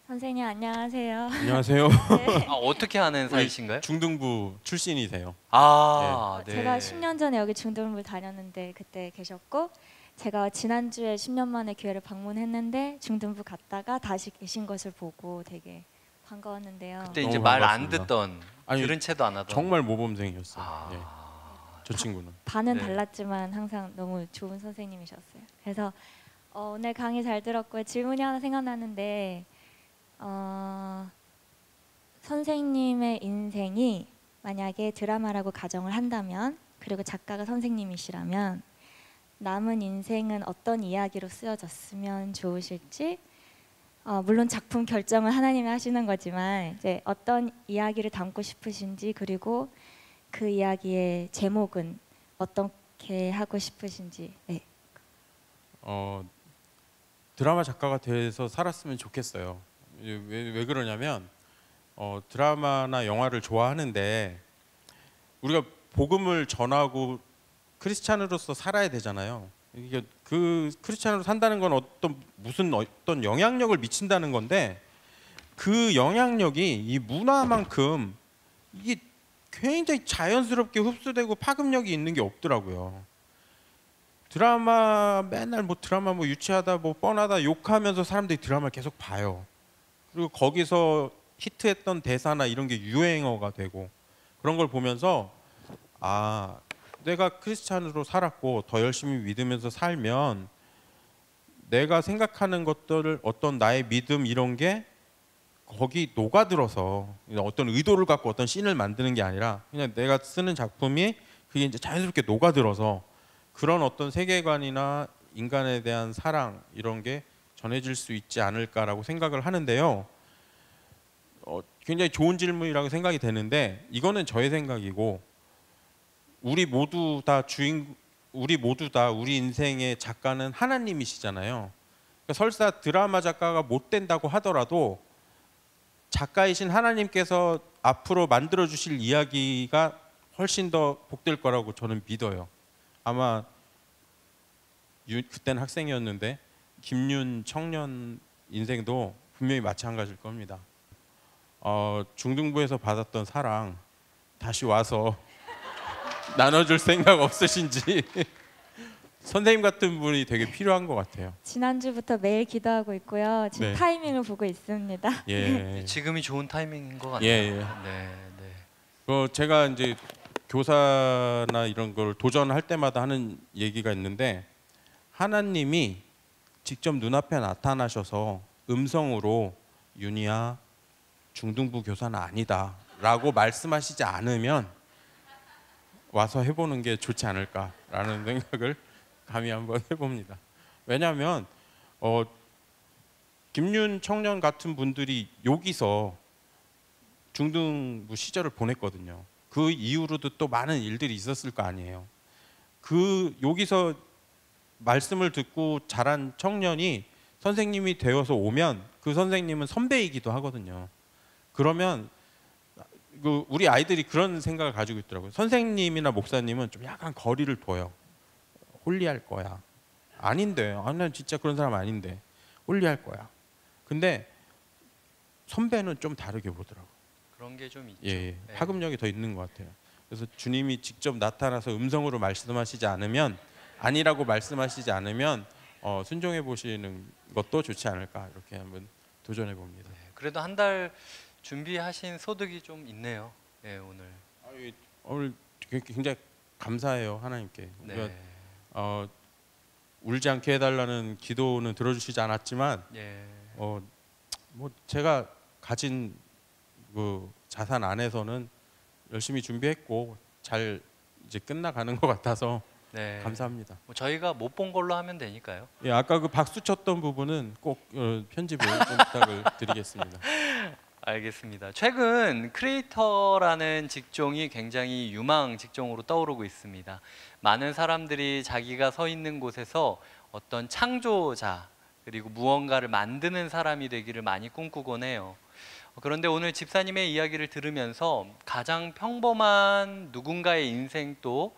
선생님 안녕하세요. 안녕하세요. 어떻게 하는 사이신가요? 중등부 출신이세요. 네. 제가 10년 전에 여기 중등부를 다녔는데 그때 계셨고 제가 지난주에 10년 만에 교회를 방문했는데 중등부 갔다가 다시 계신 것을 보고 되게 반가웠는데요. 그때 너무 이제 말 안 반갑습니다. 듣던, 아니, 들은 채도 안 하던. 정말 모범생이었어요. 예. 저 친구는. 반은 네. 달랐지만 항상 너무 좋은 선생님이셨어요. 그래서 오늘 강의 잘 들었고요. 질문이 하나 생각나는데 선생님의 인생이 만약에 드라마라고 가정을 한다면 그리고 작가가 선생님이시라면 남은 인생은 어떤 이야기로 쓰여졌으면 좋으실지 물론 작품 결정은 하나님이 하시는 거지만 이제 어떤 이야기를 담고 싶으신지 그리고 그 이야기의 제목은 어떻게 하고 싶으신지. 네. 드라마 작가가 돼서 살았으면 좋겠어요. 왜 그러냐면 드라마나 영화를 좋아하는데 우리가 복음을 전하고 크리스찬으로서 살아야 되잖아요. 이게 그 크리스찬으로 산다는 건 어떤 영향력을 미친다는 건데 그 영향력이 이 문화만큼 이게 굉장히 자연스럽게 흡수되고 파급력이 있는 게 없더라고요. 드라마 맨날 드라마 유치하다 뻔하다 욕하면서 사람들이 드라마를 계속 봐요. 그리고 거기서 히트했던 대사나 이런 게 유행어가 되고 그런 걸 보면서 내가 크리스찬으로 살았고 더 열심히 믿으면서 살면 내가 생각하는 것들을 어떤 나의 믿음 이런 게 거기 녹아들어서 어떤 의도를 갖고 어떤 씬을 만드는 게 아니라 그냥 내가 쓰는 작품이 그게 이제 자연스럽게 녹아들어서 그런 어떤 세계관이나 인간에 대한 사랑 이런 게 전해질 수 있지 않을까라고 생각을 하는데요. 굉장히 좋은 질문이라고 생각이 되는데 이거는 저의 생각이고 우리 모두 다 우리 인생의 작가는 하나님이시잖아요. 그러니까 설사 드라마 작가가 못 된다고 하더라도 작가이신 하나님께서 앞으로 만들어 주실 이야기가 훨씬 더 복될 거라고 저는 믿어요. 아마 그때는 학생이었는데 김윤 청년 인생도 분명히 마찬가지일 겁니다. 중등부에서 받았던 사랑 다시 와서 나눠줄 생각 없으신지 선생님 같은 분이 되게 필요한 것 같아요. 지난주부터 매일 기도하고 있고요. 지금 네. 타이밍을 보고 있습니다. 예. 지금이 좋은 타이밍인 것 같아요. 예. 네. 제가 이제 교사나 이런 걸 도전할 때마다 하는 얘기가 있는데 하나님이 직접 눈앞에 나타나셔서 음성으로 윤희야 중등부 교사는 아니다라고 말씀하시지 않으면 와서 해보는 게 좋지 않을까라는 생각을 감히 한번 해봅니다. 왜냐하면 김윤 청년 같은 분들이 여기서 중등부 시절을 보냈거든요. 그 이후로도 또 많은 일들이 있었을 거 아니에요. 그 여기서 말씀을 듣고 자란 청년이 선생님이 되어서 오면 그 선생님은 선배이기도 하거든요. 그러면 우리 아이들이 그런 생각을 가지고 있더라고요. 선생님이나 목사님은 좀 약간 거리를 둬요. 홀리할 거야. 아닌데, 난 진짜 그런 사람 아닌데 홀리할 거야. 근데 선배는 좀 다르게 보더라고요. 그런 게 좀 있죠. 예, 네. 파급력이 더 있는 것 같아요. 그래서 주님이 직접 나타나서 음성으로 말씀하시지 않으면, 아니라고 말씀하시지 않으면 순종해 보시는 것도 좋지 않을까, 이렇게 한번 도전해 봅니다. 네, 그래도 한 달 준비하신 소득이 좀 있네요. 네, 오늘. 오늘 굉장히 감사해요, 하나님께. 네. 우리가 울지 않게 해달라는 기도는 들어주시지 않았지만, 예. 뭐 제가 가진 그 자산 안에서는 열심히 준비했고 잘 이제 끝나가는 것 같아서 네. 감사합니다. 뭐 저희가 못 본 걸로 하면 되니까요. 예, 아까 그 박수 쳤던 부분은 꼭 편집을 좀 부탁을 드리겠습니다. 알겠습니다. 최근 크리에이터라는 직종이 굉장히 유망 직종으로 떠오르고 있습니다. 많은 사람들이 자기가 서 있는 곳에서 어떤 창조자 그리고 무언가를 만드는 사람이 되기를 많이 꿈꾸곤 해요. 그런데 오늘 집사님의 이야기를 들으면서 가장 평범한 누군가의 인생도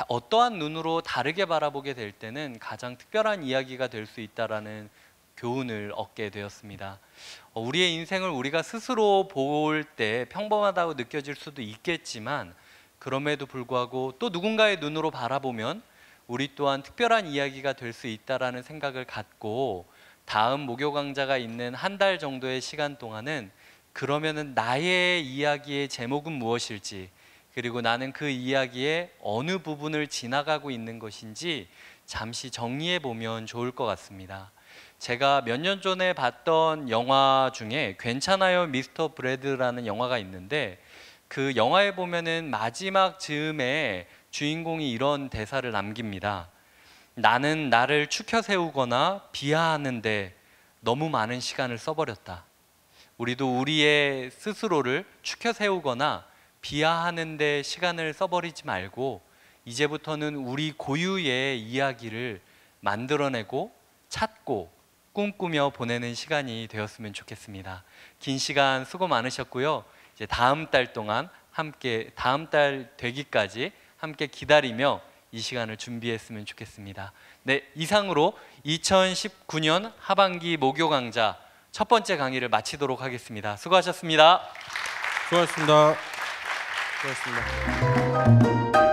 어떠한 눈으로 다르게 바라보게 될 때는 가장 특별한 이야기가 될 수 있다라는 교훈을 얻게 되었습니다. 우리의 인생을 우리가 스스로 볼 때 평범하다고 느껴질 수도 있겠지만 그럼에도 불구하고 또 누군가의 눈으로 바라보면 우리 또한 특별한 이야기가 될 수 있다라는 생각을 갖고 다음 목요 강좌가 있는 한 달 정도의 시간 동안은 그러면은 나의 이야기의 제목은 무엇일지, 그리고 나는 그 이야기의 어느 부분을 지나가고 있는 것인지 잠시 정리해 보면 좋을 것 같습니다. 제가 몇 년 전에 봤던 영화 중에 괜찮아요 미스터 브래드라는 영화가 있는데, 그 영화에 보면은 마지막 즈음에 주인공이 이런 대사를 남깁니다. 나는 나를 추켜 세우거나 비하하는데 너무 많은 시간을 써버렸다. 우리도 우리의 스스로를 추켜 세우거나 비하하는 데 시간을 써버리지 말고 이제부터는 우리 고유의 이야기를 만들어내고 찾고 꿈꾸며 보내는 시간이 되었으면 좋겠습니다. 긴 시간 수고 많으셨고요. 이제 다음 달 동안 함께, 다음 달 되기까지 함께 기다리며 이 시간을 준비했으면 좋겠습니다. 네, 이상으로 2019년 하반기 목요 강좌 첫 번째 강의를 마치도록 하겠습니다. 수고하셨습니다. 수고하셨습니다. 수고하셨습니다.